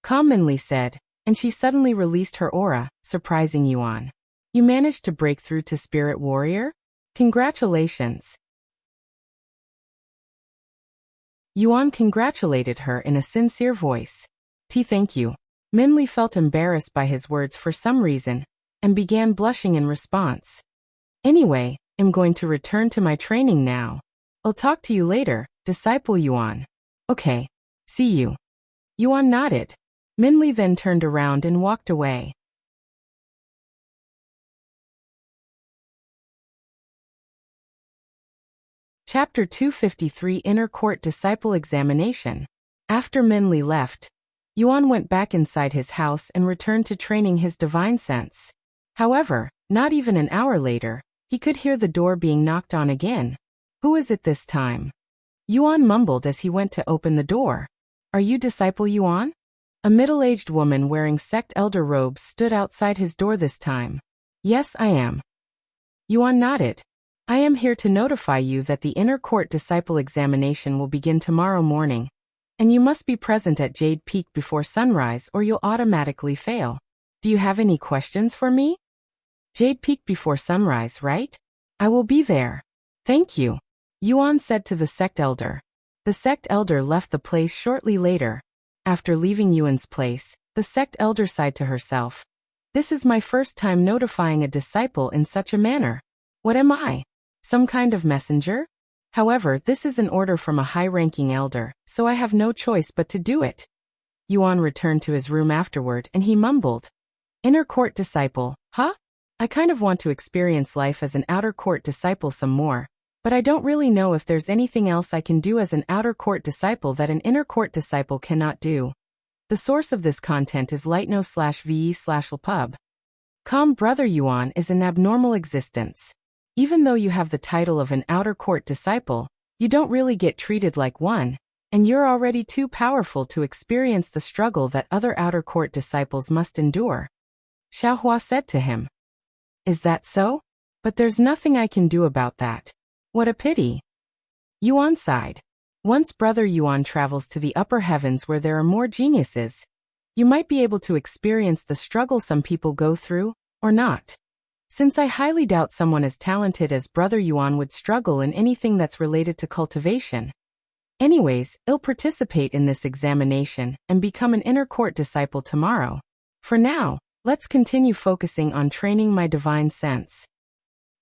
Commonly said, and she suddenly released her aura, surprising Yuan. You managed to break through to spirit warrior? Congratulations. Yuan congratulated her in a sincere voice. Thank you. Minli felt embarrassed by his words for some reason, and began blushing in response. Anyway, I'm going to return to my training now. I'll talk to you later, Disciple Yuan. Okay. See you. Yuan nodded. Minli then turned around and walked away. Chapter 253 Inner Court Disciple Examination. After Minli left, Yuan went back inside his house and returned to training his divine sense. However, not even an hour later, he could hear the door being knocked on again. Who is it this time? Yuan mumbled as he went to open the door. Are you Disciple Yuan? A middle-aged woman wearing sect elder robes stood outside his door this time. Yes, I am. Yuan nodded. I am here to notify you that the Inner Court Disciple Examination will begin tomorrow morning, and you must be present at Jade Peak before sunrise or you'll automatically fail. Do you have any questions for me? Jade Peak before sunrise, right? I will be there. Thank you, Yuan said to the sect elder. The sect elder left the place shortly later. After leaving Yuan's place, the sect elder sighed to herself. This is my first time notifying a disciple in such a manner. What am I? Some kind of messenger? However, this is an order from a high-ranking elder, so I have no choice but to do it. Yuan returned to his room afterward and he mumbled. Inner court disciple, huh? I kind of want to experience life as an outer court disciple some more, but I don't really know if there's anything else I can do as an outer court disciple that an inner court disciple cannot do. The source of this content is lightno/ve/lpub. Calm brother Yuan is an abnormal existence. Even though you have the title of an outer court disciple, you don't really get treated like one, and you're already too powerful to experience the struggle that other outer court disciples must endure. Xiaohua said to him. Is that so? But there's nothing I can do about that. What a pity. Yuan sighed. Once brother Yuan travels to the upper heavens where there are more geniuses, you might be able to experience the struggle some people go through, or not. Since I highly doubt someone as talented as brother Yuan would struggle in anything that's related to cultivation. Anyways, I'll participate in this examination and become an inner court disciple tomorrow. For now, let's continue focusing on training my divine sense.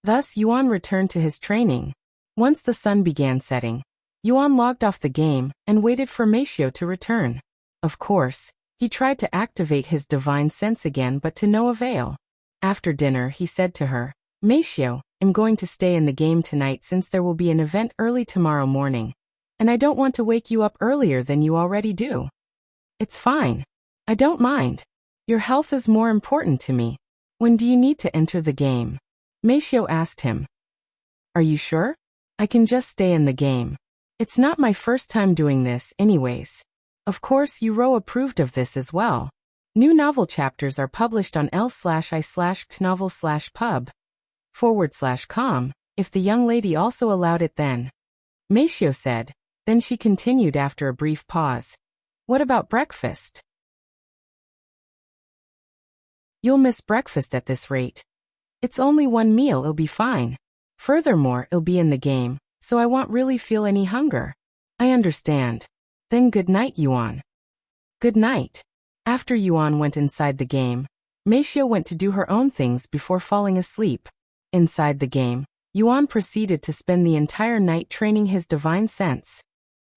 Thus, Yuan returned to his training. Once the sun began setting, Yuan logged off the game and waited for Meixiu to return. Of course, he tried to activate his divine sense again but to no avail. After dinner, he said to her, Meixiu, I'm going to stay in the game tonight since there will be an event early tomorrow morning, and I don't want to wake you up earlier than you already do. It's fine. I don't mind. Your health is more important to me. When do you need to enter the game? Meixiu asked him. Are you sure? I can just stay in the game. It's not my first time doing this anyways. Of course, Yu Rou approved of this as well. New novel chapters are published on l/i/knovel/pub/com, if the young lady also allowed it then. Meixiu said. Then she continued after a brief pause. What about breakfast? You'll miss breakfast at this rate. It's only one meal, it'll be fine. Furthermore, it'll be in the game, so I won't really feel any hunger. I understand. Then good night, Yuan. Good night. After Yuan went inside the game, Meixiu went to do her own things before falling asleep. Inside the game, Yuan proceeded to spend the entire night training his divine sense.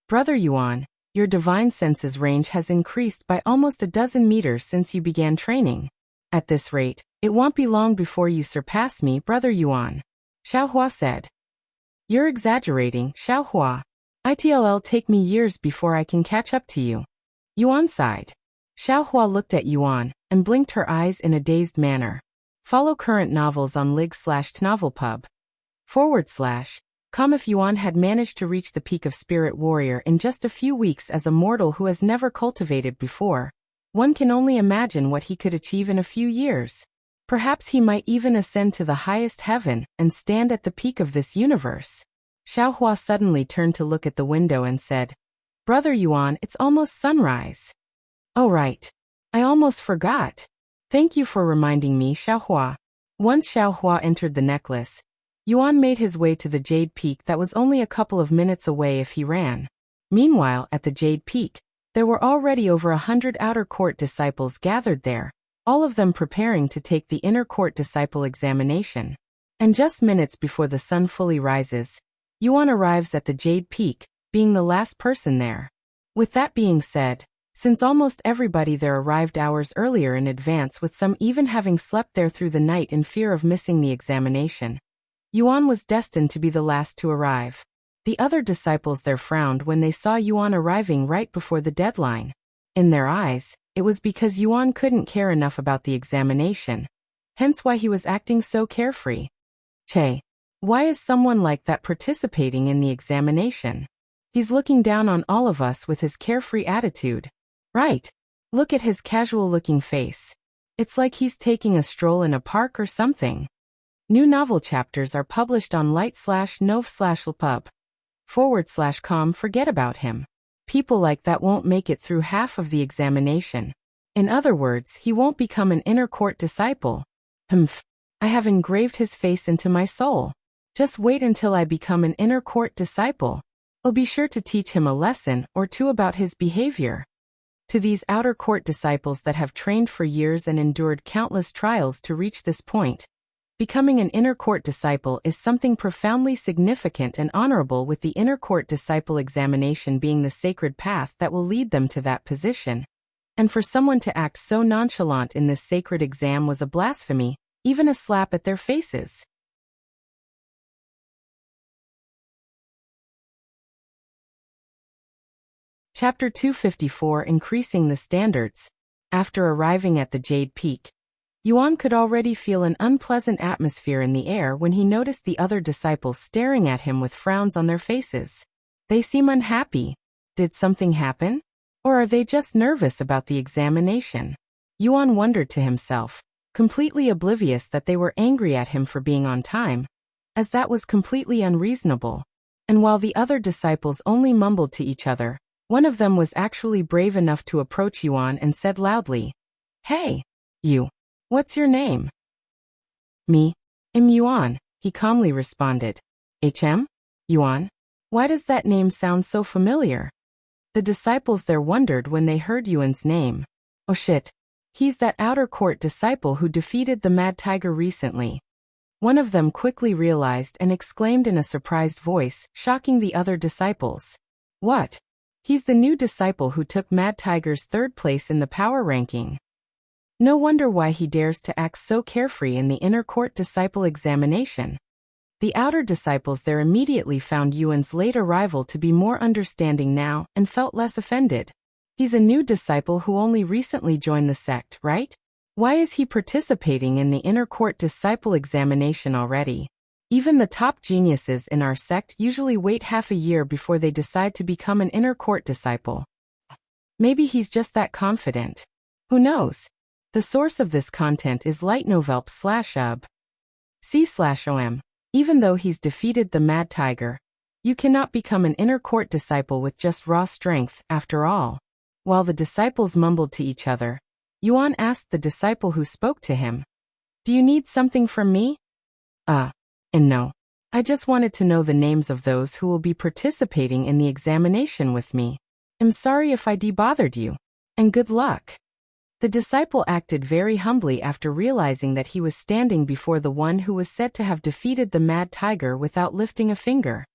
Brother Yuan, your divine sense's range has increased by almost a dozen meters since you began training. At this rate, it won't be long before you surpass me, brother Yuan. Xiaohua said. You're exaggerating, Xiaohua. It'll take me years before I can catch up to you. Yuan sighed. Xiaohua looked at Yuan and blinked her eyes in a dazed manner. Follow current novels on lig/tnovelpub.com if Yuan had managed to reach the peak of Spirit Warrior in just a few weeks as a mortal who has never cultivated before. One can only imagine what he could achieve in a few years. Perhaps he might even ascend to the highest heaven and stand at the peak of this universe. Xiaohua suddenly turned to look at the window and said, "Brother Yuan, it's almost sunrise." "Oh right. I almost forgot. Thank you for reminding me, Xiaohua." Once Xiaohua entered the necklace, Yuan made his way to the Jade Peak that was only a couple of minutes away if he ran. Meanwhile, at the Jade Peak, there were already over 100 outer court disciples gathered there, all of them preparing to take the inner court disciple examination. And just minutes before the sun fully rises, Yuan arrives at the Jade Peak, being the last person there. With that being said, since almost everybody there arrived hours earlier in advance, with some even having slept there through the night in fear of missing the examination, Yuan was destined to be the last to arrive. The other disciples there frowned when they saw Yuan arriving right before the deadline. In their eyes, it was because Yuan couldn't care enough about the examination, hence why he was acting so carefree. Che, why is someone like that participating in the examination? He's looking down on all of us with his carefree attitude. Right. Look at his casual-looking face. It's like he's taking a stroll in a park or something. New novel chapters are published on light/nov/lpub/com. Forget about him. People like that won't make it through half of the examination. In other words, he won't become an inner court disciple. Humph. I have engraved his face into my soul. Just wait until I become an inner court disciple. I'll be sure to teach him a lesson or two about his behavior. To these outer court disciples that have trained for years and endured countless trials to reach this point, becoming an inner court disciple is something profoundly significant and honorable, with the inner court disciple examination being the sacred path that will lead them to that position. And for someone to act so nonchalant in this sacred exam was a blasphemy, even a slap at their faces. Chapter 254, Increasing the Standards. After arriving at the Jade Peak, Yuan could already feel an unpleasant atmosphere in the air when he noticed the other disciples staring at him with frowns on their faces. They seem unhappy. Did something happen? Or are they just nervous about the examination? Yuan wondered to himself, completely oblivious that they were angry at him for being on time, as that was completely unreasonable. And while the other disciples only mumbled to each other, one of them was actually brave enough to approach Yuan and said loudly, "Hey, you. What's your name?" "Me. I'm Yuan," he calmly responded. "HM? Yuan? Why does that name sound so familiar?" The disciples there wondered when they heard Yuan's name. "Oh shit. He's that outer court disciple who defeated the Mad Tiger recently." One of them quickly realized and exclaimed in a surprised voice, shocking the other disciples. "What? He's the new disciple who took Mad Tiger's third place in the power ranking. No wonder why he dares to act so carefree in the inner court disciple examination." The outer disciples there immediately found Yuan's late arrival to be more understanding now and felt less offended. He's a new disciple who only recently joined the sect, right? Why is he participating in the inner court disciple examination already? Even the top geniuses in our sect usually wait half a year before they decide to become an inner court disciple. Maybe he's just that confident. Who knows? The source of this content is lightnovelp/ub/c/om. Even though he's defeated the Mad Tiger, you cannot become an inner court disciple with just raw strength, after all. While the disciples mumbled to each other, Yuan asked the disciple who spoke to him, "Do you need something from me?" And no. I just wanted to know the names of those who will be participating in the examination with me. I'm sorry if I bothered you. And good luck." The disciple acted very humbly after realizing that he was standing before the one who was said to have defeated the Mad Tiger without lifting a finger.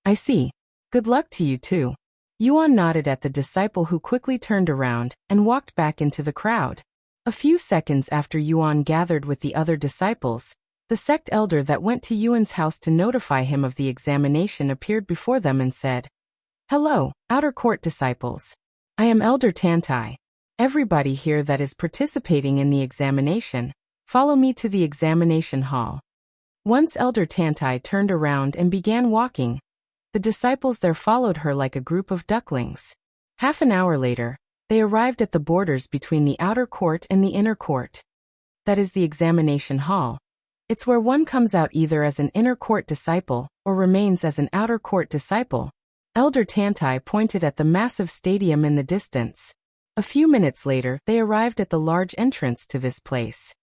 "I see. Good luck to you too." Yuan nodded at the disciple, who quickly turned around and walked back into the crowd. A few seconds after Yuan gathered with the other disciples, the sect elder that went to Yuan's house to notify him of the examination appeared before them and said, "Hello, outer court disciples. I am Elder Tantai. Everybody here that is participating in the examination, follow me to the examination hall." Once Elder Tantai turned around and began walking, the disciples there followed her like a group of ducklings. Half an hour later, They arrived at the borders between the outer court and the inner court. That is the examination hall. It's where one comes out either as an inner court disciple or remains as an outer court disciple. Elder Tantai pointed at the massive stadium in the distance. A few minutes later, they arrived at the large entrance to this place.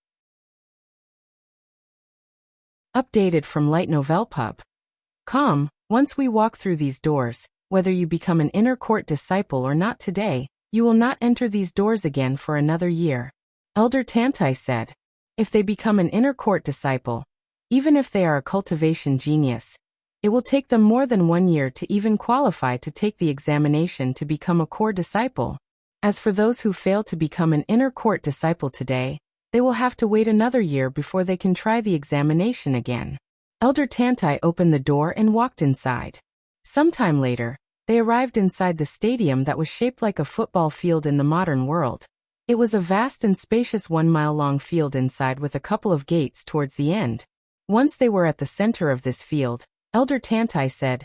Updated from lightnovelpub.com. Once we walk through these doors, whether you become an inner court disciple or not today, you will not enter these doors again for another year. Elder Tantai said. If they become an inner court disciple, even if they are a cultivation genius, it will take them more than 1 year to even qualify to take the examination to become a core disciple. As for those who fail to become an inner court disciple today, they will have to wait another year before they can try the examination again. Elder Tantai opened the door and walked inside. Sometime later, they arrived inside the stadium that was shaped like a football field in the modern world. It was a vast and spacious 1-mile-long field inside with a couple of gates towards the end. Once they were at the center of this field, Elder Tantai said,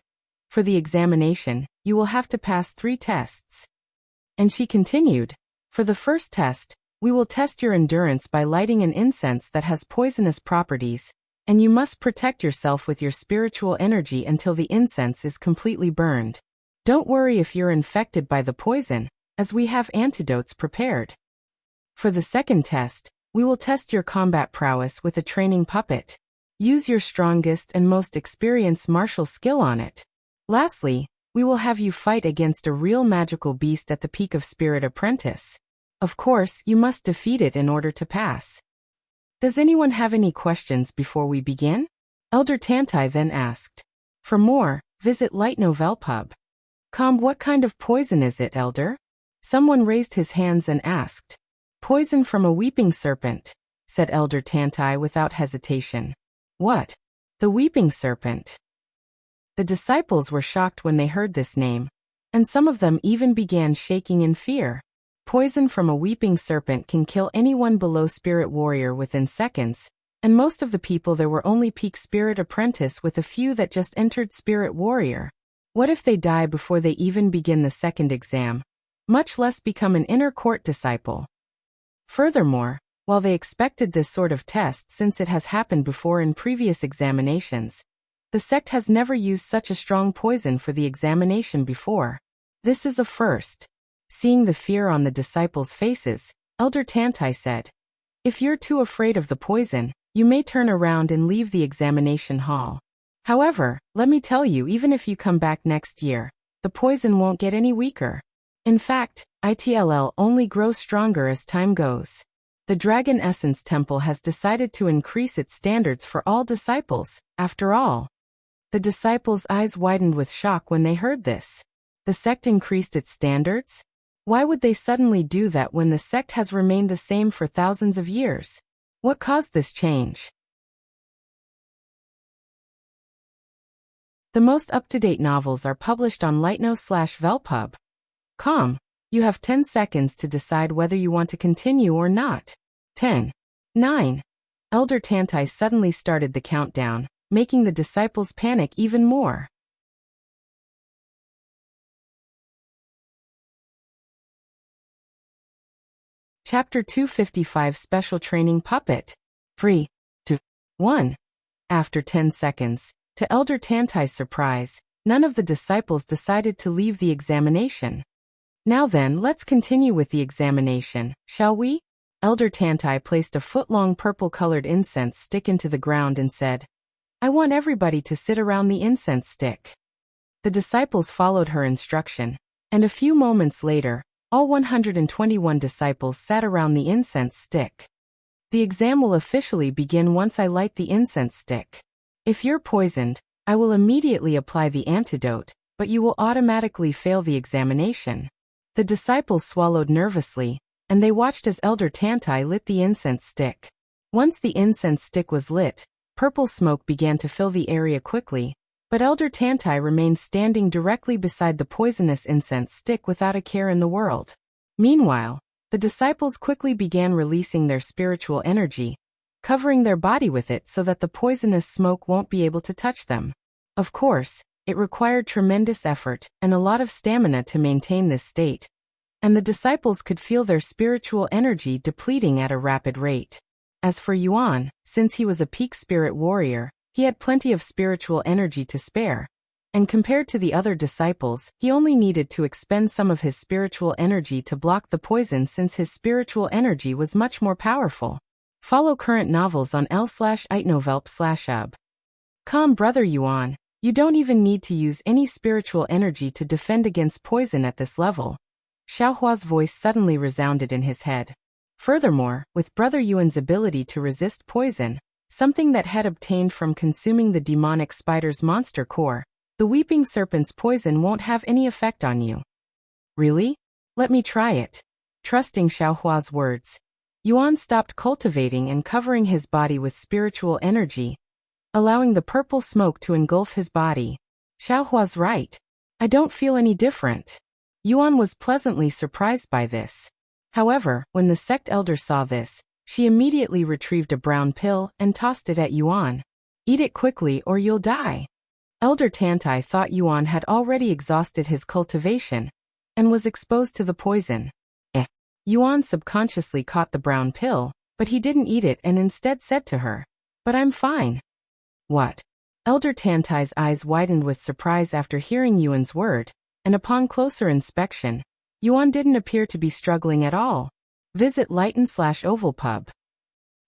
"For the examination, you will have to pass 3 tests." And she continued, "For the first test, we will test your endurance by lighting an incense that has poisonous properties, and you must protect yourself with your spiritual energy until the incense is completely burned. Don't worry if you're infected by the poison, as we have antidotes prepared. For the second test, we will test your combat prowess with a training puppet. Use your strongest and most experienced martial skill on it. Lastly, we will have you fight against a real magical beast at the peak of Spirit Apprentice. Of course, you must defeat it in order to pass. Does anyone have any questions before we begin?" Elder Tantai then asked. For more, visit lightnovelpub.com. What kind of poison is it, Elder? Someone raised his hands and asked. Poison from a weeping serpent, said Elder Tantai without hesitation. What? The weeping serpent? The disciples were shocked when they heard this name, and some of them even began shaking in fear. Poison from a weeping serpent can kill anyone below Spirit Warrior within seconds, and most of the people there were only peak Spirit Apprentice with a few that just entered Spirit Warrior. What if they die before they even begin the second exam, much less become an inner court disciple? Furthermore, while they expected this sort of test since it has happened before in previous examinations, the sect has never used such a strong poison for the examination before. This is a first. Seeing the fear on the disciples' faces, Elder Tantai said, "If you're too afraid of the poison, you may turn around and leave the examination hall. However, let me tell you, even if you come back next year, the poison won't get any weaker. In fact, it'll only grow stronger as time goes. The Dragon Essence Temple has decided to increase its standards for all disciples, after all." The disciples' eyes widened with shock when they heard this. The sect increased its standards? Why would they suddenly do that when the sect has remained the same for thousands of years? What caused this change? The most up-to-date novels are published on lightno/velpub.com. You have 10 seconds to decide whether you want to continue or not. 10. 9. Elder Tantai suddenly started the countdown, making the disciples panic even more. Chapter 255 Special Training Puppet. 3, 2, 1. After 10 seconds, to Elder Tantai's surprise, none of the disciples decided to leave the examination. Now then, let's continue with the examination, shall we? Elder Tantai placed a foot-long purple-colored incense stick into the ground and said, "I want everybody to sit around the incense stick." The disciples followed her instruction, and a few moments later, all 121 disciples sat around the incense stick. The exam will officially begin once I light the incense stick. If you're poisoned, I will immediately apply the antidote, but you will automatically fail the examination. The disciples swallowed nervously, and they watched as Elder Tantai lit the incense stick. Once the incense stick was lit, purple smoke began to fill the area quickly, but Elder Tantai remained standing directly beside the poisonous incense stick without a care in the world. Meanwhile, the disciples quickly began releasing their spiritual energy, covering their body with it so that the poisonous smoke won't be able to touch them. Of course, it required tremendous effort and a lot of stamina to maintain this state. and the disciples could feel their spiritual energy depleting at a rapid rate. As for Yuan, since he was a peak spirit warrior, he had plenty of spiritual energy to spare, and compared to the other disciples, he only needed to expend some of his spiritual energy to block the poison since his spiritual energy was much more powerful. Follow current novels on l/itnovelp/ub. Calm brother Yuan, you don't even need to use any spiritual energy to defend against poison at this level. Xiaohua's voice suddenly resounded in his head. Furthermore, with Brother Yuan's ability to resist poison, something that had obtained from consuming the demonic spider's monster core, the weeping serpent's poison won't have any effect on you. Really? Let me try it. Trusting Xiaohua's words, Yuan stopped cultivating and covering his body with spiritual energy, allowing the purple smoke to engulf his body. Xiaohua's right. I don't feel any different. Yuan was pleasantly surprised by this. However, when the sect elder saw this, she immediately retrieved a brown pill and tossed it at Yuan. Eat it quickly or you'll die. Elder Tantai thought Yuan had already exhausted his cultivation and was exposed to the poison. Yuan subconsciously caught the brown pill, but he didn't eat it and instead said to her, "But I'm fine." What? Elder Tantai's eyes widened with surprise after hearing Yuan's word, and upon closer inspection, Yuan didn't appear to be struggling at all. Visit Lighten/Ovalpub.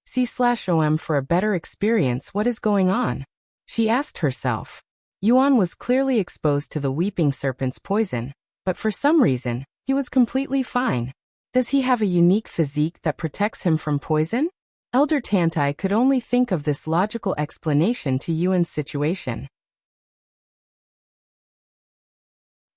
See/OM for a better experience. What is going on? She asked herself. Yuan was clearly exposed to the weeping serpent's poison, but for some reason, he was completely fine. Does he have a unique physique that protects him from poison? Elder Tantai could only think of this logical explanation to Yuan's situation.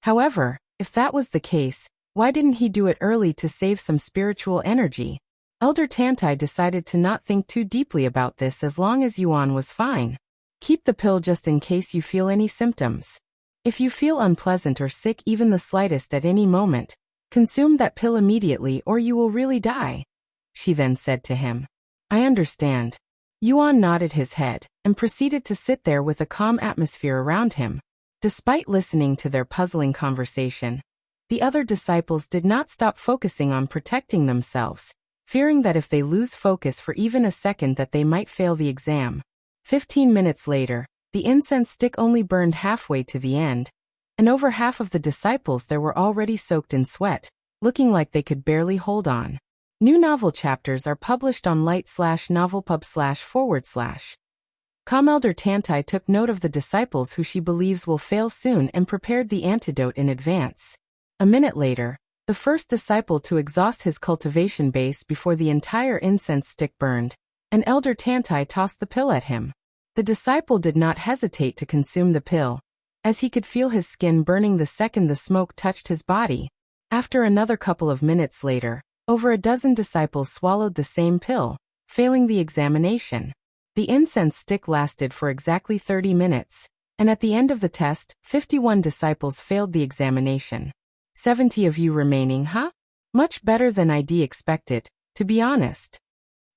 However, if that was the case, why didn't he do it early to save some spiritual energy? Elder Tantai decided to not think too deeply about this as long as Yuan was fine. Keep the pill just in case you feel any symptoms. If you feel unpleasant or sick even the slightest at any moment, consume that pill immediately or you will really die, she then said to him. I understand. Yuan nodded his head and proceeded to sit there with a calm atmosphere around him. Despite listening to their puzzling conversation, the other disciples did not stop focusing on protecting themselves, fearing that if they lose focus for even a second that they might fail the exam. 15 minutes later, the incense stick only burned halfway to the end, and over half of the disciples there were already soaked in sweat, looking like they could barely hold on. New novel chapters are published on light/novelpub//. Elder Tantai took note of the disciples who she believes will fail soon and prepared the antidote in advance. A minute later, the first disciple to exhaust his cultivation base before the entire incense stick burned, and Elder Tantai tossed the pill at him. The disciple did not hesitate to consume the pill, as he could feel his skin burning the second the smoke touched his body. After another couple of minutes later, over a dozen disciples swallowed the same pill, failing the examination. The incense stick lasted for exactly 30 minutes, and at the end of the test, 51 disciples failed the examination. 70 of you remaining, huh? Much better than I'd expected, to be honest.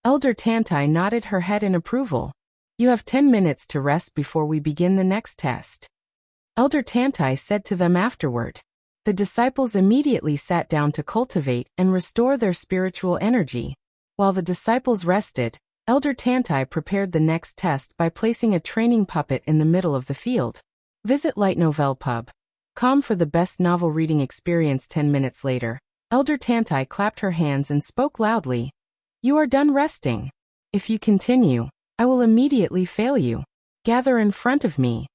Elder Tantai nodded her head in approval. You have 10 minutes to rest before we begin the next test. Elder Tantai said to them afterward. The disciples immediately sat down to cultivate and restore their spiritual energy. While the disciples rested, Elder Tantai prepared the next test by placing a training puppet in the middle of the field. Visit Light Novel Pub. Com for the best novel reading experience. 10 minutes later, Elder Tantai clapped her hands and spoke loudly. You are done resting. If you continue, I will immediately fail you. Gather in front of me.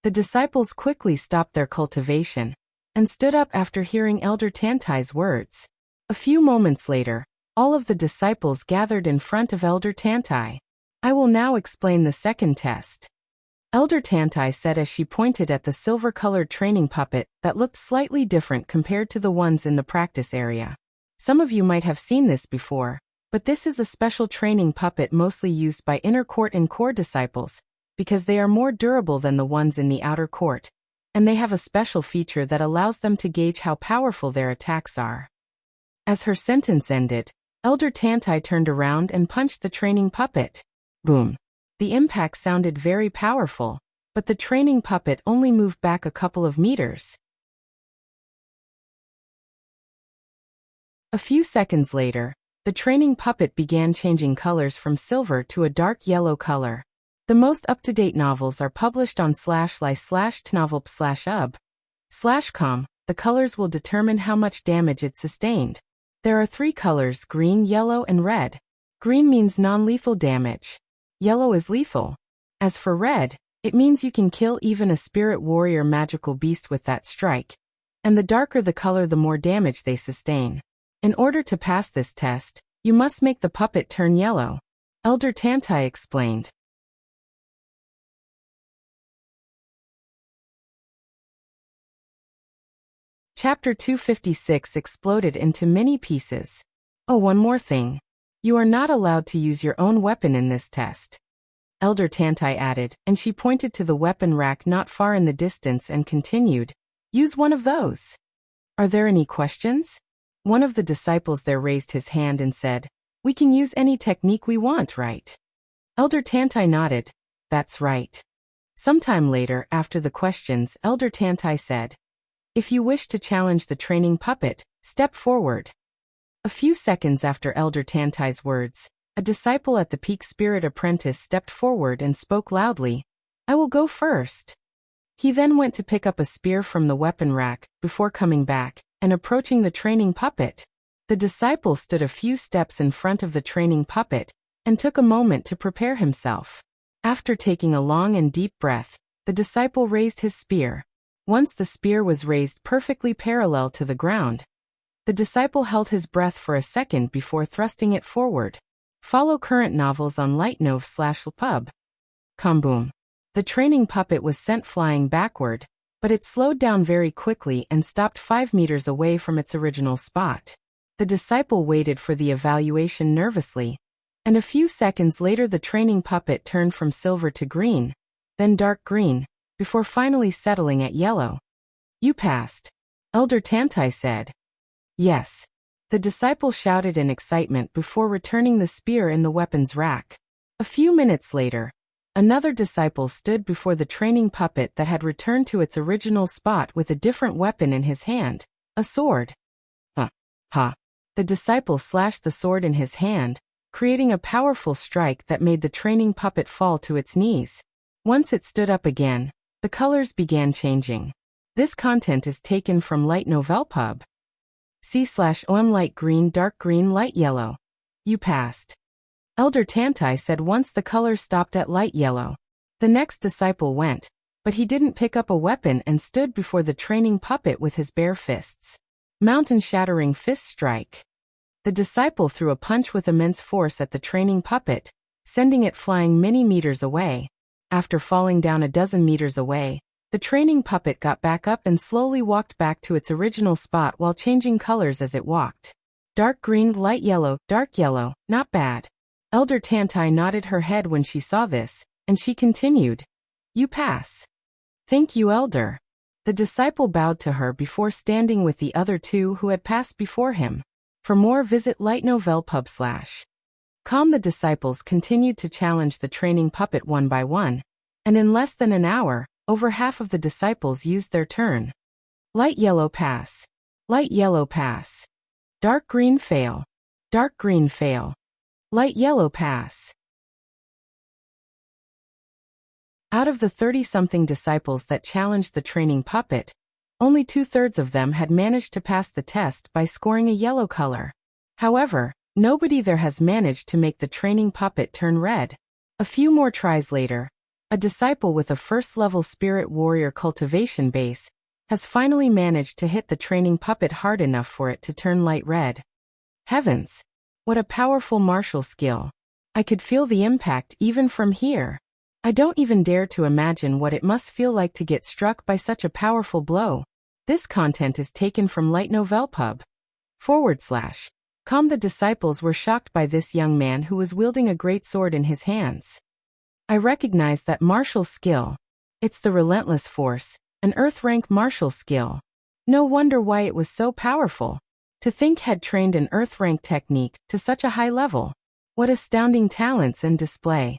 The disciples quickly stopped their cultivation and stood up after hearing Elder Tantai's words. A few moments later, all of the disciples gathered in front of Elder Tantai. I will now explain the second test. Elder Tantai said as she pointed at the silver-colored training puppet that looked slightly different compared to the ones in the practice area. Some of you might have seen this before, but this is a special training puppet mostly used by inner court and core disciples, because they are more durable than the ones in the outer court, and they have a special feature that allows them to gauge how powerful their attacks are. As her sentence ended, Elder Tantai turned around and punched the training puppet. Boom. The impact sounded very powerful, but the training puppet only moved back a couple of meters. A few seconds later, the training puppet began changing colors from silver to a dark yellow color. The most up-to-date novels are published on /li/tnovelp/ub/com. The colors will determine how much damage it sustained. There are 3 colors: green, yellow, and red. Green means non-lethal damage. Yellow is lethal. As for red, it means you can kill even a spirit warrior magical beast with that strike. And the darker the color, the more damage they sustain. In order to pass this test, you must make the puppet turn yellow. Elder Tantai explained. Chapter 256 exploded into many pieces. Oh, one more thing. You are not allowed to use your own weapon in this test. Elder Tantai added, and she pointed to the weapon rack not far in the distance and continued. Use one of those. Are there any questions? One of the disciples there raised his hand and said, we can use any technique we want, right? Elder Tantai nodded. That's right. Sometime later, after the questions, Elder Tantai said, if you wish to challenge the training puppet, step forward. A few seconds after Elder Tantai's words, a disciple at the Peak Spirit Apprentice stepped forward and spoke loudly, I will go first. He then went to pick up a spear from the weapon rack, before coming back and approaching the training puppet. The disciple stood a few steps in front of the training puppet and took a moment to prepare himself. After taking a long and deep breath, the disciple raised his spear. Once the spear was raised perfectly parallel to the ground, the disciple held his breath for a second before thrusting it forward. Follow current novels on lightnov/pub. Kaboom. The training puppet was sent flying backward, but it slowed down very quickly and stopped 5 meters away from its original spot. The disciple waited for the evaluation nervously, and a few seconds later the training puppet turned from silver to green, then dark green, before finally settling at yellow. You passed. Elder Tantai said. Yes. The disciple shouted in excitement before returning the spear in the weapons rack. A few minutes later, another disciple stood before the training puppet that had returned to its original spot with a different weapon in his hand, a sword. Ha. The disciple slashed the sword in his hand, creating a powerful strike that made the training puppet fall to its knees. Once it stood up again, the colors began changing. This content is taken from Light Novel Pub. C/OM light green, dark green, light yellow. You passed. Elder Tantai said once the color stopped at light yellow. The next disciple went, but he didn't pick up a weapon and stood before the training puppet with his bare fists. Mountain-shattering fist strike. The disciple threw a punch with immense force at the training puppet, sending it flying many meters away. After falling down a dozen meters away, the training puppet got back up and slowly walked back to its original spot while changing colors as it walked. Dark green, light yellow, dark yellow, not bad. Elder Tantai nodded her head when she saw this, and she continued. You pass. Thank you, Elder. The disciple bowed to her before standing with the other 2 who had passed before him. For more, visit Light Novel Pub /com. The disciples continued to challenge the training puppet one by one, and in less than an hour, over half of the disciples used their turn. Light yellow pass. Light yellow pass. Dark green fail. Dark green fail. Light yellow pass. Out of the 30-something disciples that challenged the training puppet, only 2/3 of them had managed to pass the test by scoring a yellow color. However, nobody there has managed to make the training puppet turn red. A few more tries later, a disciple with a first-level Spirit Warrior Cultivation base has finally managed to hit the training puppet hard enough for it to turn light red. Heavens! What a powerful martial skill. I could feel the impact even from here. I don't even dare to imagine what it must feel like to get struck by such a powerful blow. This content is taken from Light Novel Pub. /com. The disciples were shocked by this young man who was wielding a great sword in his hands. I recognize that martial skill. It's the relentless force, an earth-rank martial skill. No wonder why it was so powerful. To think had trained an earth-rank technique to such a high level. What astounding talents and display.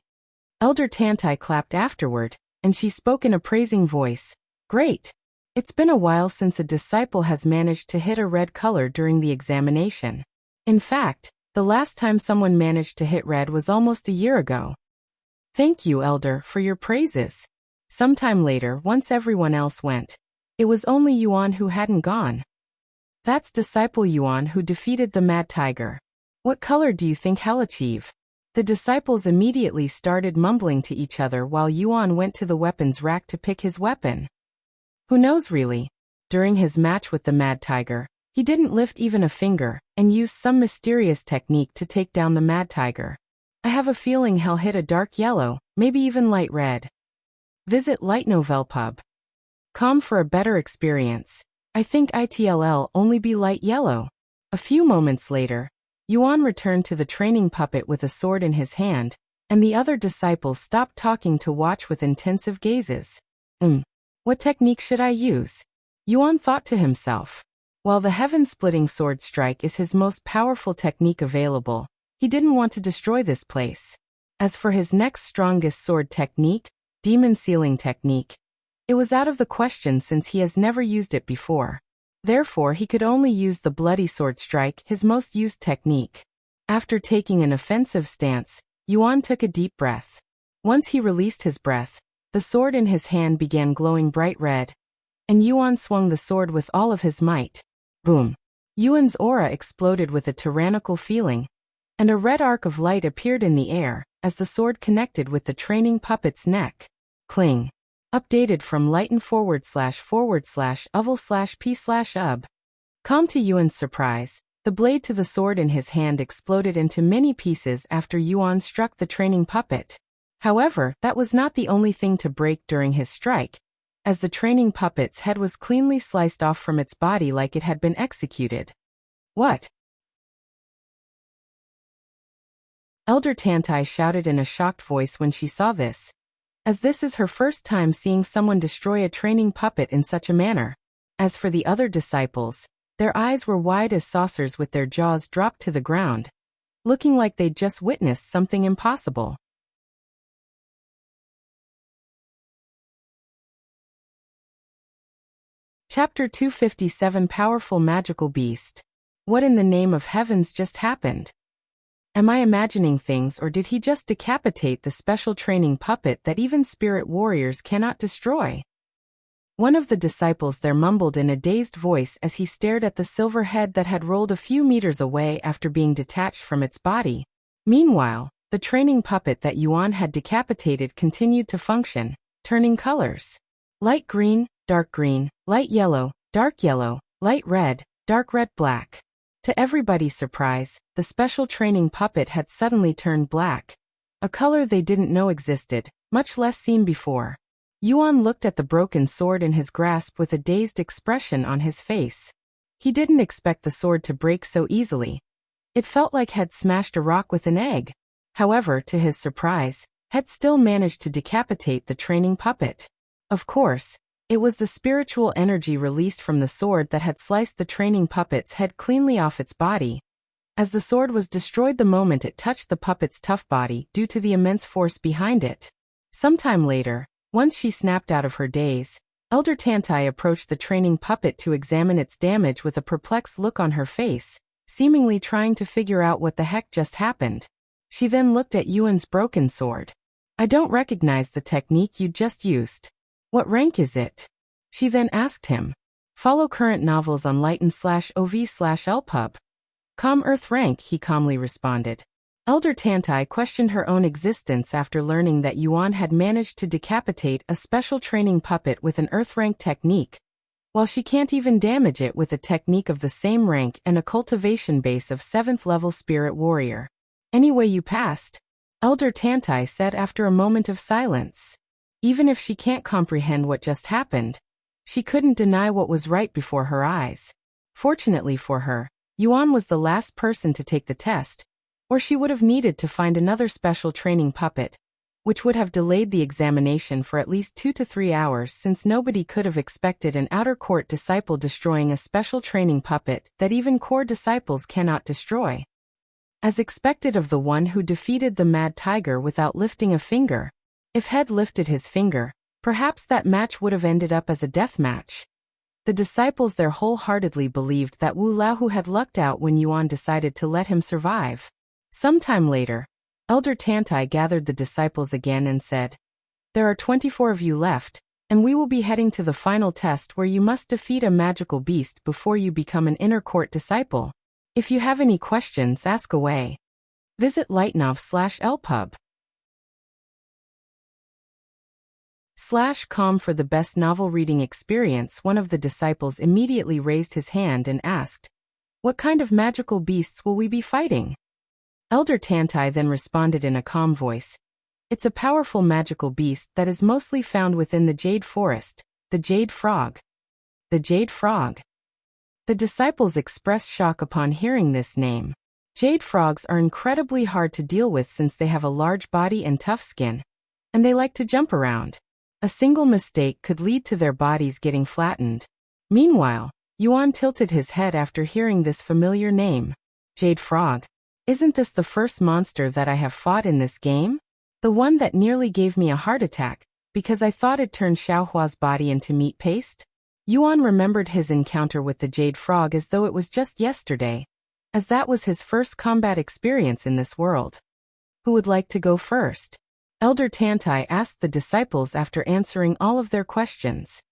Elder Tantai clapped afterward, and she spoke in a praising voice. Great. It's been a while since a disciple has managed to hit a red color during the examination. In fact, the last time someone managed to hit red was almost a year ago. Thank you, Elder, for your praises. Sometime later, once everyone else went, it was only Yuan who hadn't gone. That's Disciple Yuan who defeated the Mad Tiger. What color do you think he'll achieve? The disciples immediately started mumbling to each other while Yuan went to the weapons rack to pick his weapon. Who knows really? During his match with the Mad Tiger, he didn't lift even a finger and used some mysterious technique to take down the Mad Tiger. I have a feeling he'll hit a dark yellow, maybe even light red. Visit Light Novel Pub. Com for a better experience. I think it'll only be light yellow. A few moments later, Yuan returned to the training puppet with a sword in his hand, and the other disciples stopped talking to watch with intensive gazes. What technique should I use? Yuan thought to himself. While the heaven-splitting sword strike is his most powerful technique available, he didn't want to destroy this place. As for his next strongest sword technique, demon sealing technique, it was out of the question since he has never used it before. Therefore, he could only use the bloody sword strike, his most used technique. After taking an offensive stance, Yuan took a deep breath. Once he released his breath, the sword in his hand began glowing bright red, and Yuan swung the sword with all of his might. Boom! Yuan's aura exploded with a tyrannical feeling, and a red arc of light appeared in the air as the sword connected with the training puppet's neck. Cling. Updated from lighten//uval/p/ub. Com to Yuan's surprise, the blade to the sword in his hand exploded into many pieces after Yuan struck the training puppet. However, that was not the only thing to break during his strike, as the training puppet's head was cleanly sliced off from its body like it had been executed. What? Elder Tantai shouted in a shocked voice when she saw this, as this is her first time seeing someone destroy a training puppet in such a manner. As for the other disciples, their eyes were wide as saucers with their jaws dropped to the ground, looking like they'd just witnessed something impossible. Chapter 257 Powerful Magical Beast. What in the name of heavens just happened? Am I imagining things, or did he just decapitate the special training puppet that even spirit warriors cannot destroy? One of the disciples there mumbled in a dazed voice as he stared at the silver head that had rolled a few meters away after being detached from its body. Meanwhile, the training puppet that Yuan had decapitated continued to function, turning colors. Light green, dark green, light yellow, dark yellow, light red, dark red black. To everybody's surprise, the special training puppet had suddenly turned black, a color they didn't know existed, much less seen before. Yuan looked at the broken sword in his grasp with a dazed expression on his face. He didn't expect the sword to break so easily. It felt like Head smashed a rock with an egg. However, to his surprise, Head still managed to decapitate the training puppet. Of course, it was the spiritual energy released from the sword that had sliced the training puppet's head cleanly off its body, as the sword was destroyed the moment it touched the puppet's tough body due to the immense force behind it. Sometime later, once she snapped out of her daze, Elder Tantai approached the training puppet to examine its damage with a perplexed look on her face, seemingly trying to figure out what the heck just happened. She then looked at Yuan's broken sword. I don't recognize the technique you just used. What rank is it? She then asked him. Follow current novels on lighten/ov/lpub. Com Earth rank, he calmly responded. Elder Tantai questioned her own existence after learning that Yuan had managed to decapitate a special training puppet with an Earth rank technique, while she can't even damage it with a technique of the same rank and a cultivation base of 7th level spirit warrior. Anyway, you passed, Elder Tantai said after a moment of silence. Even if she can't comprehend what just happened, she couldn't deny what was right before her eyes. Fortunately for her, Yuan was the last person to take the test, or she would have needed to find another special training puppet, which would have delayed the examination for at least 2 to 3 hours since nobody could have expected an outer court disciple destroying a special training puppet that even core disciples cannot destroy. As expected of the one who defeated the Mad Tiger without lifting a finger, if Head lifted his finger, perhaps that match would have ended up as a death match. The disciples there wholeheartedly believed that Wu Laohu had lucked out when Yuan decided to let him survive. Sometime later, Elder Tantai gathered the disciples again and said, "There are 24 of you left, and we will be heading to the final test where you must defeat a magical beast before you become an inner court disciple. If you have any questions, ask away. Visit lightnov.com/lpub. /com for the best novel reading experience." One of the disciples immediately raised his hand and asked, "What kind of magical beasts will we be fighting?" Elder Tantai then responded in a calm voice, "It's a powerful magical beast that is mostly found within the Jade Forest, the Jade Frog." The Jade Frog. The disciples expressed shock upon hearing this name. Jade frogs are incredibly hard to deal with since they have a large body and tough skin, and they like to jump around. A single mistake could lead to their bodies getting flattened. Meanwhile, Yuan tilted his head after hearing this familiar name. Jade Frog. Isn't this the first monster that I have fought in this game? The one that nearly gave me a heart attack, because I thought it turned Xiaohua's body into meat paste? Yuan remembered his encounter with the Jade Frog as though it was just yesterday, as that was his first combat experience in this world. Who would like to go first? Elder Tantai asked the disciples after answering all of their questions.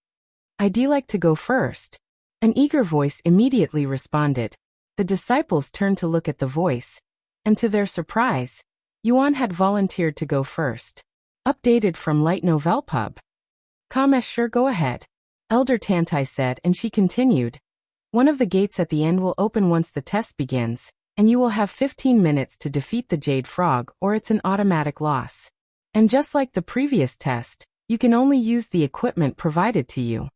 "I'd like to go first." An eager voice immediately responded. The disciples turned to look at the voice, and to their surprise, Yuan had volunteered to go first. Updated from lightnovelpub.com. Sure, go ahead, Elder Tantai said, and she continued, "One of the gates at the end will open once the test begins, and you will have 15 minutes to defeat the Jade Frog or it's an automatic loss. And just like the previous test, you can only use the equipment provided to you."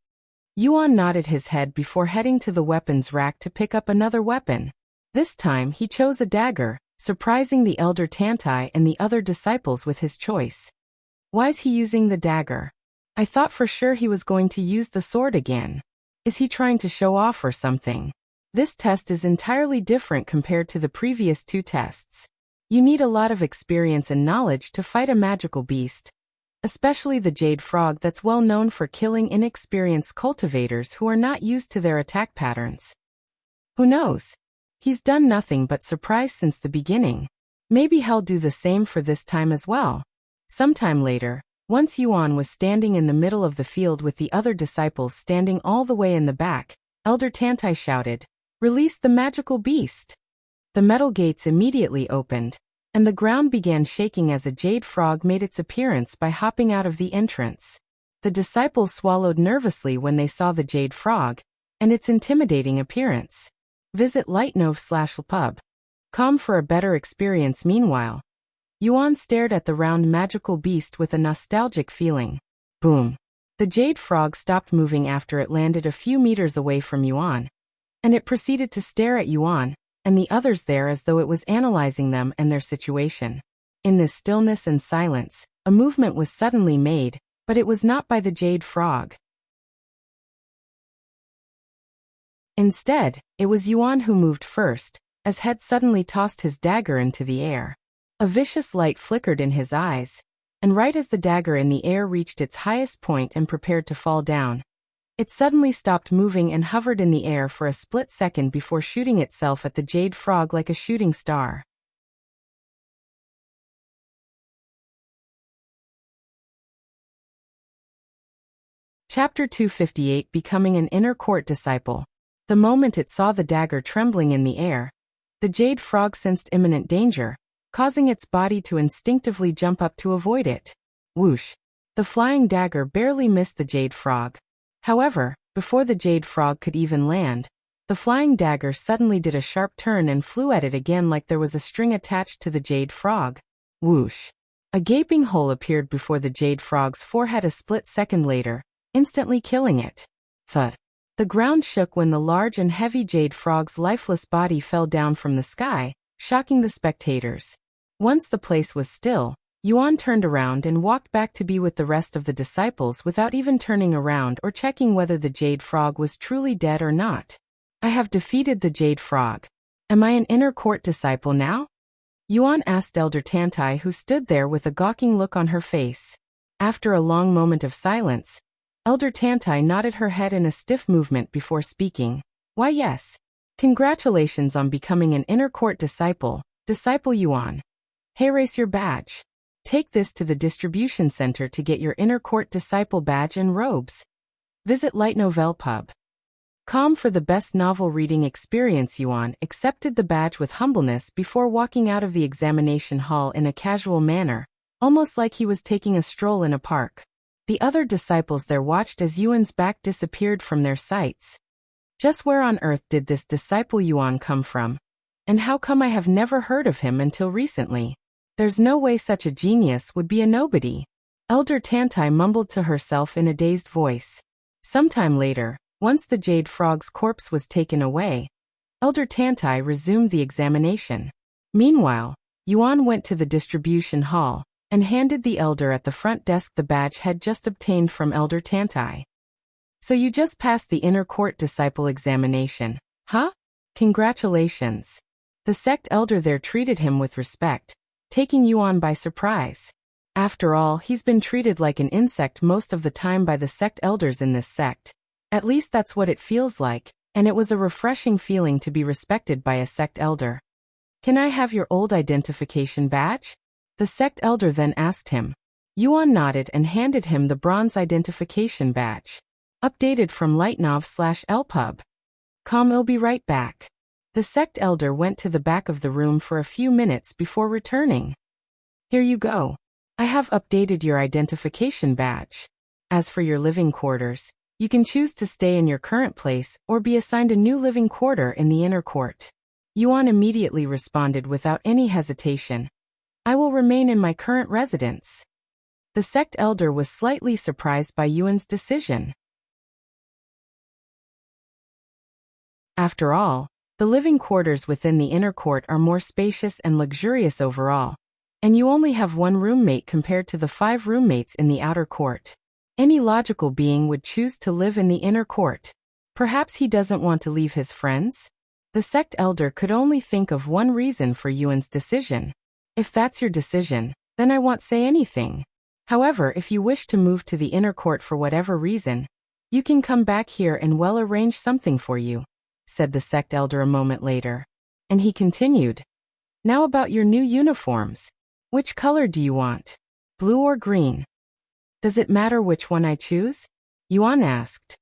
Yuan nodded his head before heading to the weapons rack to pick up another weapon. This time he chose a dagger, surprising the Elder Tantai and the other disciples with his choice. "Why's he using the dagger? I thought for sure he was going to use the sword again. Is he trying to show off or something?" This test is entirely different compared to the previous two tests. You need a lot of experience and knowledge to fight a magical beast, especially the Jade Frog that's well known for killing inexperienced cultivators who are not used to their attack patterns. Who knows? He's done nothing but surprise since the beginning. Maybe he'll do the same for this time as well. Sometime later, once Yuan was standing in the middle of the field with the other disciples standing all the way in the back, Elder Tantai shouted, "Release the magical beast!" The metal gates immediately opened, and the ground began shaking as a Jade Frog made its appearance by hopping out of the entrance. The disciples swallowed nervously when they saw the Jade Frog and its intimidating appearance. Visit lightnov.com for a better experience. Meanwhile, Yuan stared at the round magical beast with a nostalgic feeling. Boom! The Jade Frog stopped moving after it landed a few meters away from Yuan, and it proceeded to stare at Yuan and the others there as though it was analyzing them and their situation. In this stillness and silence, a movement was suddenly made, but it was not by the Jade Frog. Instead, it was Yuan who moved first, as Head suddenly tossed his dagger into the air. A vicious light flickered in his eyes, and right as the dagger in the air reached its highest point and prepared to fall down, it suddenly stopped moving and hovered in the air for a split second before shooting itself at the Jade Frog like a shooting star. Chapter 258: Becoming an Inner Court Disciple. The moment it saw the dagger trembling in the air, the Jade Frog sensed imminent danger, causing its body to instinctively jump up to avoid it. Whoosh! The flying dagger barely missed the Jade Frog. However, before the Jade Frog could even land, the flying dagger suddenly did a sharp turn and flew at it again like there was a string attached to the Jade Frog. Whoosh! A gaping hole appeared before the Jade Frog's forehead a split second later, instantly killing it. Thud! The ground shook when the large and heavy Jade Frog's lifeless body fell down from the sky, shocking the spectators. Once the place was still, Yuan turned around and walked back to be with the rest of the disciples without even turning around or checking whether the Jade Frog was truly dead or not. "I have defeated the Jade Frog. Am I an inner court disciple now?" Yuan asked Elder Tantai, who stood there with a gawking look on her face. After a long moment of silence, Elder Tantai nodded her head in a stiff movement before speaking. Why yes. Congratulations on becoming an inner court disciple, Disciple Yuan. Here is your badge. Take this to the distribution center to get your inner court disciple badge and robes. Visit Light Novel Pub. Calm for the best novel reading experience. Yuan accepted the badge with humbleness before walking out of the examination hall in a casual manner, almost like he was taking a stroll in a park. The other disciples there watched as Yuan's back disappeared from their sights. Just where on earth did this disciple Yuan come from? And how come I have never heard of him until recently? There's no way such a genius would be a nobody. Elder Tantai mumbled to herself in a dazed voice. Sometime later, once the jade frog's corpse was taken away, Elder Tantai resumed the examination. Meanwhile, Yuan went to the distribution hall and handed the elder at the front desk the badge had just obtained from Elder Tantai. So you just passed the inner court disciple examination, huh? Congratulations. The sect elder there treated him with respect, taking Yuan by surprise. After all, he's been treated like an insect most of the time by the sect elders in this sect. At least that's what it feels like, and it was a refreshing feeling to be respected by a sect elder. Can I have your old identification badge? The sect elder then asked him. Yuan nodded and handed him the bronze identification badge. Updated from lightnov/lpub. I'll be right back. The sect elder went to the back of the room for a few minutes before returning. Here you go. I have updated your identification badge. As for your living quarters, you can choose to stay in your current place or be assigned a new living quarter in the inner court. Yuan immediately responded without any hesitation. I will remain in my current residence. The sect elder was slightly surprised by Yuan's decision. After all, the living quarters within the inner court are more spacious and luxurious overall, and you only have one roommate compared to the 5 roommates in the outer court. Any logical being would choose to live in the inner court. Perhaps he doesn't want to leave his friends? The sect elder could only think of one reason for Yuan's decision. If that's your decision, then I won't say anything. However, if you wish to move to the inner court for whatever reason, you can come back here and we'll arrange something for you, said the sect elder a moment later. And he continued. Now about your new uniforms. Which color do you want? Blue or green? Does it matter which one I choose? Yuan asked.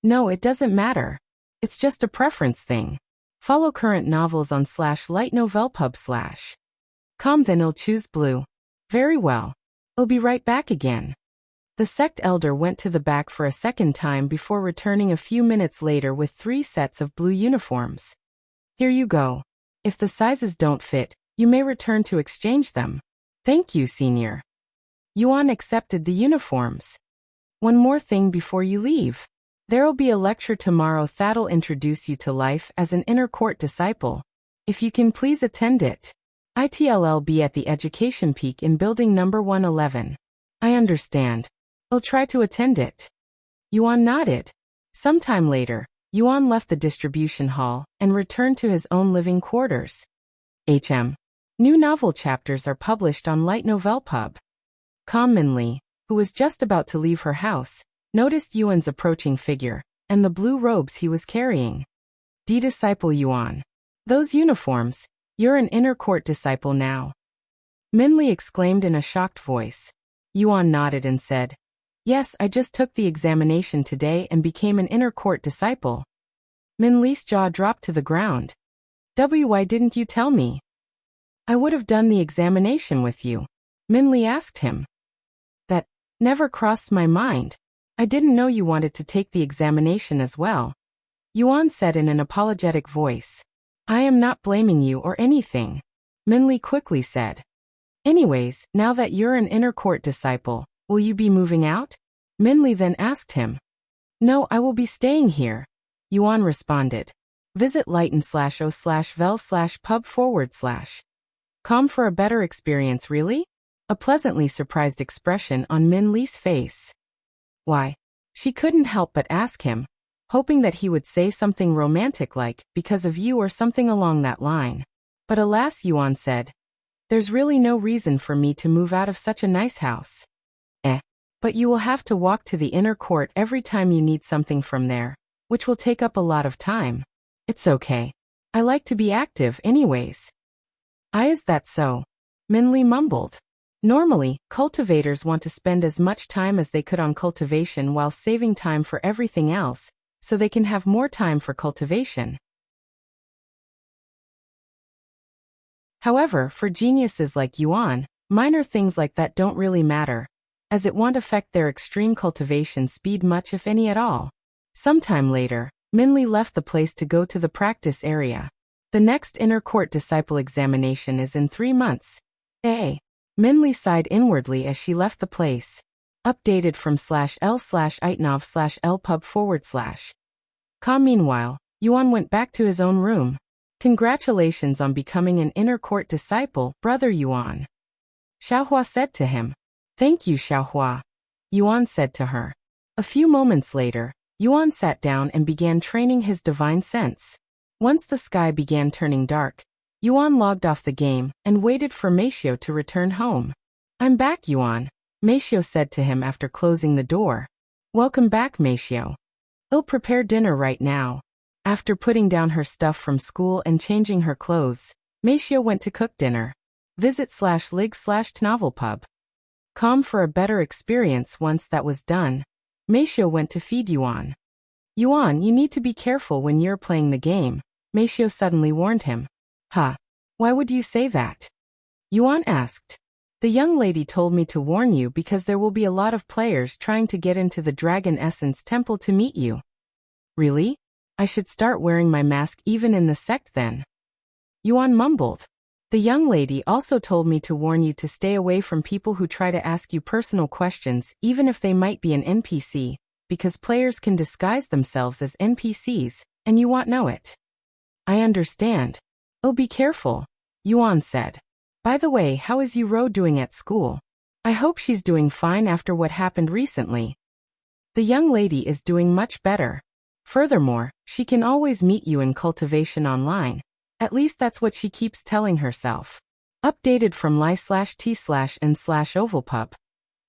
No, it doesn't matter. It's just a preference thing. Follow current novels on /lightnovelpub/. Then I'll choose blue. Very well. I'll be right back again. The sect elder went to the back for a second time before returning a few minutes later with 3 sets of blue uniforms. Here you go. If the sizes don't fit, you may return to exchange them. Thank you, senior. Yuan accepted the uniforms. One more thing before you leave. There'll be a lecture tomorrow that'll introduce you to life as an inner court disciple. If you can please attend it. It'll be at the Education Peak in building number 111. I understand. I'll try to attend it. Yuan nodded. Sometime later, Yuan left the distribution hall and returned to his own living quarters. New novel chapters are published on Light Novel Pub. Min Li, who was just about to leave her house, noticed Yuan's approaching figure and the blue robes he was carrying. Disciple Yuan. Those uniforms. You're an inner court disciple now. Min Li exclaimed in a shocked voice. Yuan nodded and said, Yes, I just took the examination today and became an inner court disciple. Min Li's jaw dropped to the ground. Why didn't you tell me? I would have done the examination with you. Min Li asked him. That never crossed my mind. I didn't know you wanted to take the examination as well. Yuan said in an apologetic voice. I am not blaming you or anything. Min Li quickly said. Anyways, now that you're an inner court disciple, will you be moving out? Min Li then asked him. No, I will be staying here. Yuan responded. Visit lighten/o/vel/pub/. For a better experience, really? A pleasantly surprised expression on Min Li's face. Why? She couldn't help but ask him, hoping that he would say something romantic like, because of you or something along that line. But alas, Yuan said. There's really no reason for me to move out of such a nice house. But you will have to walk to the inner court every time you need something from there, which will take up a lot of time. It's okay. I like to be active anyways. Is that so? Minli mumbled. Normally, cultivators want to spend as much time as they could on cultivation while saving time for everything else, so they can have more time for cultivation. However, for geniuses like Yuan, minor things like that don't really matter, as it won't affect their extreme cultivation speed much if any at all. Sometime later, Minli left the place to go to the practice area. The next inner court disciple examination is in 3 months. Minli sighed inwardly as she left the place. Updated from /l/itnov/lpub/. Meanwhile, Yuan went back to his own room. Congratulations on becoming an inner court disciple, brother Yuan. Xiaohua said to him. Thank you, Xiaohua. Yuan said to her. A few moments later, Yuan sat down and began training his divine sense. Once the sky began turning dark, Yuan logged off the game and waited for Meixiu to return home. I'm back, Yuan, Meixiu said to him after closing the door. Welcome back, Meixiu. I'll prepare dinner right now. After putting down her stuff from school and changing her clothes, Meixiu went to cook dinner. Visit/lig/tnovelpub. For a better experience once that was done, Meixiu went to feed Yuan. Yuan, you need to be careful when you're playing the game, Meixiu suddenly warned him. Huh? Why would you say that? Yuan asked. The young lady told me to warn you because there will be a lot of players trying to get into the Dragon Essence Temple to meet you. Really? I should start wearing my mask even in the sect then. Yuan mumbled. The young lady also told me to warn you to stay away from people who try to ask you personal questions even if they might be an NPC, because players can disguise themselves as NPCs, and you won't know it. I understand. Oh, be careful, Yuan said. By the way, how is Yu Rou doing at school? I hope she's doing fine after what happened recently. The young lady is doing much better. Furthermore, she can always meet you in Cultivation online. At least that's what she keeps telling herself. Updated from li/t/n/ovalpub.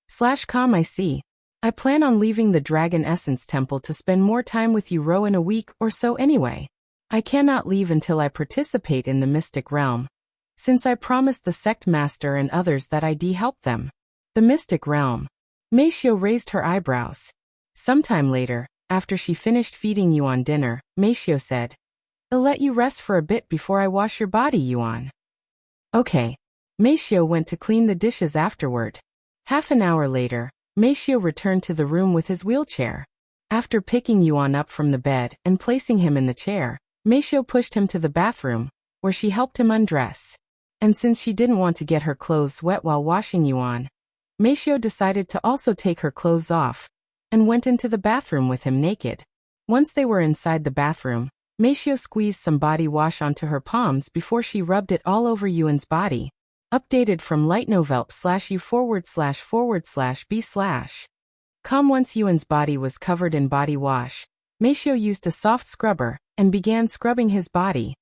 /com I see. I plan on leaving the Dragon Essence Temple to spend more time with Yu Rou in a week or so anyway. I cannot leave until I participate in the Mystic Realm, since I promised the Sect Master and others that I'd help them. The Mystic Realm. Meixiu raised her eyebrows. Sometime later, after she finished feeding Yuan dinner, Meixiu said, I'll let you rest for a bit before I wash your body, Yuan. Okay. Meixiu went to clean the dishes afterward. Half an hour later, Meixiu returned to the room with his wheelchair. After picking Yuan up from the bed and placing him in the chair, Meixiu pushed him to the bathroom, where she helped him undress. And since she didn't want to get her clothes wet while washing Yuan, Meixiu decided to also take her clothes off, and went into the bathroom with him naked. Once they were inside the bathroom, Meixiu squeezed some body wash onto her palms before she rubbed it all over Yuan's body. Updated from lightnovelp/u/b/. Once Yuan's body was covered in body wash, Meixiu used a soft scrubber and began scrubbing his body.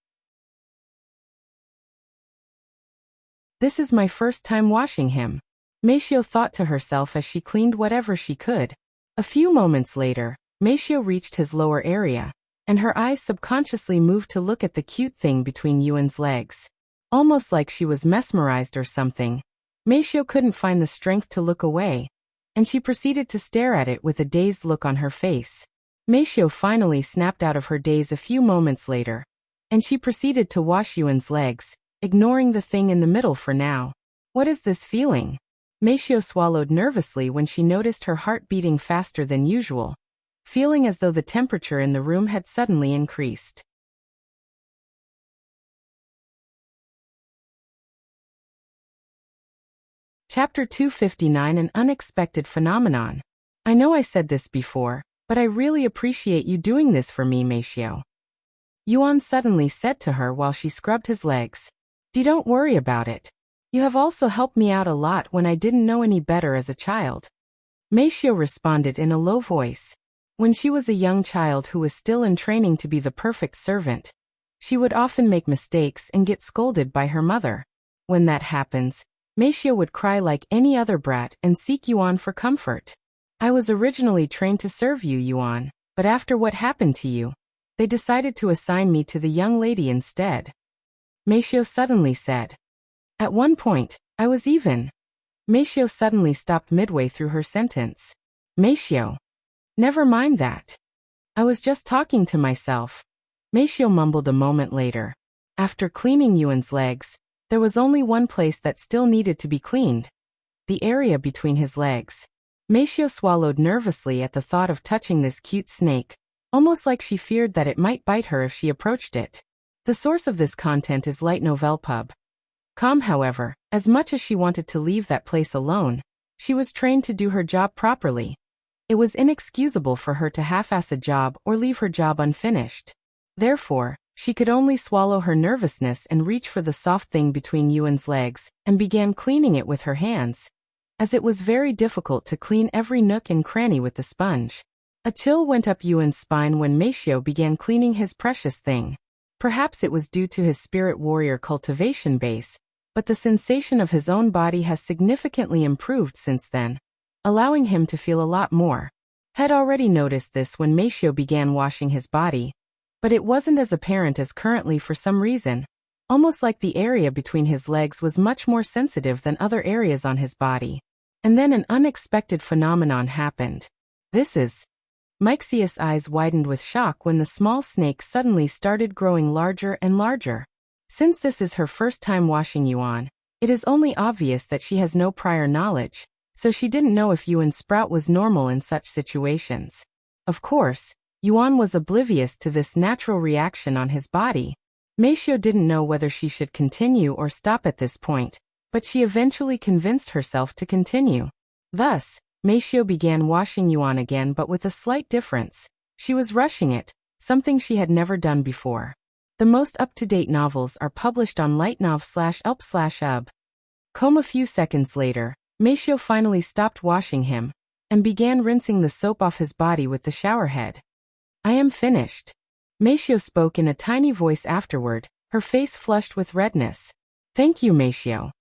This is my first time washing him, Meixiu thought to herself as she cleaned whatever she could. A few moments later, Meixiu reached his lower area, and her eyes subconsciously moved to look at the cute thing between Yuan's legs. Almost like she was mesmerized or something, Meixiu couldn't find the strength to look away, and she proceeded to stare at it with a dazed look on her face. Meixiu finally snapped out of her daze a few moments later, and she proceeded to wash Yuan's legs, ignoring the thing in the middle for now. What is this feeling? Meixiu swallowed nervously when she noticed her heart beating faster than usual, feeling as though the temperature in the room had suddenly increased. Chapter 259 An Unexpected Phenomenon. I know I said this before, but I really appreciate you doing this for me, Meixiu. Yuan suddenly said to her while she scrubbed his legs. Don't worry about it. You have also helped me out a lot when I didn't know any better as a child. Meixiu responded in a low voice. When she was a young child who was still in training to be the perfect servant, she would often make mistakes and get scolded by her mother. When that happens, Meixiu would cry like any other brat and seek Yuan for comfort. I was originally trained to serve you, Yuan, but after what happened to you, they decided to assign me to the young lady instead. Meixiu suddenly said. At one point, I was even. Meixiu suddenly stopped midway through her sentence. Meixiu. Never mind that. I was just talking to myself. Meixiu mumbled a moment later. After cleaning Yuan's legs, there was only one place that still needed to be cleaned. The area between his legs. Meixiu swallowed nervously at the thought of touching this cute snake, almost like she feared that it might bite her if she approached it. The source of this content is Light Novel Pub. Com, however, as much as she wanted to leave that place alone, she was trained to do her job properly. It was inexcusable for her to half-ass a job or leave her job unfinished. Therefore, she could only swallow her nervousness and reach for the soft thing between Yuan's legs, and began cleaning it with her hands, as it was very difficult to clean every nook and cranny with the sponge. A chill went up Yuan's spine when Meixiu began cleaning his precious thing. Perhaps it was due to his spirit warrior cultivation base, but the sensation of his own body has significantly improved since then, allowing him to feel a lot more. Had already noticed this when Meixiu began washing his body, but it wasn't as apparent as currently for some reason, almost like the area between his legs was much more sensitive than other areas on his body. And then an unexpected phenomenon happened. This is. Meixiu's eyes widened with shock when the small snake suddenly started growing larger and larger. Since this is her first time washing Yuan, it is only obvious that she has no prior knowledge, so she didn't know if Yuan's sprout was normal in such situations. Of course, Yuan was oblivious to this natural reaction on his body. Meixiu didn't know whether she should continue or stop at this point, but she eventually convinced herself to continue. Thus, Meixiu began washing Yuan again, but with a slight difference. She was rushing it, something she had never done before. The most up-to-date novels are published on lightnov/elp/ub. A few seconds later, Meixiu finally stopped washing him, and began rinsing the soap off his body with the shower head. I am finished. Meixiu spoke in a tiny voice afterward, her face flushed with redness. Thank you, Meixiu.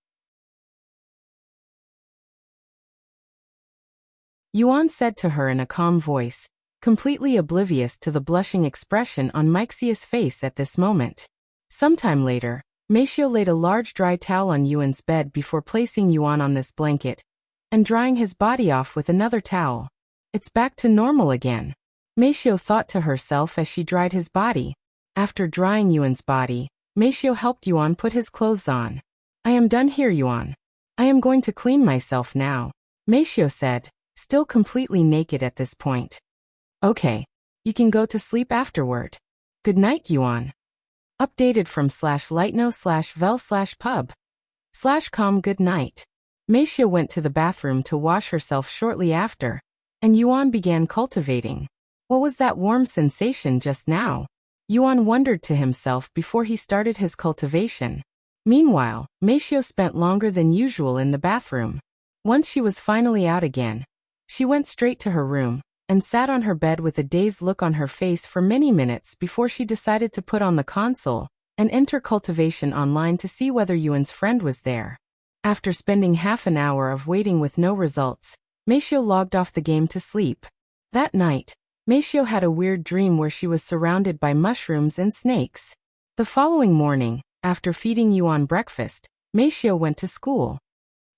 Yuan said to her in a calm voice, completely oblivious to the blushing expression on Meixiu's face at this moment. Sometime later, Meixiu laid a large dry towel on Yuan's bed before placing Yuan on this blanket, and drying his body off with another towel. It's back to normal again. Meixiu thought to herself as she dried his body. After drying Yuan's body, Meixiu helped Yuan put his clothes on. I am done here, Yuan. I am going to clean myself now, Meixiu said, still completely naked at this point. Okay. You can go to sleep afterward. Good night, Yuan. Updated from /lightno/vel/pub/com. Good night. Meixiu went to the bathroom to wash herself shortly after, and Yuan began cultivating. What was that warm sensation just now? Yuan wondered to himself before he started his cultivation. Meanwhile, Meixiu spent longer than usual in the bathroom. Once she was finally out again, she went straight to her room, and sat on her bed with a dazed look on her face for many minutes before she decided to put on the console and enter Cultivation online to see whether Yuan's friend was there. After spending half an hour of waiting with no results, Meixiu logged off the game to sleep. That night, Meixiu had a weird dream where she was surrounded by mushrooms and snakes. The following morning, after feeding Yuan breakfast, Meixiu went to school.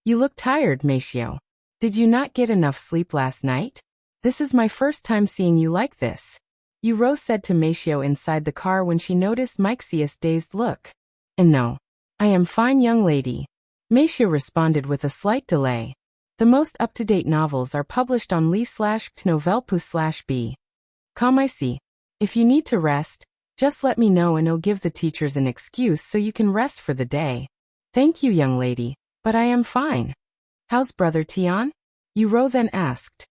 You look tired, Meixiu. Did you not get enough sleep last night? This is my first time seeing you like this, Yu Rou said to Meixiu inside the car when she noticed Meixiu's dazed look. And no. I am fine, young lady. Meixiu responded with a slight delay. The most up-to-date novels are published on li/novelpu/b. I see. If you need to rest, just let me know and I'll give the teachers an excuse so you can rest for the day. Thank you, young lady, but I am fine. How's Brother Tian? Yu Rou then asked.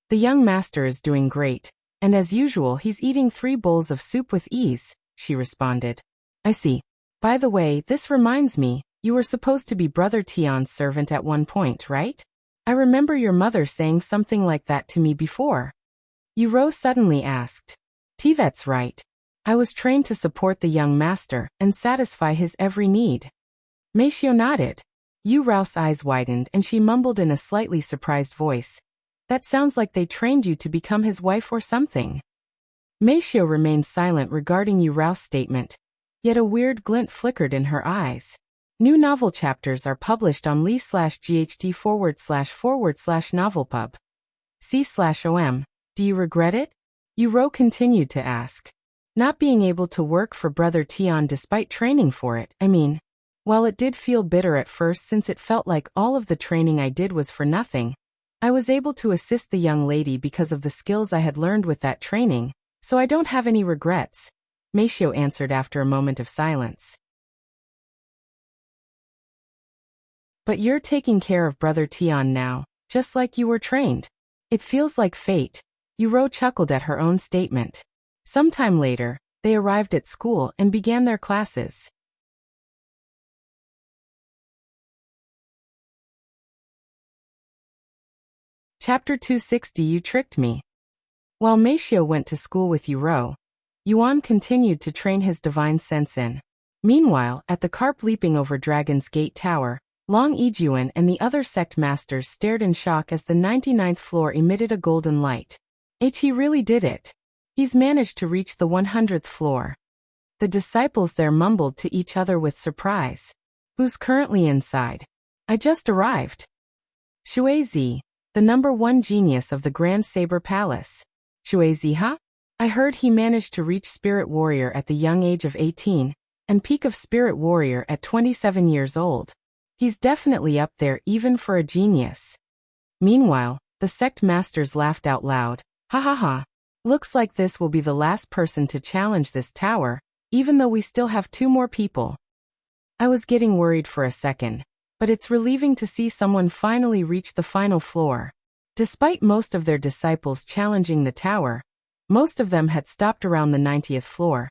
The young master is doing great, and as usual he's eating 3 bowls of soup with ease, she responded. I see. By the way, this reminds me, you were supposed to be Brother Tian's servant at one point, right? I remember your mother saying something like that to me before. Yu Rou suddenly asked. That's right. I was trained to support the young master and satisfy his every need. Meixiu nodded. Yu Rou's eyes widened and she mumbled in a slightly surprised voice. That sounds like they trained you to become his wife or something. Meixiu remained silent regarding Yu Rou's statement, yet a weird glint flickered in her eyes. New novel chapters are published on li/GHT///novelpub. C/OM. Do you regret it? Yu Rou continued to ask. Not being able to work for Brother Tian despite training for it, I mean. While it did feel bitter at first since it felt like all of the training I did was for nothing, I was able to assist the young lady because of the skills I had learned with that training, so I don't have any regrets, Meixiu answered after a moment of silence. But you're taking care of Brother Tian now, just like you were trained. It feels like fate. Yu Rou chuckled at her own statement. Sometime later, they arrived at school and began their classes. Chapter 260. You tricked me. While Meixiu went to school with Yu Rou, Yuan continued to train his divine sensen. Meanwhile, at the carp leaping over Dragon's Gate Tower, Long Yijuan and the other sect masters stared in shock as the 99th floor emitted a golden light. He really did it. He's managed to reach the 100th floor. The disciples there mumbled to each other with surprise. Who's currently inside? I just arrived. Shuizi, the #1 genius of the Grand Saber Palace. Shuizi, huh? I heard he managed to reach Spirit Warrior at the young age of 18, and peak of Spirit Warrior at 27 years old. He's definitely up there even for a genius. Meanwhile, the sect masters laughed out loud. Ha ha ha. Looks like this will be the last person to challenge this tower, even though we still have 2 more people. I was getting worried for a second, but it's relieving to see someone finally reach the final floor. Despite most of their disciples challenging the tower, most of them had stopped around the 90th floor,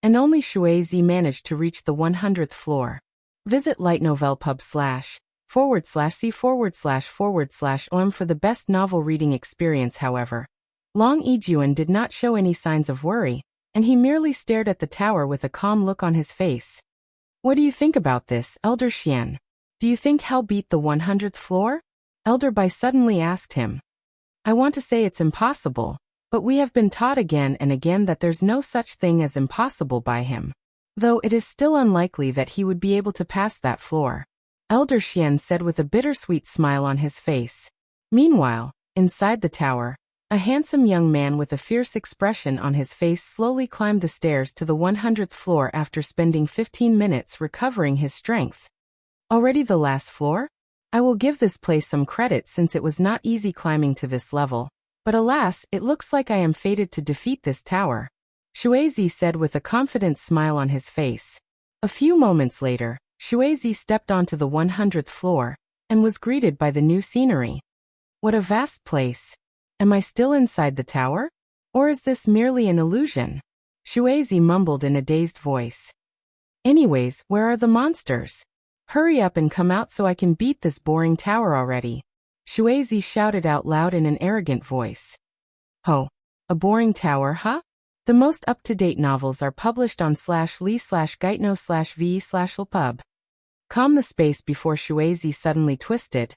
and only Shuizi managed to reach the 100th floor. Visit lightnovelpub/c/OM for the best novel reading experience. However, Long Yijuan did not show any signs of worry, and he merely stared at the tower with a calm look on his face. What do you think about this, Elder Xian? Do you think he'll beat the 100th floor? Elder Bai suddenly asked him. I want to say it's impossible, but we have been taught again and again that there's no such thing as impossible by him. Though it is still unlikely that he would be able to pass that floor, Elder Xian said with a bittersweet smile on his face. Meanwhile, inside the tower, a handsome young man with a fierce expression on his face slowly climbed the stairs to the 100th floor after spending 15 minutes recovering his strength. Already the last floor? I will give this place some credit since it was not easy climbing to this level, but alas, it looks like I am fated to defeat this tower, Shuizi said with a confident smile on his face. A few moments later, Shuizi stepped onto the 100th floor, and was greeted by the new scenery. What a vast place! Am I still inside the tower? Or is this merely an illusion? Shuizi mumbled in a dazed voice. Anyways, where are the monsters? Hurry up and come out so I can beat this boring tower already, Shuizi shouted out loud in an arrogant voice. Ho! A boring tower, huh? The most up-to-date novels are published on /li/gaitno/v/lpub. Calm the space before Shuizi suddenly twisted,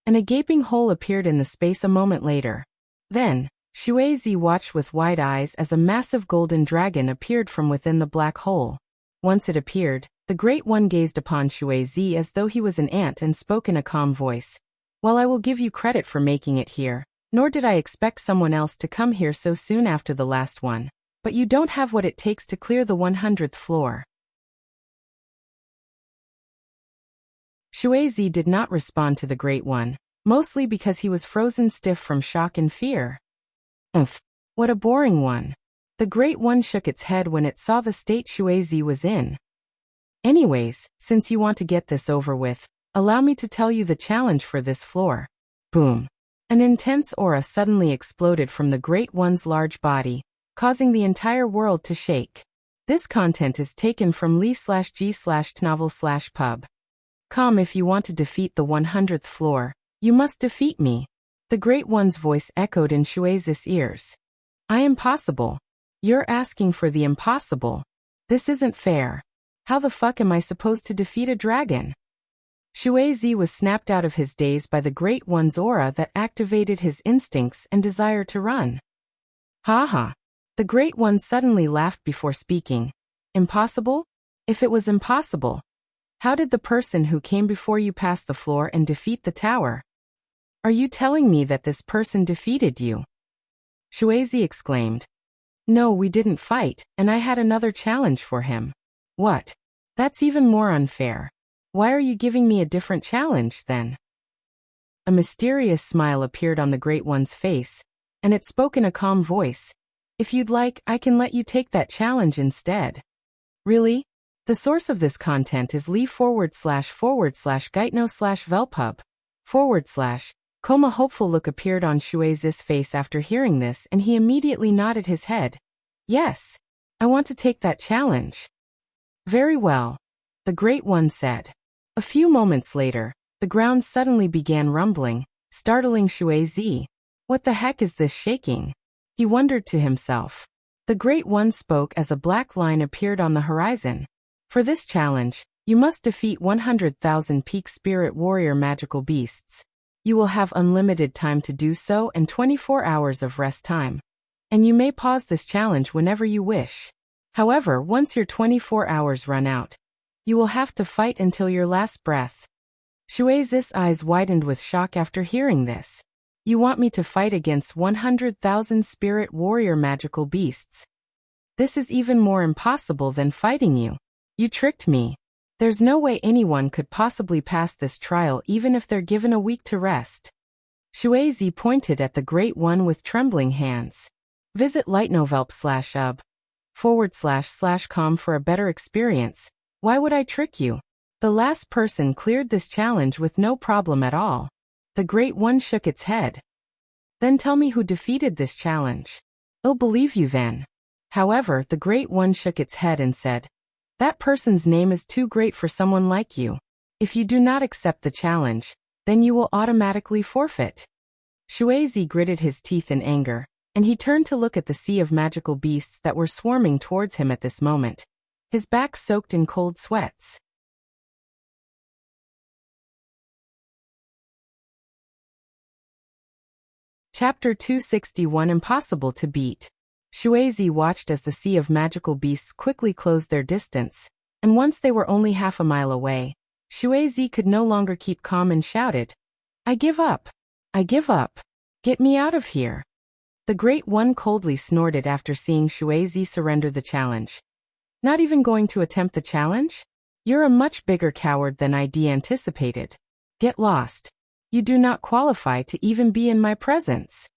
and a gaping hole appeared in the space a moment later. Then, Shuizi watched with wide eyes as a massive golden dragon appeared from within the black hole. Once it appeared, the Great One gazed upon Shuizi as though he was an ant and spoke in a calm voice. While I will give you credit for making it here, nor did I expect someone else to come here so soon after the last one, but you don't have what it takes to clear the 100th floor. Shuizi did not respond to the Great One, mostly because he was frozen stiff from shock and fear. What a boring one. The Great One shook its head when it saw the state Shuizi was in. Anyways, since you want to get this over with, allow me to tell you the challenge for this floor. Boom. An intense aura suddenly exploded from the Great One's large body, causing the entire world to shake. This content is taken from li/g/tnovel/pub. Come, if you want to defeat the 100th floor, you must defeat me. The Great One's voice echoed in Shuizi's ears. I am possible. You're asking for the impossible. This isn't fair. How the fuck am I supposed to defeat a dragon? Shuizi was snapped out of his daze by the Great One's aura that activated his instincts and desire to run. Ha ha. The Great One suddenly laughed before speaking. Impossible? If it was impossible, how did the person who came before you pass the floor and defeat the tower? Are you telling me that this person defeated you? Shuizi exclaimed. No, we didn't fight, and I had another challenge for him. What? That's even more unfair. Why are you giving me a different challenge, then? A mysterious smile appeared on the Great One's face, and it spoke in a calm voice. If you'd like, I can let you take that challenge instead. Really? The source of this content is lee//geitno/velpub. Coma hopeful look appeared on Shuizi's face after hearing this, and he immediately nodded his head. Yes. I want to take that challenge. Very well. The Great One said. A few moments later, the ground suddenly began rumbling, startling Shuizi. What the heck is this shaking? He wondered to himself. The Great One spoke as a black line appeared on the horizon. For this challenge, you must defeat 100,000 peak spirit warrior magical beasts. You will have unlimited time to do so and 24 hours of rest time. And you may pause this challenge whenever you wish. However, once your 24 hours run out, you will have to fight until your last breath. Shuizi's eyes widened with shock after hearing this. You want me to fight against 100,000 spirit warrior magical beasts? This is even more impossible than fighting you. You tricked me. There's no way anyone could possibly pass this trial even if they're given a week to rest. Shuizi pointed at the Great One with trembling hands. Visit lightnovelp/com for a better experience. Why would I trick you? The last person cleared this challenge with no problem at all. The Great One shook its head. Then tell me who defeated this challenge. I'll believe you then. However, the Great One shook its head and said, that person's name is too great for someone like you. If you do not accept the challenge, then you will automatically forfeit. Shuizi gritted his teeth in anger, and he turned to look at the sea of magical beasts that were swarming towards him at this moment. His back soaked in cold sweats. Chapter 261 Impossible to Beat. Shuizi watched as the sea of magical beasts quickly closed their distance, and once they were only half a mile away, Shuizi could no longer keep calm and shouted, I give up! I give up! Get me out of here! The Great One coldly snorted after seeing Shuizi surrender the challenge. Not even going to attempt the challenge? You're a much bigger coward than I'd anticipated. Get lost. You do not qualify to even be in my presence.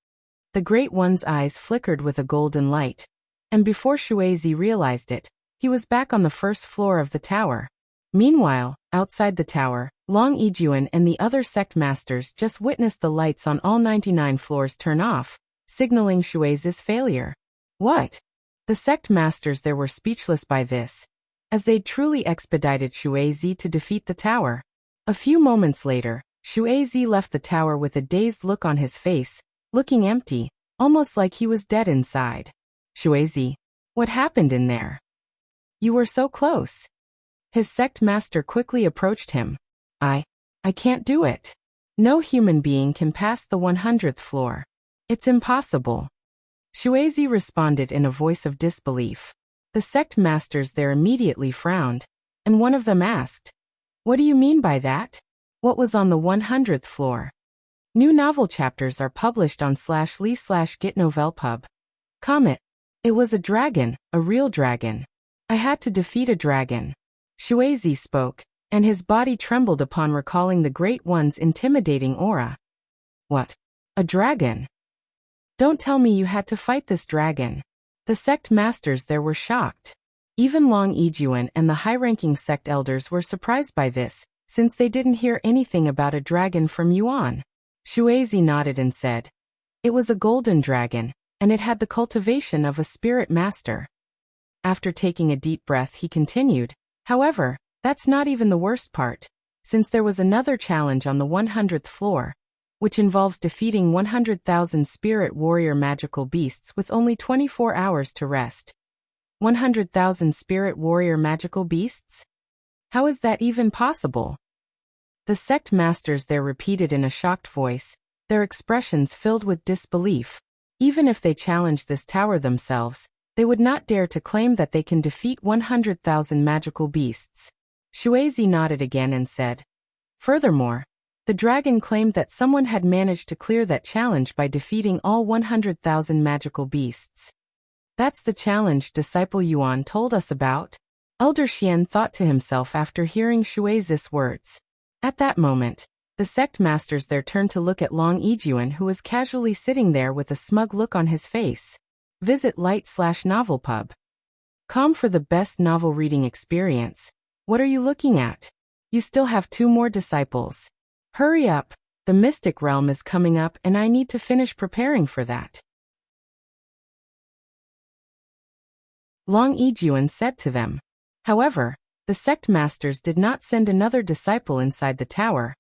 The Great One's eyes flickered with a golden light, and before Shuizi realized it, he was back on the first floor of the tower. Meanwhile, outside the tower, Long Ijuan and the other sect masters just witnessed the lights on all 99 floors turn off, signaling Shuizi's failure. What? The sect masters there were speechless by this, as they'd truly expedited Shuizi to defeat the tower. A few moments later, Shuizi left the tower with a dazed look on his face, looking empty, almost like he was dead inside. Shuizi, what happened in there? You were so close. His sect master quickly approached him. I can't do it. No human being can pass the 100th floor. It's impossible. Shuizi responded in a voice of disbelief. The sect masters there immediately frowned, and one of them asked, what do you mean by that? What was on the 100th floor? New novel chapters are published on /lee/gitnovelpub. Comment. It was a dragon, a real dragon. I had to defeat a dragon. Shuizi spoke, and his body trembled upon recalling the Great One's intimidating aura. What? A dragon? Don't tell me you had to fight this dragon. The sect masters there were shocked. Even Long Ijuan and the high-ranking sect elders were surprised by this, since they didn't hear anything about a dragon from Yuan. Shuizi nodded and said, it was a golden dragon, and it had the cultivation of a spirit master. After taking a deep breath, he continued, however, that's not even the worst part, since there was another challenge on the 100th floor, which involves defeating 100,000 spirit warrior magical beasts with only 24 hours to rest. 100,000 spirit warrior magical beasts? How is that even possible? The sect masters there repeated in a shocked voice, their expressions filled with disbelief. Even if they challenged this tower themselves, they would not dare to claim that they can defeat 100,000 magical beasts. Shuizi nodded again and said, "Furthermore, the dragon claimed that someone had managed to clear that challenge by defeating all 100,000 magical beasts. That's the challenge Disciple Yuan told us about?" Elder Xian thought to himself after hearing Shuizi's words. At that moment, the sect masters there turned to look at Long Yijuan, who was casually sitting there with a smug look on his face. Visit light/novelpub.com for the best novel reading experience. What are you looking at? You still have 2 more disciples. Hurry up, the mystic realm is coming up and I need to finish preparing for that. Long Yijuan said to them. However, the sect masters did not send another disciple inside the tower,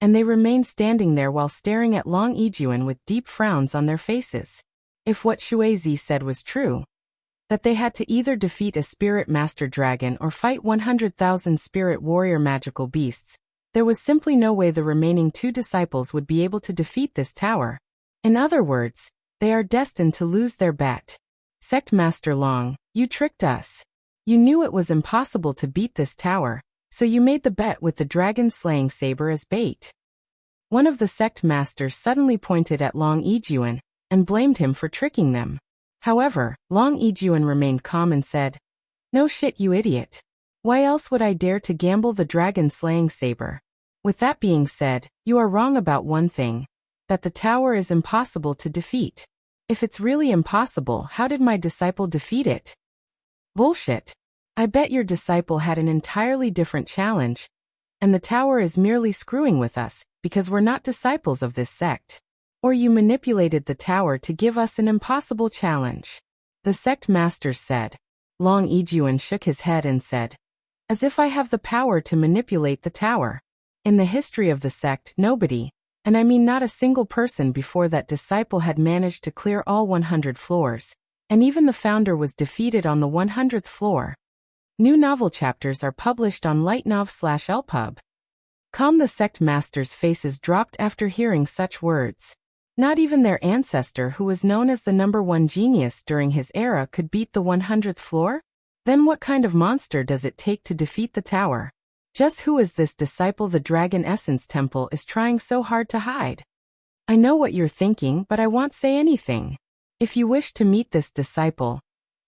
and they remained standing there while staring at Long Yijuan with deep frowns on their faces. If what Shuizi said was true, that they had to either defeat a spirit master dragon or fight 100,000 spirit warrior magical beasts, there was simply no way the remaining 2 disciples would be able to defeat this tower. In other words, they are destined to lose their bet. Sect Master Long, you tricked us. You knew it was impossible to beat this tower, so you made the bet with the dragon-slaying saber as bait. One of the sect masters suddenly pointed at Long Yijuan and blamed him for tricking them. However, Long Yijuan remained calm and said, "No shit, you idiot. Why else would I dare to gamble the dragon-slaying saber? With that being said, you are wrong about one thing, that the tower is impossible to defeat. If it's really impossible, how did my disciple defeat it? Bullshit. I bet your disciple had an entirely different challenge, and the tower is merely screwing with us, because we're not disciples of this sect. Or you manipulated the tower to give us an impossible challenge," the sect masters said. Long Yijuan shook his head and said, "As if I have the power to manipulate the tower. In the history of the sect, nobody, and I mean not a single person before that disciple had managed to clear all 100 floors, and even the founder was defeated on the 100th floor. New novel chapters are published on lightnov/lpub.com." The sect masters' faces dropped after hearing such words. Not even their ancestor, who was known as the #1 genius during his era, could beat the 100th floor? Then what kind of monster does it take to defeat the tower? Just who is this disciple the Dragon Essence Temple is trying so hard to hide? I know what you're thinking, but I won't say anything. If you wish to meet this disciple,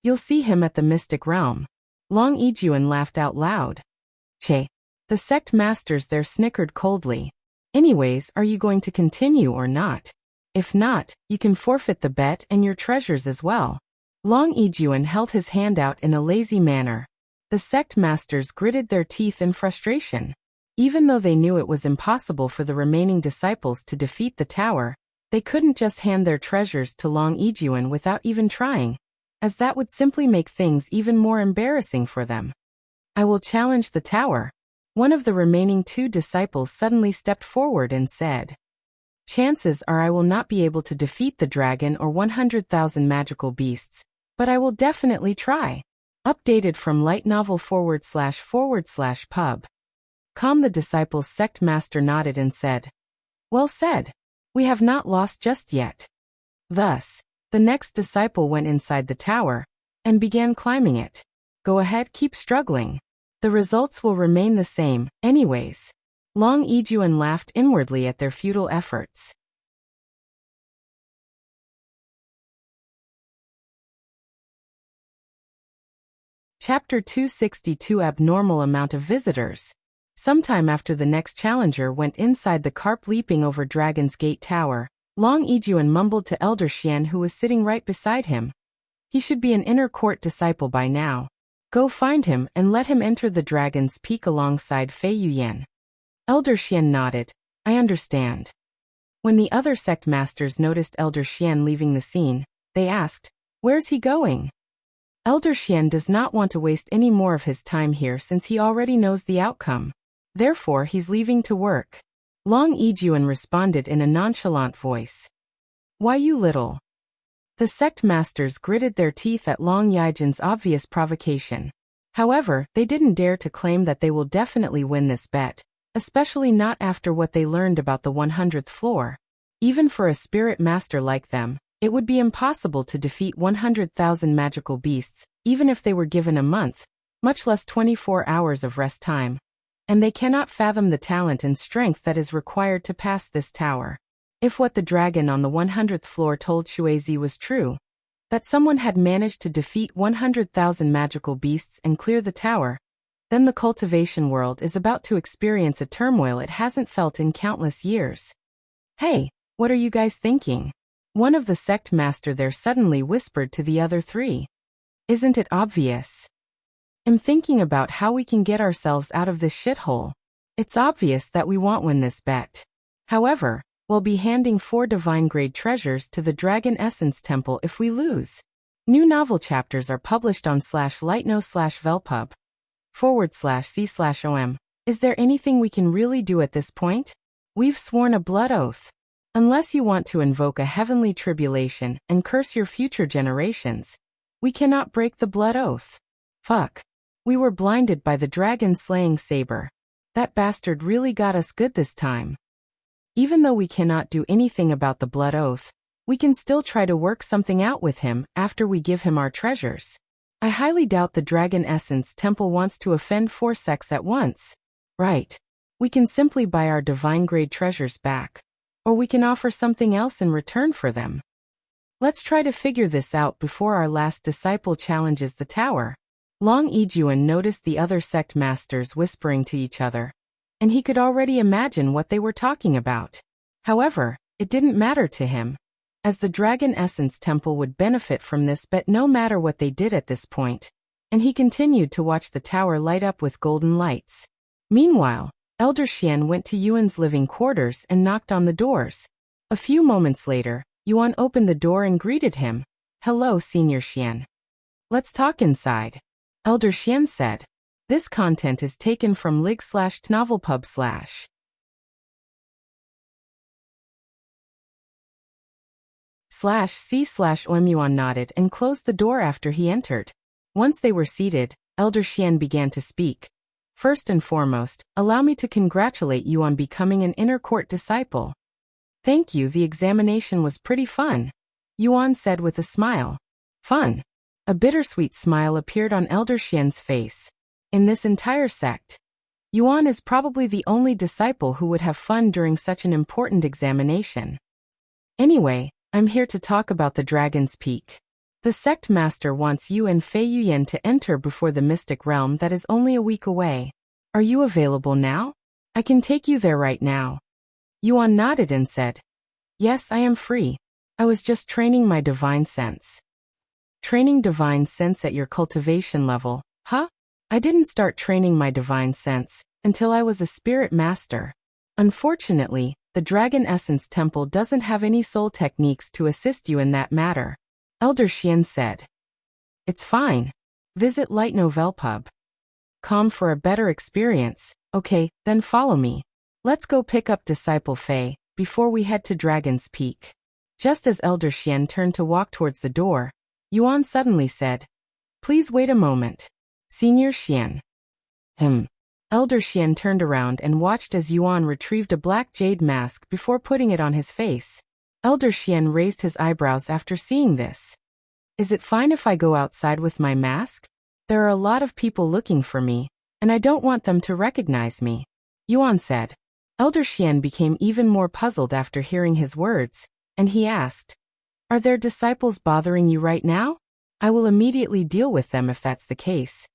you'll see him at the Mystic Realm. Long Yijuan laughed out loud. Che. The sect masters there snickered coldly. Anyways, are you going to continue or not? If not, you can forfeit the bet and your treasures as well. Long Yijuan held his hand out in a lazy manner. The sect masters gritted their teeth in frustration. Even though they knew it was impossible for the remaining disciples to defeat the tower, they couldn't just hand their treasures to Long Yijuan without even trying, as that would simply make things even more embarrassing for them. "I will challenge the tower." One of the remaining 2 disciples suddenly stepped forward and said, "Chances are I will not be able to defeat the dragon or 100,000 magical beasts, but I will definitely try." Updated from lightnovel//pub.com. The disciple's sect master nodded and said, "Well said. We have not lost just yet." Thus, the next disciple went inside the tower and began climbing it. Go ahead, keep struggling. The results will remain the same, anyways. Long Yijuan laughed inwardly at their futile efforts. Chapter 262. Abnormal amount of visitors. Sometime after the next challenger went inside the carp leaping over Dragon's Gate Tower, Long Yijuan mumbled to Elder Xian, who was sitting right beside him. He should be an inner court disciple by now. Go find him and let him enter the Dragon's Peak alongside Fei Yuyan. Elder Xian nodded. I understand. When the other sect masters noticed Elder Xian leaving the scene, they asked, "Where's he going?" Elder Xian does not want to waste any more of his time here since he already knows the outcome. Therefore, he's leaving to work. Long Yijuan responded in a nonchalant voice. Why, you little? The sect masters gritted their teeth at Long Yijuan's obvious provocation. However, they didn't dare to claim that they will definitely win this bet, especially not after what they learned about the 100th floor. Even for a spirit master like them, it would be impossible to defeat 100,000 magical beasts, even if they were given a month, much less 24 hours of rest time. And they cannot fathom the talent and strength that is required to pass this tower. If what the dragon on the 100th floor told Shuizi was true, that someone had managed to defeat 100,000 magical beasts and clear the tower, then the cultivation world is about to experience a turmoil it hasn't felt in countless years. Hey, what are you guys thinking? One of the sect master there suddenly whispered to the other three. Isn't it obvious? I'm thinking about how we can get ourselves out of this shithole. It's obvious that we won't win this bet. However, we'll be handing 4 divine-grade treasures to the Dragon Essence Temple if we lose. New novel chapters are published on /lightno/velpub/c/om. Is there anything we can really do at this point? We've sworn a blood oath. Unless you want to invoke a heavenly tribulation and curse your future generations, we cannot break the blood oath. Fuck. We were blinded by the dragon-slaying saber. That bastard really got us good this time. Even though we cannot do anything about the blood oath, we can still try to work something out with him after we give him our treasures. I highly doubt the Dragon Essence Temple wants to offend 4 sects at once. Right. We can simply buy our divine-grade treasures back. Or we can offer something else in return for them. Let's try to figure this out before our last disciple challenges the tower. Long Yijuan noticed the other sect masters whispering to each other, and he could already imagine what they were talking about. However, it didn't matter to him, as the Dragon Essence Temple would benefit from this bet no matter what they did at this point, and he continued to watch the tower light up with golden lights. Meanwhile, Elder Xian went to Yuan's living quarters and knocked on the doors. A few moments later, Yuan opened the door and greeted him. Hello, Senior Xian. Let's talk inside. Elder Xian said. This content is taken from lig/novelpub/. /c/om. Yuan nodded and closed the door after he entered. Once they were seated, Elder Xian began to speak. First and foremost, allow me to congratulate you on becoming an inner court disciple. Thank you, the examination was pretty fun, Yuan said with a smile. Fun? A bittersweet smile appeared on Elder Xian's face. In this entire sect, Yuan is probably the only disciple who would have fun during such an important examination. Anyway, I'm here to talk about the Dragon's Peak. The sect master wants you and Fei Yuyan to enter before the mystic realm that is only a week away. Are you available now? I can take you there right now. Yuan nodded and said, Yes, I am free. I was just training my divine sense. Training divine sense at your cultivation level, huh? I didn't start training my divine sense until I was a spirit master. Unfortunately, the Dragon Essence Temple doesn't have any soul techniques to assist you in that matter. Elder Xian said. It's fine. Visit lightnovelpub.com for a better experience. Okay, then follow me. Let's go pick up Disciple Fei before we head to Dragon's Peak. Just as Elder Xian turned to walk towards the door, Yuan suddenly said, Please wait a moment. Senior Xian. Elder Xian turned around and watched as Yuan retrieved a black jade mask before putting it on his face. Elder Xian raised his eyebrows after seeing this. Is it fine if I go outside with my mask? There are a lot of people looking for me, and I don't want them to recognize me, Yuan said. Elder Xian became even more puzzled after hearing his words, and he asked, Are there disciples bothering you right now? I will immediately deal with them if that's the case.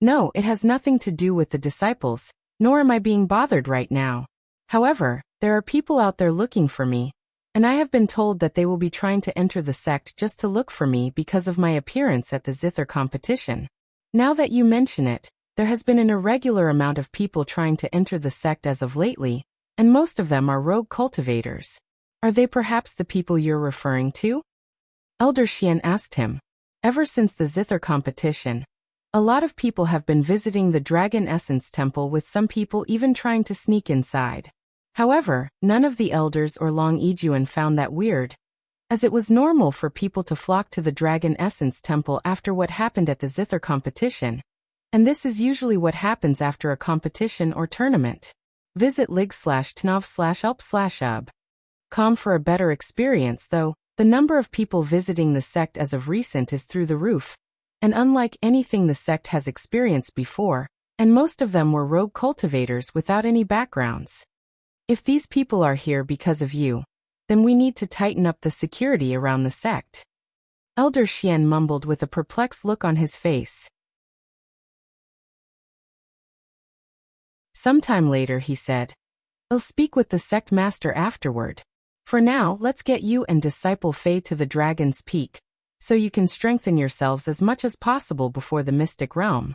No, it has nothing to do with the disciples, nor am I being bothered right now. However, there are people out there looking for me, and I have been told that they will be trying to enter the sect just to look for me because of my appearance at the Zither competition. Now that you mention it, there has been an irregular amount of people trying to enter the sect as of lately, and most of them are rogue cultivators. Are they perhaps the people you're referring to? Elder Xian asked him. Ever since the Zither competition, a lot of people have been visiting the Dragon Essence Temple, with some people even trying to sneak inside. However, none of the elders or Long Yijuan found that weird, as it was normal for people to flock to the Dragon Essence Temple after what happened at the Zither competition, and this is usually what happens after a competition or tournament. Visit lig/tnov/up/ub. Com for a better experience though, the number of people visiting the sect as of recent is through the roof, and unlike anything the sect has experienced before, and most of them were rogue cultivators without any backgrounds. If these people are here because of you, then we need to tighten up the security around the sect. Elder Xian mumbled with a perplexed look on his face. Sometime later he said, "I'll speak with the sect master afterward. For now, let's get you and Disciple Fei to the Dragon's Peak, so you can strengthen yourselves as much as possible before the Mystic Realm."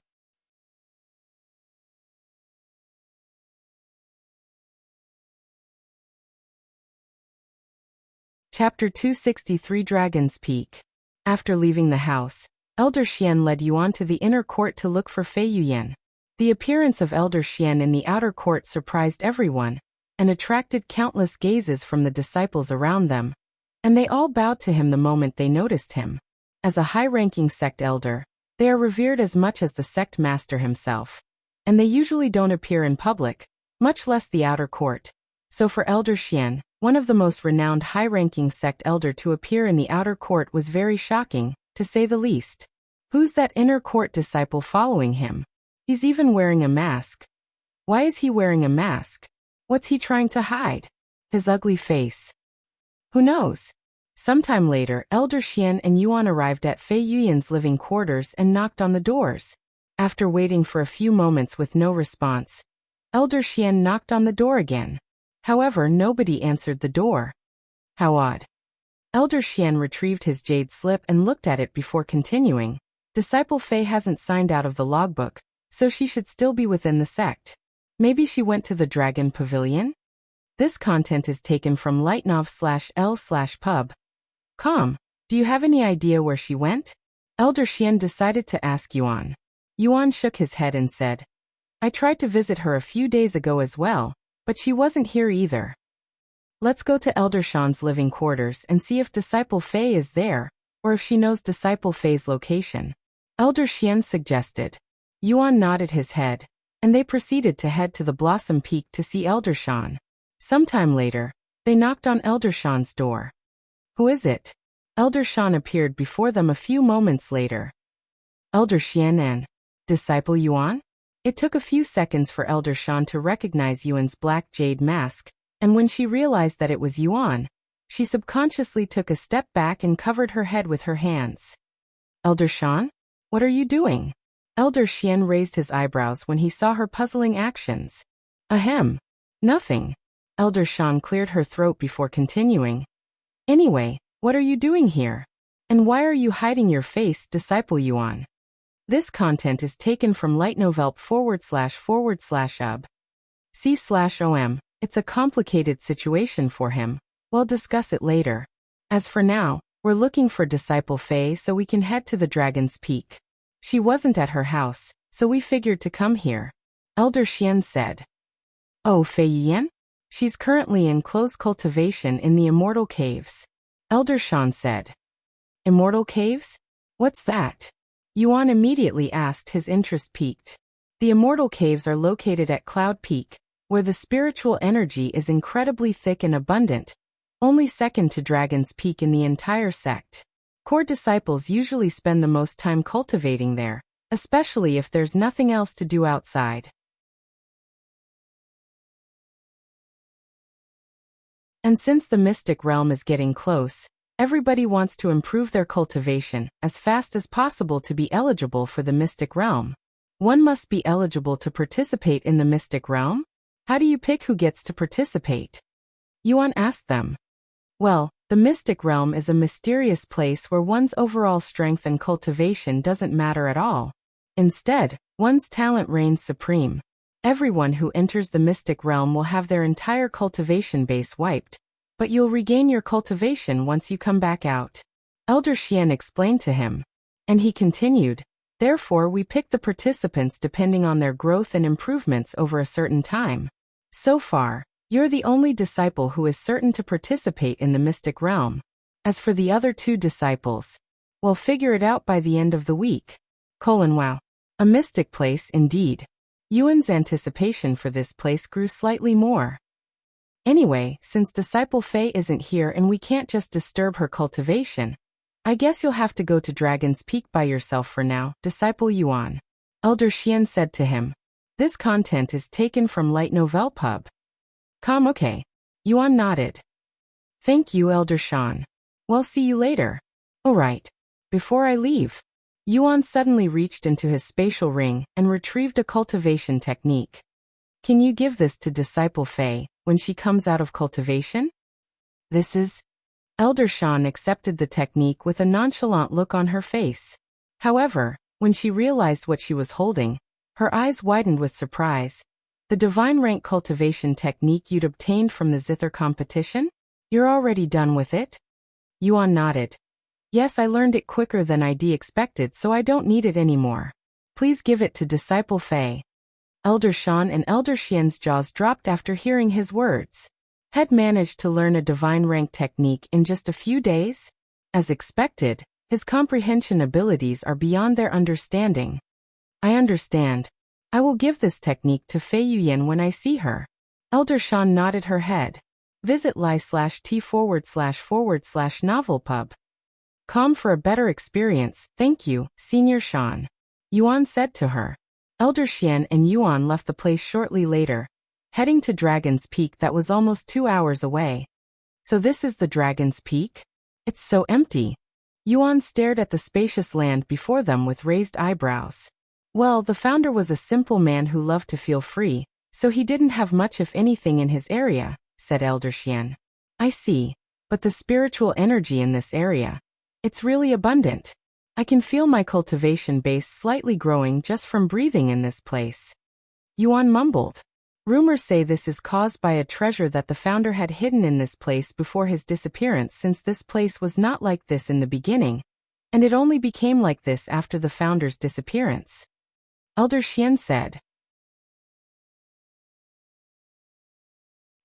Chapter 263 Dragon's Peak. After leaving the house, Elder Xian led Yuan to the inner court to look for Fei Yuyan. The appearance of Elder Xian in the outer court surprised everyone, and attracted countless gazes from the disciples around them, and they all bowed to him the moment they noticed him. As a high-ranking sect elder, they are revered as much as the sect master himself, and they usually don't appear in public, much less the outer court. So for Elder Xian, one of the most renowned high-ranking sect elder to appear in the outer court was very shocking, to say the least. Who's that inner court disciple following him? He's even wearing a mask. Why is he wearing a mask? What's he trying to hide? His ugly face. Who knows? Sometime later, Elder Xian and Yuan arrived at Fei Yuyan's living quarters and knocked on the doors. After waiting for a few moments with no response, Elder Xian knocked on the door again. However, nobody answered the door. How odd. Elder Xian retrieved his jade slip and looked at it before continuing. Disciple Fei hasn't signed out of the logbook, so she should still be within the sect. Maybe she went to the Dragon Pavilion? This content is taken from lightnov/l/pub. Com. Do you have any idea where she went? Elder Xian decided to ask Yuan. Yuan shook his head and said, "I tried to visit her a few days ago as well, but she wasn't here either." Let's go to Elder Shan's living quarters and see if Disciple Fei is there, or if she knows Disciple Fei's location. Elder Xian suggested. Yuan nodded his head, and they proceeded to head to the Blossom Peak to see Elder Shan. Sometime later, they knocked on Elder Shan's door. Who is it? Elder Shan appeared before them a few moments later. Elder Xian and Disciple Yuan? It took a few seconds for Elder Shan to recognize Yuan's black jade mask, and when she realized that it was Yuan, she subconsciously took a step back and covered her head with her hands. Elder Shan? What are you doing? Elder Xian raised his eyebrows when he saw her puzzling actions. Ahem. Nothing. Elder Shan cleared her throat before continuing. Anyway, what are you doing here? And why are you hiding your face, Disciple Yuan? This content is taken from lightnovelp//ub. C/om. It's a complicated situation for him. We'll discuss it later. As for now, we're looking for Disciple Fei so we can head to the Dragon's Peak. She wasn't at her house, so we figured to come here. Elder Xian said. Oh, Fei Yan? She's currently in close cultivation in the Immortal Caves. Elder Shan said. Immortal Caves? What's that? Yuan immediately asked, his interest piqued. The Immortal Caves are located at Cloud Peak, where the spiritual energy is incredibly thick and abundant, only second to Dragon's Peak in the entire sect. Core disciples usually spend the most time cultivating there, especially if there's nothing else to do outside. And since the mystic realm is getting close, everybody wants to improve their cultivation as fast as possible to be eligible for the mystic realm. One must be eligible to participate in the mystic realm? How do you pick who gets to participate? Yuan asked them. Well, the mystic realm is a mysterious place where one's overall strength and cultivation doesn't matter at all. Instead, one's talent reigns supreme. Everyone who enters the mystic realm will have their entire cultivation base wiped, but you'll regain your cultivation once you come back out. Elder Xian explained to him. And he continued, therefore we pick the participants depending on their growth and improvements over a certain time. So far, you're the only disciple who is certain to participate in the mystic realm. As for the other two disciples, we'll figure it out by the end of the week. Wow. A mystic place indeed. Yuan's anticipation for this place grew slightly more. Anyway, since Disciple Fei isn't here and we can't just disturb her cultivation, I guess you'll have to go to Dragon's Peak by yourself for now, Disciple Yuan. Elder Xian said to him. This content is taken from Light Novel Pub. Okay. Yuan nodded. Thank you, Elder Shan. Well, see you later. Alright. Before I leave. Yuan suddenly reached into his spatial ring and retrieved a cultivation technique. Can you give this to Disciple Fei when she comes out of cultivation? This is... Elder Shan accepted the technique with a nonchalant look on her face. However, when she realized what she was holding, her eyes widened with surprise. The divine rank cultivation technique you'd obtained from the Zither competition? You're already done with it? Yuan nodded. Yes, I learned it quicker than I'd expected, so I don't need it anymore. Please give it to Disciple Fei. Elder Shan and Elder Xian's jaws dropped after hearing his words. Had managed to learn a divine rank technique in just a few days? As expected, his comprehension abilities are beyond their understanding. I understand. I will give this technique to Fei Yuyan when I see her. Elder Shan nodded her head. Visit li/t//novelpub.com for a better experience. Thank you, Senior Shan. Yuan said to her. Elder Xian and Yuan left the place shortly later, heading to Dragon's Peak that was almost 2 hours away. So this is the Dragon's Peak? It's so empty. Yuan stared at the spacious land before them with raised eyebrows. Well, the founder was a simple man who loved to feel free, so he didn't have much if anything in his area, said Elder Xian. I see. But the spiritual energy in this area, it's really abundant. I can feel my cultivation base slightly growing just from breathing in this place. Yuan mumbled. Rumors say this is caused by a treasure that the founder had hidden in this place before his disappearance, since this place was not like this in the beginning, and it only became like this after the founder's disappearance. Elder Xian said.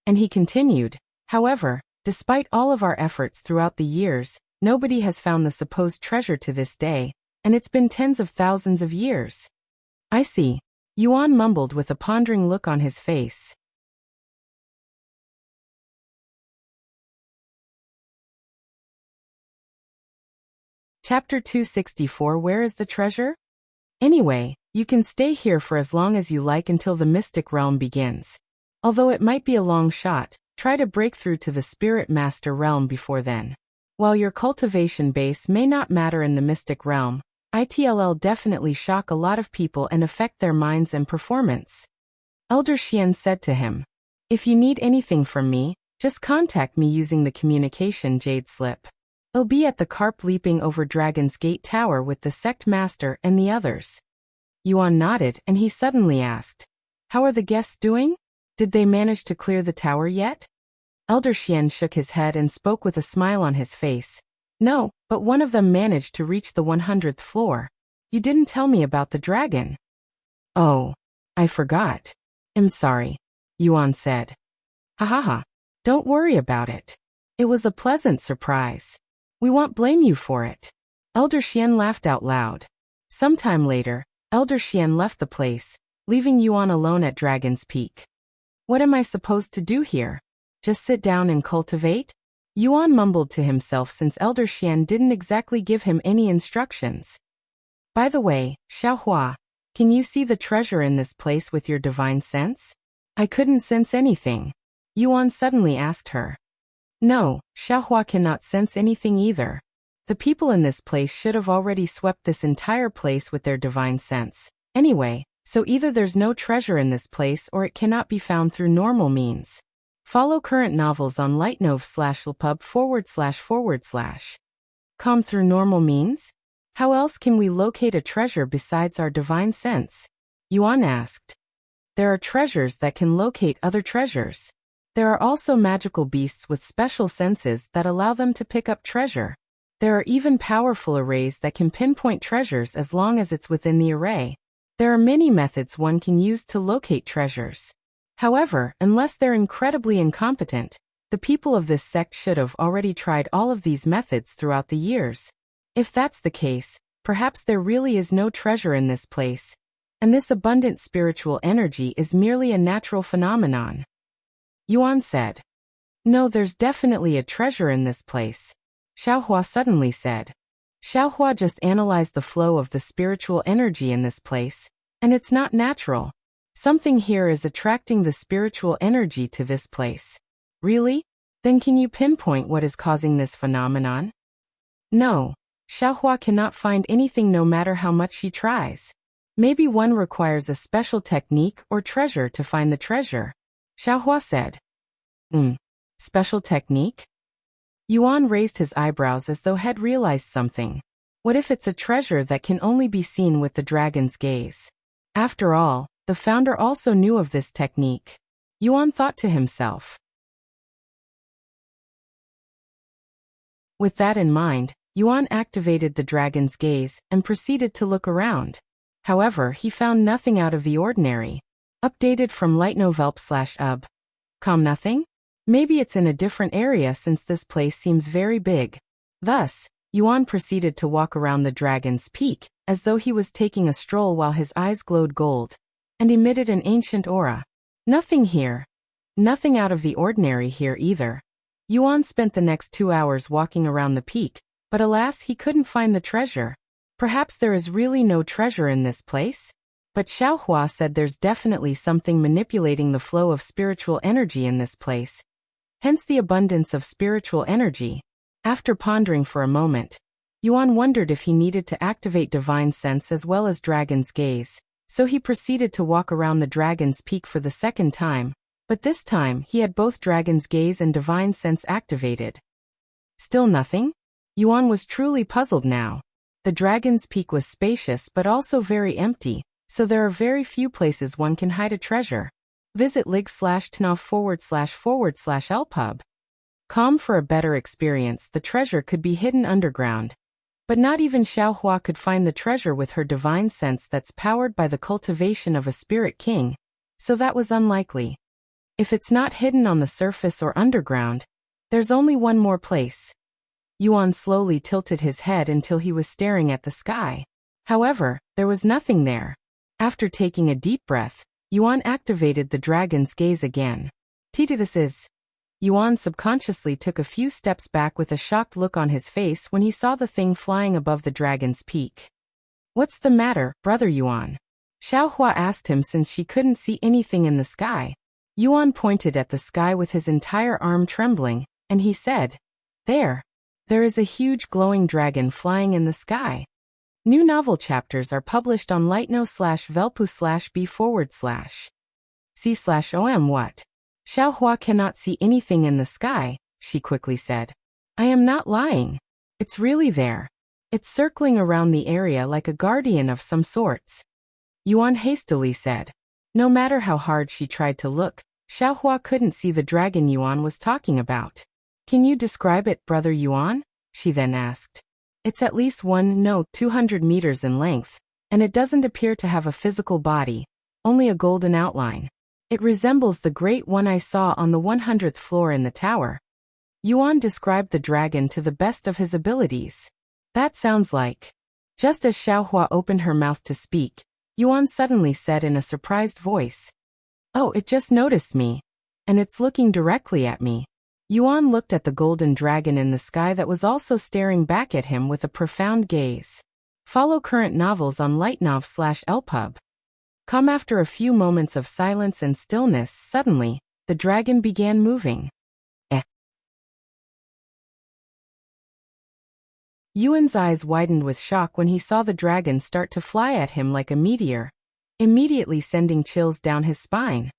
And he continued, however, despite all of our efforts throughout the years, nobody has found the supposed treasure to this day, and it's been tens of thousands of years. I see. Yuan mumbled with a pondering look on his face. Chapter 264. Where is the treasure? Anyway, you can stay here for as long as you like until the mystic realm begins. Although it might be a long shot, try to break through to the Spirit Master realm before then. While your cultivation base may not matter in the mystic realm, it'll definitely shock a lot of people and affect their minds and performance. Elder Xian said to him. If you need anything from me, just contact me using the communication jade slip. I'll be at the carp leaping over Dragon's Gate Tower with the sect master and the others. Yuan nodded and he suddenly asked. How are the guests doing? Did they manage to clear the tower yet? Elder Xian shook his head and spoke with a smile on his face. No, but one of them managed to reach the 100th floor. You didn't tell me about the dragon. Oh, I forgot. I'm sorry, Yuan said. Ha ha ha. Don't worry about it. It was a pleasant surprise. We won't blame you for it. Elder Xian laughed out loud. Sometime later, Elder Xian left the place, leaving Yuan alone at Dragon's Peak. What am I supposed to do here? Just sit down and cultivate? Yuan mumbled to himself since Elder Xian didn't exactly give him any instructions. By the way, Xiaohua, can you see the treasure in this place with your divine sense? I couldn't sense anything. Yuan suddenly asked her. No, Xiaohua cannot sense anything either. The people in this place should have already swept this entire place with their divine sense. Anyway, so either there's no treasure in this place or it cannot be found through normal means. Follow current novels on lightnov/pub//com through normal means? How else can we locate a treasure besides our divine sense? Yuan asked. There are treasures that can locate other treasures. There are also magical beasts with special senses that allow them to pick up treasure. There are even powerful arrays that can pinpoint treasures as long as it's within the array. There are many methods one can use to locate treasures. However, unless they're incredibly incompetent, the people of this sect should have already tried all of these methods throughout the years. If that's the case, perhaps there really is no treasure in this place. and this abundant spiritual energy is merely a natural phenomenon. Yuan said. No, there's definitely a treasure in this place, Xiaohua suddenly said. Xiaohua just analyzed the flow of the spiritual energy in this place, and it's not natural. Something here is attracting the spiritual energy to this place. Really? Then can you pinpoint what is causing this phenomenon? No. Xiaohua cannot find anything no matter how much she tries. Maybe one requires a special technique or treasure to find the treasure, Xiaohua said. Special technique? Yuan raised his eyebrows as though had realized something. What if it's a treasure that can only be seen with the dragon's gaze? After all, the founder also knew of this technique. Yuan thought to himself. With that in mind, Yuan activated the dragon's gaze and proceeded to look around. However, he found nothing out of the ordinary. Updated from lightnovelp/ub. Nothing? Maybe it's in a different area since this place seems very big. Thus, Yuan proceeded to walk around the dragon's peak, as though he was taking a stroll while his eyes glowed gold, and emitted an ancient aura. Nothing here. Nothing out of the ordinary here either. Yuan spent the next 2 hours walking around the peak, but alas, he couldn't find the treasure. Perhaps there is really no treasure in this place? But Xiaohua said there's definitely something manipulating the flow of spiritual energy in this place. Hence the abundance of spiritual energy. After pondering for a moment, Yuan wondered if he needed to activate divine sense as well as dragon's gaze, so he proceeded to walk around the dragon's peak for the second time, but this time he had both dragon's gaze and divine sense activated. Still nothing? Yuan was truly puzzled now. The dragon's peak was spacious but also very empty, so there are very few places one can hide a treasure. Visit lig/tnof////lpub. For a better experience, the treasure could be hidden underground. But not even Xiaohua could find the treasure with her divine sense that's powered by the cultivation of a spirit king, so that was unlikely. If it's not hidden on the surface or underground, there's only one more place. Yuan slowly tilted his head until he was staring at the sky. However, there was nothing there. After taking a deep breath, Yuan activated the dragon's gaze again. This is. Yuan subconsciously took a few steps back with a shocked look on his face when he saw the thing flying above the dragon's peak. What's the matter, brother Yuan? Xiaohua asked him since she couldn't see anything in the sky. Yuan pointed at the sky with his entire arm trembling, and he said, There is a huge glowing dragon flying in the sky. New novel chapters are published on lightno/velpu/b/c/om. What? Xiaohua cannot see anything in the sky, she quickly said. I am not lying. It's really there. It's circling around the area like a guardian of some sorts. Yuan hastily said. No matter how hard she tried to look, Xiaohua couldn't see the dragon Yuan was talking about. Can you describe it, brother Yuan? She then asked. It's at least 200 meters in length, and it doesn't appear to have a physical body, only a golden outline. It resembles the great one I saw on the 100th floor in the tower. Yuan described the dragon to the best of his abilities. That sounds like. Just as Xiaohua opened her mouth to speak, Yuan suddenly said in a surprised voice. Oh, it just noticed me. And it's looking directly at me. Yuan looked at the golden dragon in the sky that was also staring back at him with a profound gaze. Follow current novels on lightnov/lpub. After a few moments of silence and stillness, suddenly, the dragon began moving. Yuan's eyes widened with shock when he saw the dragon start to fly at him like a meteor, immediately sending chills down his spine.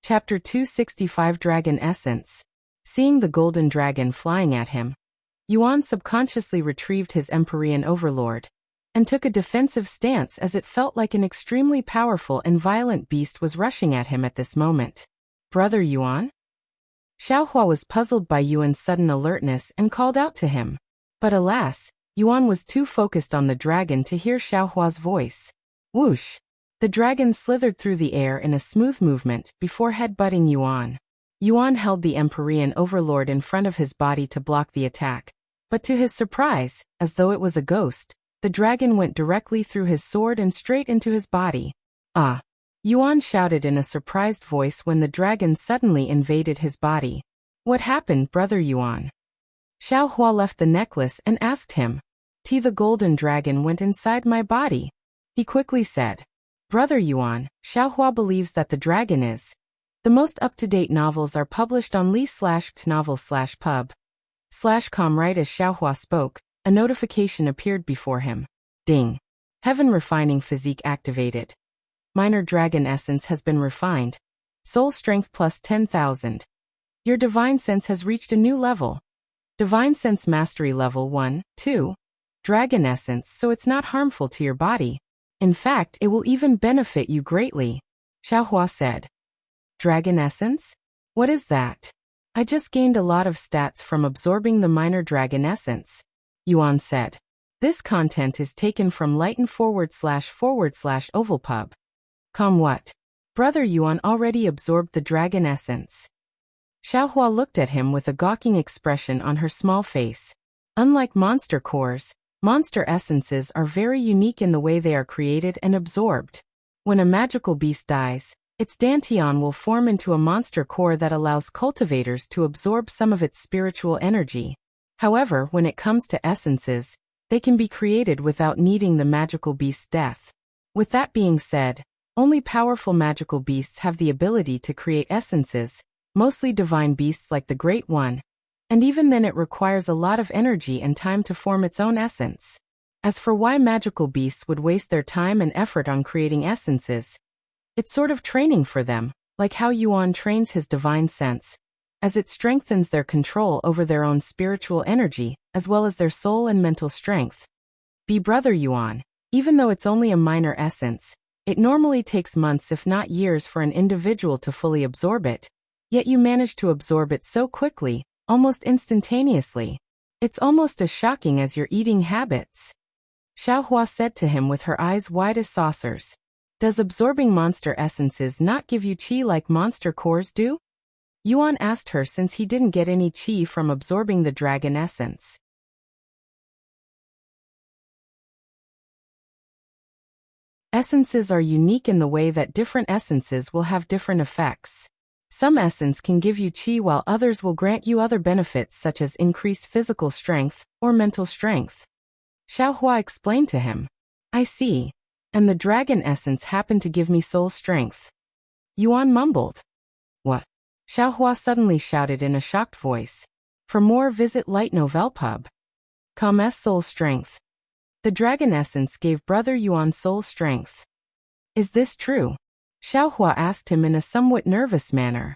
Chapter 265 Dragon Essence. Seeing the golden dragon flying at him, Yuan subconsciously retrieved his Empyrean overlord, and took a defensive stance as it felt like an extremely powerful and violent beast was rushing at him at this moment. Brother Yuan? Xiaohua was puzzled by Yuan's sudden alertness and called out to him. But alas, Yuan was too focused on the dragon to hear Xiaohua's voice. Whoosh! The dragon slithered through the air in a smooth movement before headbutting Yuan. Yuan held the Empyrean Overlord in front of his body to block the attack. But to his surprise, as though it was a ghost, the dragon went directly through his sword and straight into his body. Ah! Yuan shouted in a surprised voice when the dragon suddenly invaded his body. What happened, Brother Yuan? Xiao Hua left the necklace and asked him. The golden dragon went inside my body. He quickly said. Brother Yuan, Xiao Hua believes that the dragon is. The most up-to-date novels are published on li/novel/pub/com. Right as Xiao Hua spoke, a notification appeared before him. Ding. Heaven refining physique activated. Minor dragon essence has been refined. Soul strength plus 10,000. Your divine sense has reached a new level. Divine sense mastery level 1, 2. Dragon essence, so it's not harmful to your body. In fact, it will even benefit you greatly, Xiao Hua said. Dragon essence? What is that? I just gained a lot of stats from absorbing the minor dragon essence, Yuan said. This content is taken from lighten//ovalpub. What? Brother Yuan already absorbed the dragon essence. Xiao Hua looked at him with a gawking expression on her small face. Unlike monster cores, monster essences are very unique in the way they are created and absorbed. When a magical beast dies, its dantian will form into a monster core that allows cultivators to absorb some of its spiritual energy. However, when it comes to essences, they can be created without needing the magical beast's death. With that being said, only powerful magical beasts have the ability to create essences, mostly divine beasts like the Great One, and even then it requires a lot of energy and time to form its own essence. As for why magical beasts would waste their time and effort on creating essences, it's sort of training for them, like how Yuan trains his divine sense, as it strengthens their control over their own spiritual energy, as well as their soul and mental strength. Brother Yuan, even though it's only a minor essence, it normally takes months if not years for an individual to fully absorb it, yet you manage to absorb it so quickly, almost instantaneously. It's almost as shocking as your eating habits. Xiao Hua said to him with her eyes wide as saucers. Does absorbing monster essences not give you qi like monster cores do? Yuan asked her since he didn't get any qi from absorbing the dragon essence. Essences are unique in the way that different essences will have different effects. Some essence can give you qi while others will grant you other benefits such as increased physical strength or mental strength. Xiao Hua explained to him. I see. And the dragon essence happened to give me soul strength. Yuan mumbled. What? Xiao Hua suddenly shouted in a shocked voice. For more, visit lightnovelpub.com's soul strength. The dragon essence gave Brother Yuan soul strength. Is this true? Xiao Hua asked him in a somewhat nervous manner.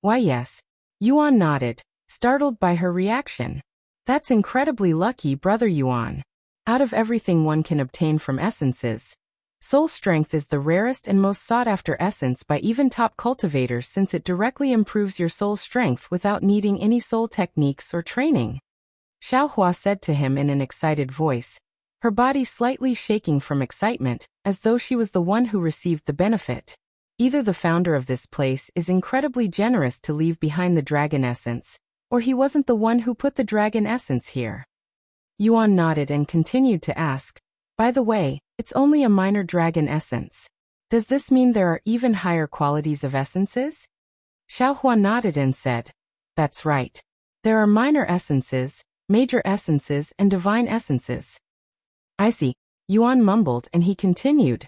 Why yes. Yuan nodded, startled by her reaction. That's incredibly lucky, Brother Yuan. Out of everything one can obtain from essences, soul strength is the rarest and most sought-after essence by even top cultivators since it directly improves your soul strength without needing any soul techniques or training. Xiao Hua said to him in an excited voice, her body slightly shaking from excitement, as though she was the one who received the benefit. Either the founder of this place is incredibly generous to leave behind the dragon essence, or he wasn't the one who put the dragon essence here. Yuan nodded and continued to ask, by the way, it's only a minor dragon essence. Does this mean there are even higher qualities of essences? Xiao Hua nodded and said, that's right. There are minor essences, major essences, and divine essences. I see, Yuan mumbled and he continued.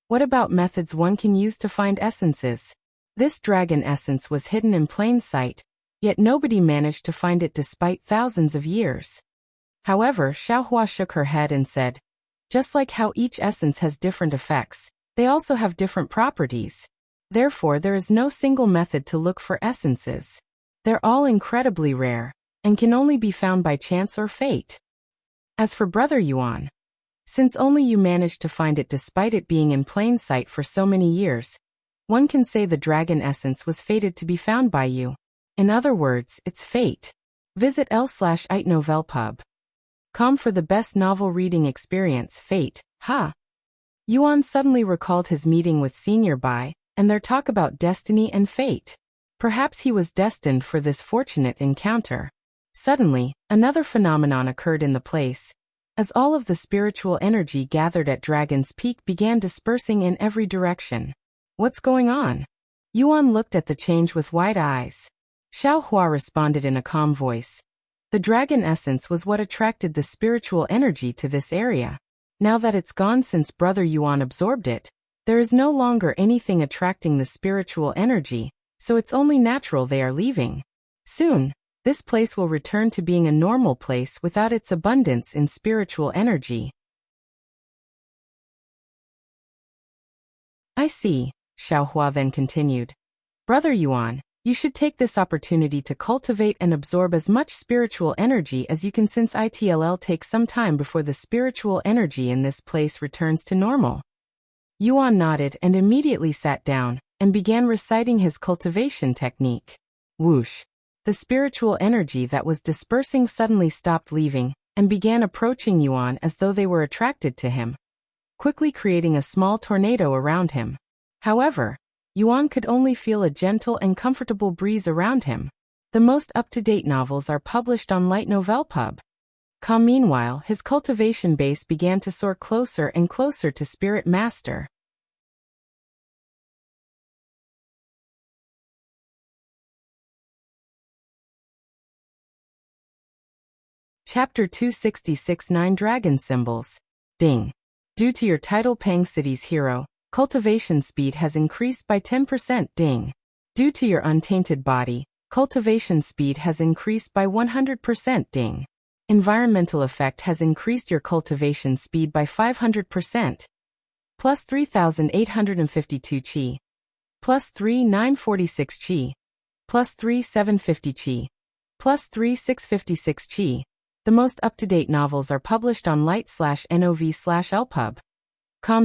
What about methods one can use to find essences? This dragon essence was hidden in plain sight, yet nobody managed to find it despite thousands of years. However, Xiao Hua shook her head and said, just like how each essence has different effects, they also have different properties. Therefore, there is no single method to look for essences. They're all incredibly rare, and can only be found by chance or fate. As for Brother Yuan, since only you managed to find it despite it being in plain sight for so many years, one can say the dragon essence was fated to be found by you. In other words, it's fate. Visit l/itnovelpub.com for the best novel reading experience. Fate, Yuan suddenly recalled his meeting with Senior Bai, and their talk about destiny and fate. Perhaps he was destined for this fortunate encounter. Suddenly, another phenomenon occurred in the place. As all of the spiritual energy gathered at Dragon's Peak began dispersing in every direction. What's going on? Yuan looked at the change with wide eyes. Xiao Hua responded in a calm voice. The dragon essence was what attracted the spiritual energy to this area. Now that it's gone since Brother Yuan absorbed it, there is no longer anything attracting the spiritual energy, so it's only natural they are leaving. Soon, this place will return to being a normal place without its abundance in spiritual energy. I see, Xiao Hua then continued. Brother Yuan, you should take this opportunity to cultivate and absorb as much spiritual energy as you can, since it'll take some time before the spiritual energy in this place returns to normal. Yuan nodded and immediately sat down and began reciting his cultivation technique. Whoosh! The spiritual energy that was dispersing suddenly stopped leaving and began approaching Yuan as though they were attracted to him, quickly creating a small tornado around him. However, Yuan could only feel a gentle and comfortable breeze around him. The most up-to-date novels are published on Light Novel Pub. Meanwhile, his cultivation base began to soar closer and closer to Spirit Master. Chapter 266 9 Dragon Symbols. Ding. Due to your title Pang City's hero, cultivation speed has increased by 10%. Ding. Due to your untainted body, cultivation speed has increased by 100%. Ding. Environmental effect has increased your cultivation speed by 500%. Plus 3,852 chi. Plus 3,946 chi. Plus 3,750 chi. Plus 3,656 chi. The most up-to-date novels are published on Light/NOV/LPub.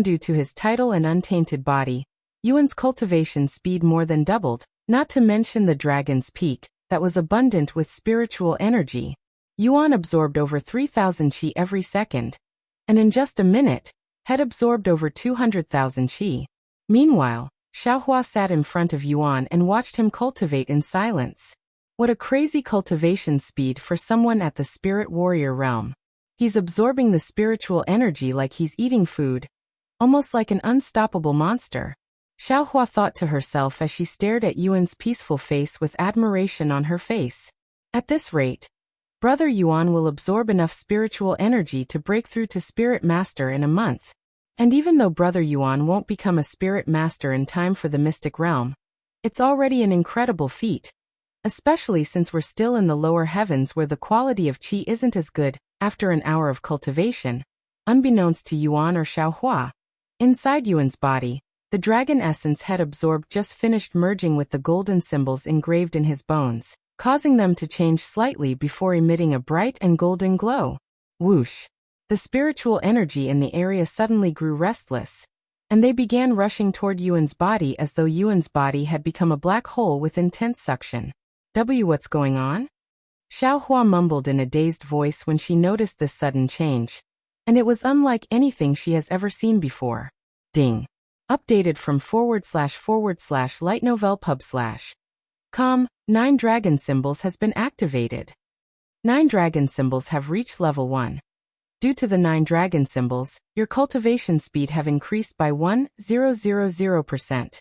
Due to his title and untainted body, Yuan's cultivation speed more than doubled, not to mention the Dragon's Peak, that was abundant with spiritual energy. Yuan absorbed over 3,000 chi every second, and in just a minute, had absorbed over 200,000 chi. Meanwhile, Xiao Hua sat in front of Yuan and watched him cultivate in silence. What a crazy cultivation speed for someone at the spirit warrior realm. He's absorbing the spiritual energy like he's eating food, almost like an unstoppable monster. Xiao Hua thought to herself as she stared at Yuan's peaceful face with admiration on her face. At this rate, Brother Yuan will absorb enough spiritual energy to break through to Spirit Master in a month. And even though Brother Yuan won't become a Spirit Master in time for the Mystic Realm, it's already an incredible feat. Especially since we're still in the lower heavens where the quality of qi isn't as good after an hour of cultivation. Unbeknownst to Yuan or Xiao Hua, inside Yuan's body, the dragon essence had absorbed just finished merging with the golden symbols engraved in his bones, causing them to change slightly before emitting a bright and golden glow. Whoosh! The spiritual energy in the area suddenly grew restless, and they began rushing toward Yuan's body as though Yuan's body had become a black hole with intense suction. What's going on? Xiao Hua mumbled in a dazed voice when she noticed this sudden change, and it was unlike anything she has ever seen before. Ding. Updated from / Light Novel Pub / 9 dragon symbols has been activated. 9 dragon symbols have reached level 1. Due to the 9 dragon symbols, your cultivation speed have increased by 1,000%.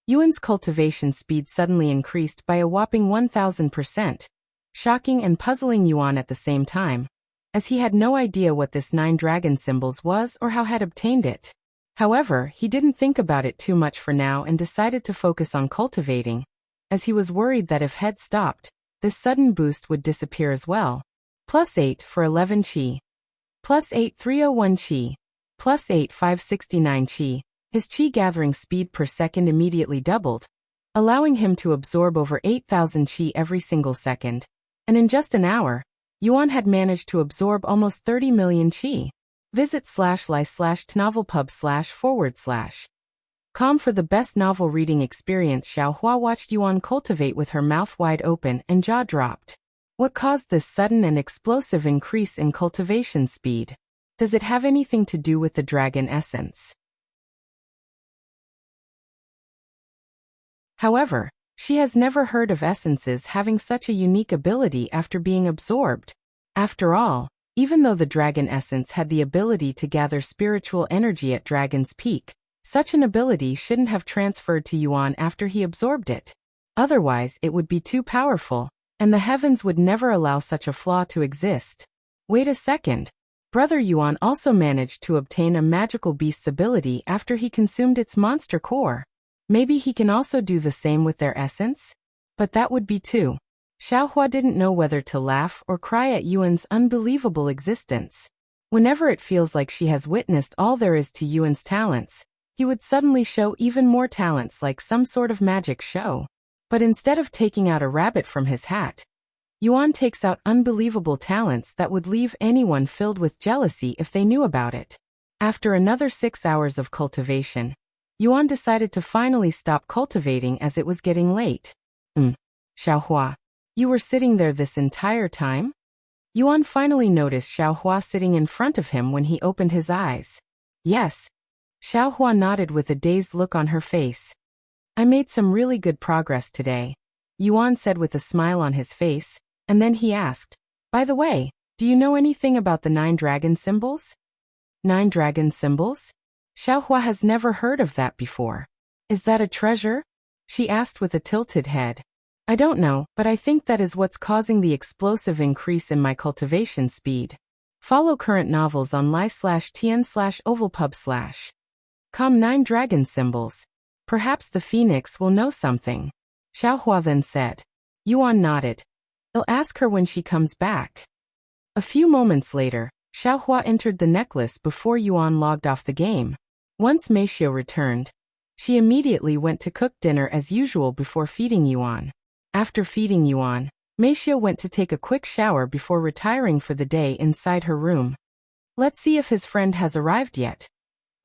Yuan's cultivation speed suddenly increased by a whopping 1,000%, shocking and puzzling Yuan at the same time, as he had no idea what this 9 dragon symbols was or how had obtained it. However, he didn't think about it too much for now and decided to focus on cultivating, as he was worried that if head stopped, this sudden boost would disappear as well. Plus 8 for 11 chi. Plus 8 301 chi. Plus 8 569 chi. His chi gathering speed per second immediately doubled, allowing him to absorb over 8,000 chi every single second. And in just an hour, Yuan had managed to absorb almost 30 million chi. Visit /li/novelpub/ .com for the best novel reading experience. Xiao Hua watched Yuan cultivate with her mouth wide open and jaw dropped. What caused this sudden and explosive increase in cultivation speed? Does it have anything to do with the dragon essence? However, She has never heard of essences having such a unique ability after being absorbed. After all, even though the dragon essence had the ability to gather spiritual energy at Dragon's Peak, such an ability shouldn't have transferred to Yuan after he absorbed it. Otherwise, it would be too powerful, and the heavens would never allow such a flaw to exist. Wait a second. Brother Yuan also managed to obtain a magical beast's ability after he consumed its monster core. Maybe he can also do the same with their essence? But that would be too. Xiaohua didn't know whether to laugh or cry at Yuan's unbelievable existence. Whenever it feels like she has witnessed all there is to Yuan's talents, he would suddenly show even more talents like some sort of magic show. But instead of taking out a rabbit from his hat, Yuan takes out unbelievable talents that would leave anyone filled with jealousy if they knew about it. After another 6 hours of cultivation, Yuan decided to finally stop cultivating as it was getting late. Xiaohua, you were sitting there this entire time? Yuan finally noticed Xiaohua sitting in front of him when he opened his eyes. Yes. Xiaohua nodded with a dazed look on her face. I made some really good progress today, Yuan said with a smile on his face, and then he asked, by the way, do you know anything about the 9 dragon symbols? 9 dragon symbols? Xiaohua has never heard of that before. Is that a treasure? She asked with a tilted head. I don't know, but I think that is what's causing the explosive increase in my cultivation speed. Follow current novels on li/tn/ovalpub/. Com 9 dragon symbols. Perhaps the phoenix will know something. Xiaohua then said. Yuan nodded. I'll ask her when she comes back. A few moments later, Xiaohua entered the necklace before Yuan logged off the game. Once Meixiu returned, she immediately went to cook dinner as usual before feeding Yuan. After feeding Yuan, Meixiu went to take a quick shower before retiring for the day inside her room. Let's see if his friend has arrived yet.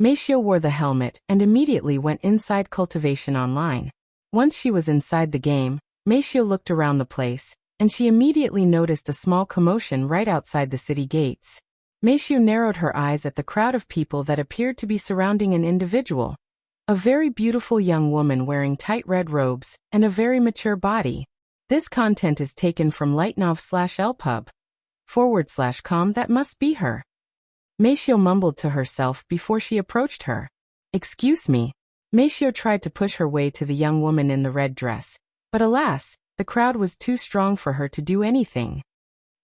Meixiu wore the helmet and immediately went inside Cultivation Online. Once she was inside the game, Meixiu looked around the place, and she immediately noticed a small commotion right outside the city gates. Meixiu narrowed her eyes at the crowd of people that appeared to be surrounding an individual. A very beautiful young woman wearing tight red robes and a very mature body. This content is taken from lightnov/lpub/com. That must be her. Meixiu mumbled to herself before she approached her. Excuse me. Meixiu tried to push her way to the young woman in the red dress, but alas, the crowd was too strong for her to do anything.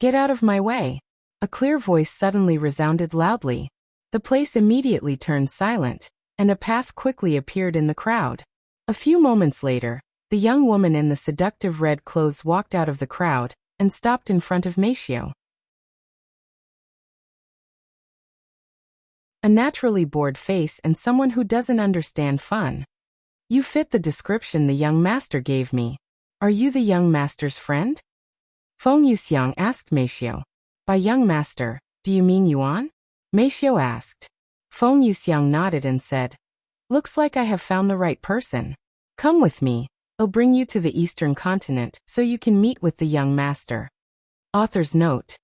Get out of my way. A clear voice suddenly resounded loudly. The place immediately turned silent, and a path quickly appeared in the crowd. A few moments later, the young woman in the seductive red clothes walked out of the crowd and stopped in front of Meixiu. A naturally bored face and someone who doesn't understand fun. You fit the description the young master gave me. Are you the young master's friend? Feng Yuxiang asked Meixiu. By young master, do you mean Yuan? Meixiu asked. Feng Yuxiang nodded and said, looks like I have found the right person. Come with me. I'll bring you to the eastern continent so you can meet with the young master. Author's note.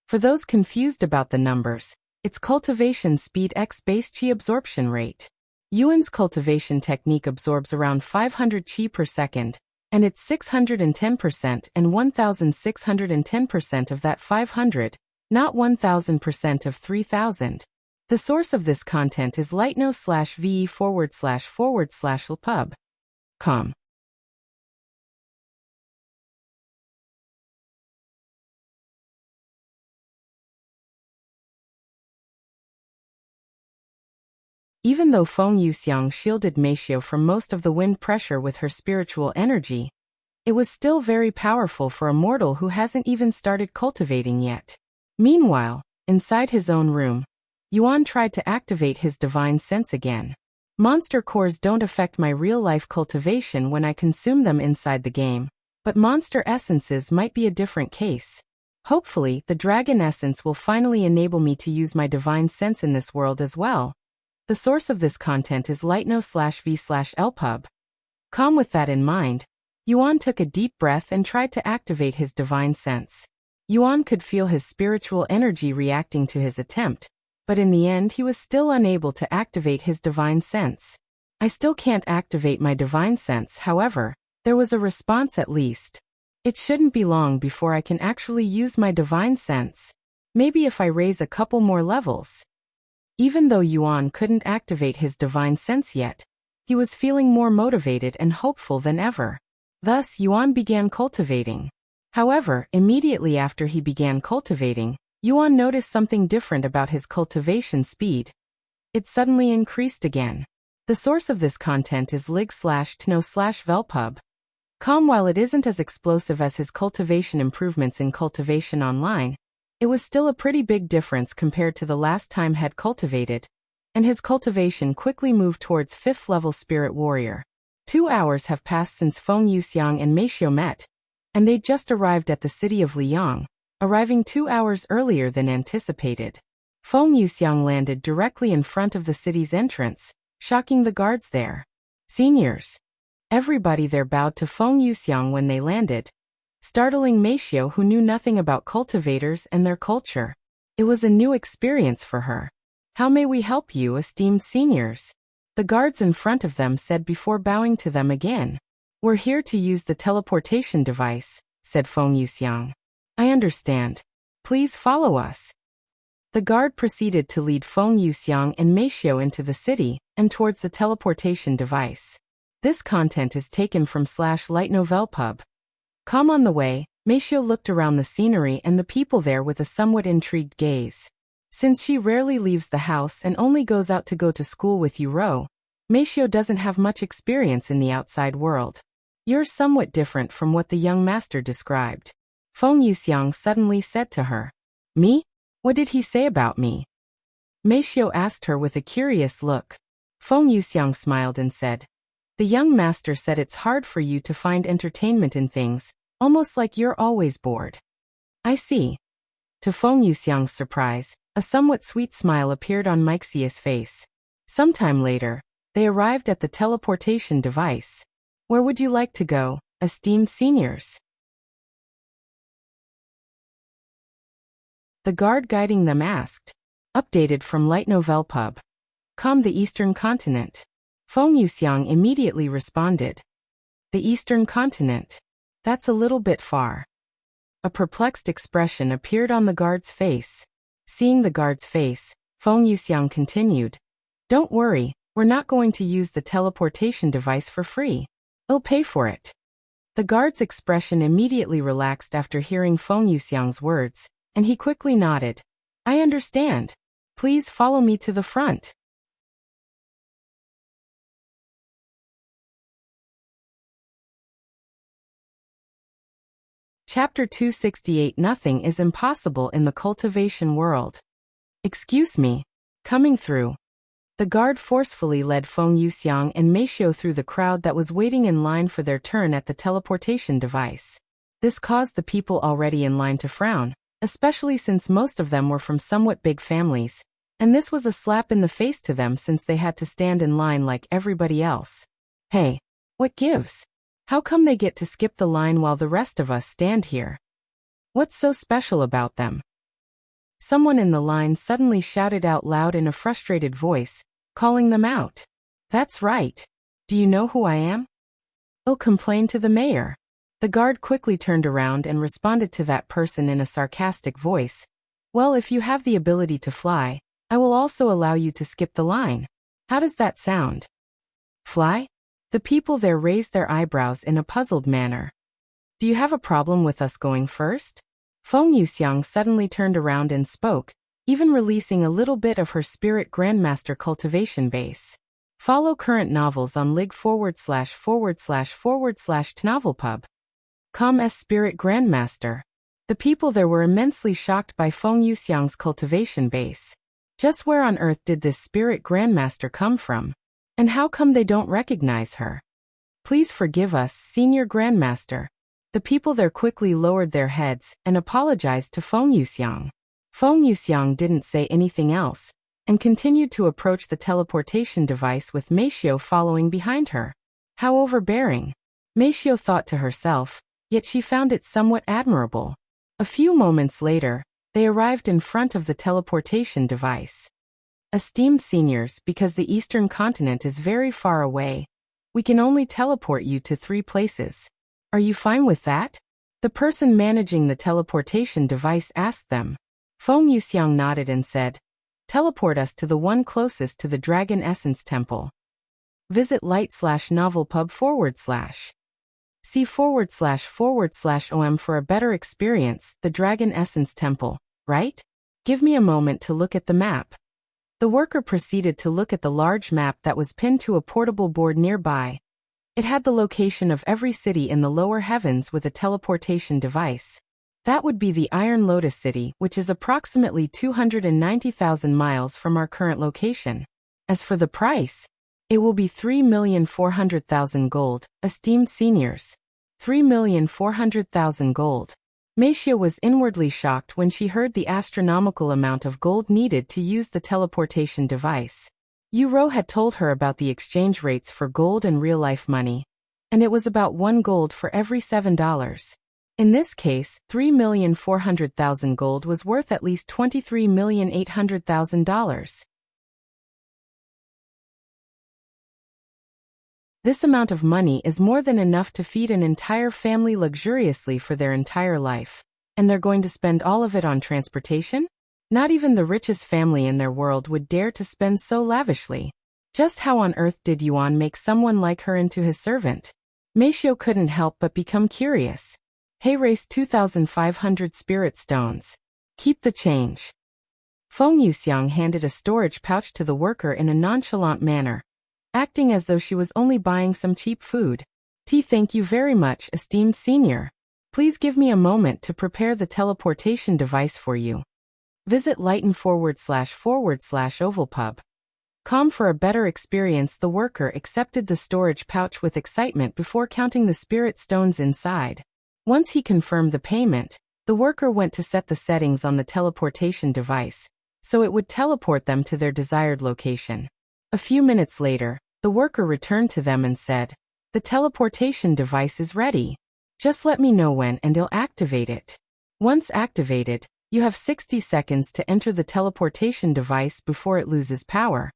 For those confused about the numbers, it's cultivation speed x base qi absorption rate. Yuan's cultivation technique absorbs around 500 qi per second, and it's 610% and 1610% of that 500, not 1000% of 3000. The source of this content is lightno/ve//lpub.com. Even though Feng Yuxiang shielded Meixiu from most of the wind pressure with her spiritual energy, it was still very powerful for a mortal who hasn't even started cultivating yet. Meanwhile, inside his own room, Yuan tried to activate his divine sense again. Monster cores don't affect my real-life cultivation when I consume them inside the game, but monster essences might be a different case. Hopefully, the dragon essence will finally enable me to use my divine sense in this world as well. The source of this content is lightno/v/lpub.com. With that in mind, Yuan took a deep breath and tried to activate his divine sense. Yuan could feel his spiritual energy reacting to his attempt, but in the end he was still unable to activate his divine sense. I still can't activate my divine sense, however, There was a response at least. It shouldn't be long before I can actually use my divine sense. Maybe if I raise a couple more levels. Even though Yuan couldn't activate his divine sense yet, he was feeling more motivated and hopeful than ever. Thus, Yuan began cultivating. However, immediately after he began cultivating, Yuan noticed something different about his cultivation speed. It suddenly increased again. The source of this content is lig/tno/velpub. While it isn't as explosive as his cultivation improvements in Cultivation Online, it was still a pretty big difference compared to the last time had cultivated, and his cultivation quickly moved towards 5th level Spirit Warrior. 2 hours have passed since Feng Yuxiang and Meixiu met, and they just arrived at the city of Liang, arriving 2 hours earlier than anticipated. Feng Yuxiang landed directly in front of the city's entrance, shocking the guards there. Seniors. Everybody there bowed to Feng Yuxiang when they landed, startling Meixiu, who knew nothing about cultivators and their culture. It was a new experience for her. How may we help you, esteemed seniors? The guards in front of them said before bowing to them again. We're here to use the teleportation device, said Feng Yuxiang. I understand. Please follow us. The guard proceeded to lead Feng Yuxiang and Meixiu into the city and towards the teleportation device. This content is taken from /lightnovelpub. On the way, Meixiu looked around the scenery and the people there with a somewhat intrigued gaze. Since she rarely leaves the house and only goes out to go to school with Yu Rou, Meixiu doesn't have much experience in the outside world. You're somewhat different from what the young master described. Feng Yuxiang suddenly said to her. Me? What did he say about me? Meixiu asked her with a curious look. Feng Yuxiang smiled and said, the young master said it's hard for you to find entertainment in things, almost like you're always bored. I see. To Feng Yuxiang's surprise, a somewhat sweet smile appeared on Meixiu's face. Sometime later, they arrived at the teleportation device. Where would you like to go, esteemed seniors? The guard guiding them asked. Updated from Lightnovelpub. The Eastern Continent. Feng Yuxiang immediately responded. The Eastern Continent. That's a little bit far. A perplexed expression appeared on the guard's face. Seeing the guard's face, Feng Yuxiang continued. Don't worry, we're not going to use the teleportation device for free. I'll pay for it. The guard's expression immediately relaxed after hearing Feng Yuxiang's words, and he quickly nodded. I understand. Please follow me to the front. Chapter 268. Nothing is impossible in the cultivation world. Excuse me. Coming through. The guard forcefully led Feng Yuxiang and Meixiu through the crowd that was waiting in line for their turn at the teleportation device. This caused the people already in line to frown, especially since most of them were from somewhat big families, and this was a slap in the face to them since they had to stand in line like everybody else. Hey, what gives? How come they get to skip the line while the rest of us stand here? What's so special about them? Someone in the line suddenly shouted out loud in a frustrated voice, calling them out. That's right. Do you know who I am? I'll complain to the mayor. The guard quickly turned around and responded to that person in a sarcastic voice. Well, if you have the ability to fly, I will also allow you to skip the line. How does that sound? Fly? The people there raised their eyebrows in a puzzled manner. Do you have a problem with us going first? Feng Yuxiang suddenly turned around and spoke, even releasing a little bit of her Spirit Grandmaster cultivation base. Follow current novels on lig/////tnovelpub. S Spirit Grandmaster. The people there were immensely shocked by Feng Yuxiang's cultivation base. Just where on earth did this Spirit Grandmaster come from? And how come they don't recognize her? Please forgive us, Senior Grandmaster. The people there quickly lowered their heads and apologized to Feng Yuxiang. Feng Yuxiang didn't say anything else, and continued to approach the teleportation device with Meixiu following behind her. How overbearing. Meixiu thought to herself, yet she found it somewhat admirable. A few moments later, they arrived in front of the teleportation device. Esteemed seniors, because the Eastern Continent is very far away, We can only teleport you to 3 places. Are you fine with that? The person managing the teleportation device asked them. Feng Yuxiang nodded and said, teleport us to the one closest to the Dragon Essence Temple. Visit light/novelpub/. See ///om for a better experience, the Dragon Essence Temple, right? Give me a moment to look at the map. The worker proceeded to look at the large map that was pinned to a portable board nearby. It had the location of every city in the lower heavens with a teleportation device. That would be the Iron Lotus City, which is approximately 290,000 miles from our current location. As for the price, it will be 3,400,000 gold, esteemed seniors. 3,400,000 gold. Meixiu was inwardly shocked when she heard the astronomical amount of gold needed to use the teleportation device. Yu Rou had told her about the exchange rates for gold and real-life money, and it was about 1 gold for every $7. In this case, 3,400,000 gold was worth at least $23,800,000. This amount of money is more than enough to feed an entire family luxuriously for their entire life. And they're going to spend all of it on transportation? Not even the richest family in their world would dare to spend so lavishly. Just how on earth did Yuan make someone like her into his servant? Meixiu couldn't help but become curious. Hey, race 2,500 spirit stones. Keep the change. Feng Yuxiang handed a storage pouch to the worker in a nonchalant manner, acting as though she was only buying some cheap food. Thank you very much, esteemed senior. Please give me a moment to prepare the teleportation device for you. Visit lighten //ovalpub.com for a better experience. The worker accepted the storage pouch with excitement before counting the spirit stones inside. Once he confirmed the payment, the worker went to set the settings on the teleportation device, so it would teleport them to their desired location. A few minutes later, the worker returned to them and said, the teleportation device is ready. Just let me know when and I'll activate it. Once activated, you have 60 seconds to enter the teleportation device before it loses power.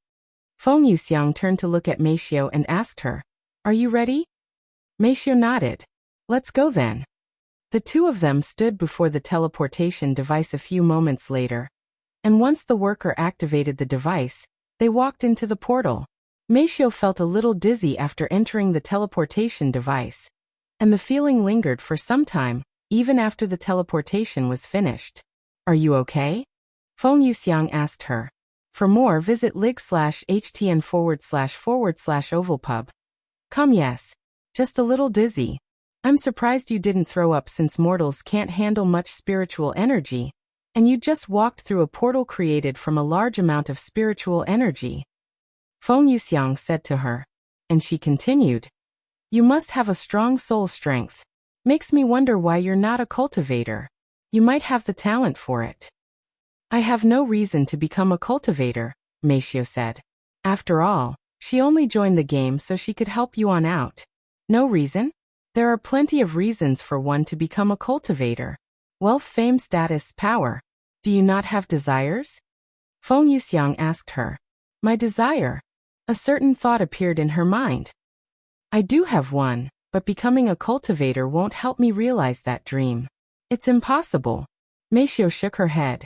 Feng Yuxiang turned to look at Meixiu and asked her, are you ready? Meixiu nodded. Let's go then. The two of them stood before the teleportation device a few moments later, and once the worker activated the device, they walked into the portal. Meixiu felt a little dizzy after entering the teleportation device, and the feeling lingered for some time, even after the teleportation was finished. Are you okay? Feng Yuxiang asked her. For more, visit lig/htn//ovalpub.com. Yes. Just a little dizzy. I'm surprised you didn't throw up since mortals can't handle much spiritual energy, and you just walked through a portal created from a large amount of spiritual energy. Feng Yuxiang said to her, and she continued, you must have a strong soul strength. Makes me wonder why you're not a cultivator. You might have the talent for it. I have no reason to become a cultivator, Meixiu said. After all, she only joined the game so she could help Yuan out. No reason? There are plenty of reasons for one to become a cultivator. Wealth, fame, status, power. Do you not have desires? Feng Yuxiang asked her. My desire? A certain thought appeared in her mind. I do have one, but becoming a cultivator won't help me realize that dream. It's impossible. Meixiu shook her head.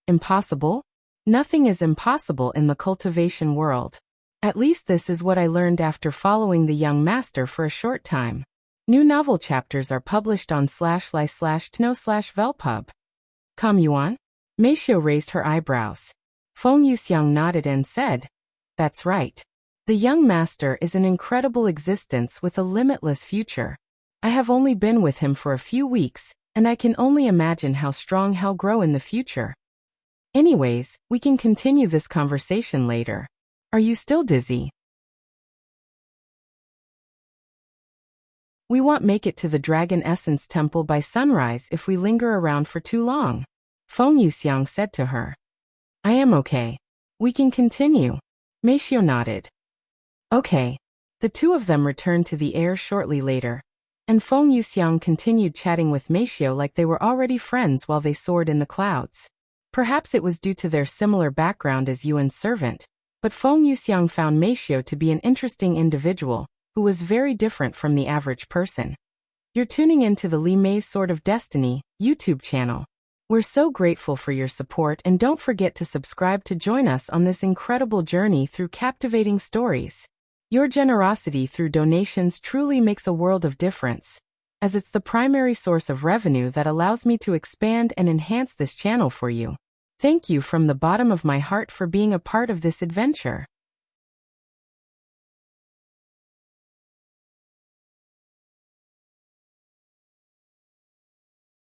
Impossible? Nothing is impossible in the cultivation world. At least this is what I learned after following the young master for a short time. New novel chapters are published on /li/tno/velpub.com. Yuan? Meixiu raised her eyebrows. Feng Yuxiang nodded and said, that's right. The young master is an incredible existence with a limitless future. I have only been with him for a few weeks, and I can only imagine how strong he'll grow in the future. Anyways, we can continue this conversation later. Are you still dizzy? We won't make it to the Dragon Essence Temple by sunrise if we linger around for too long, Feng Yuxiang said to her. I am okay. We can continue. Meixiu nodded. Okay. The two of them returned to the air shortly later, and Feng Yuxiang continued chatting with Meixiu like they were already friends while they soared in the clouds. Perhaps it was due to their similar background as Yuan's servant, but Feng Yuxiang found Meixiu to be an interesting individual, who was very different from the average person. You're tuning into the Li Mei's Sword of Destiny YouTube channel. We're so grateful for your support, and don't forget to subscribe to join us on this incredible journey through captivating stories. Your generosity through donations truly makes a world of difference, as it's the primary source of revenue that allows me to expand and enhance this channel for you. Thank you from the bottom of my heart for being a part of this adventure.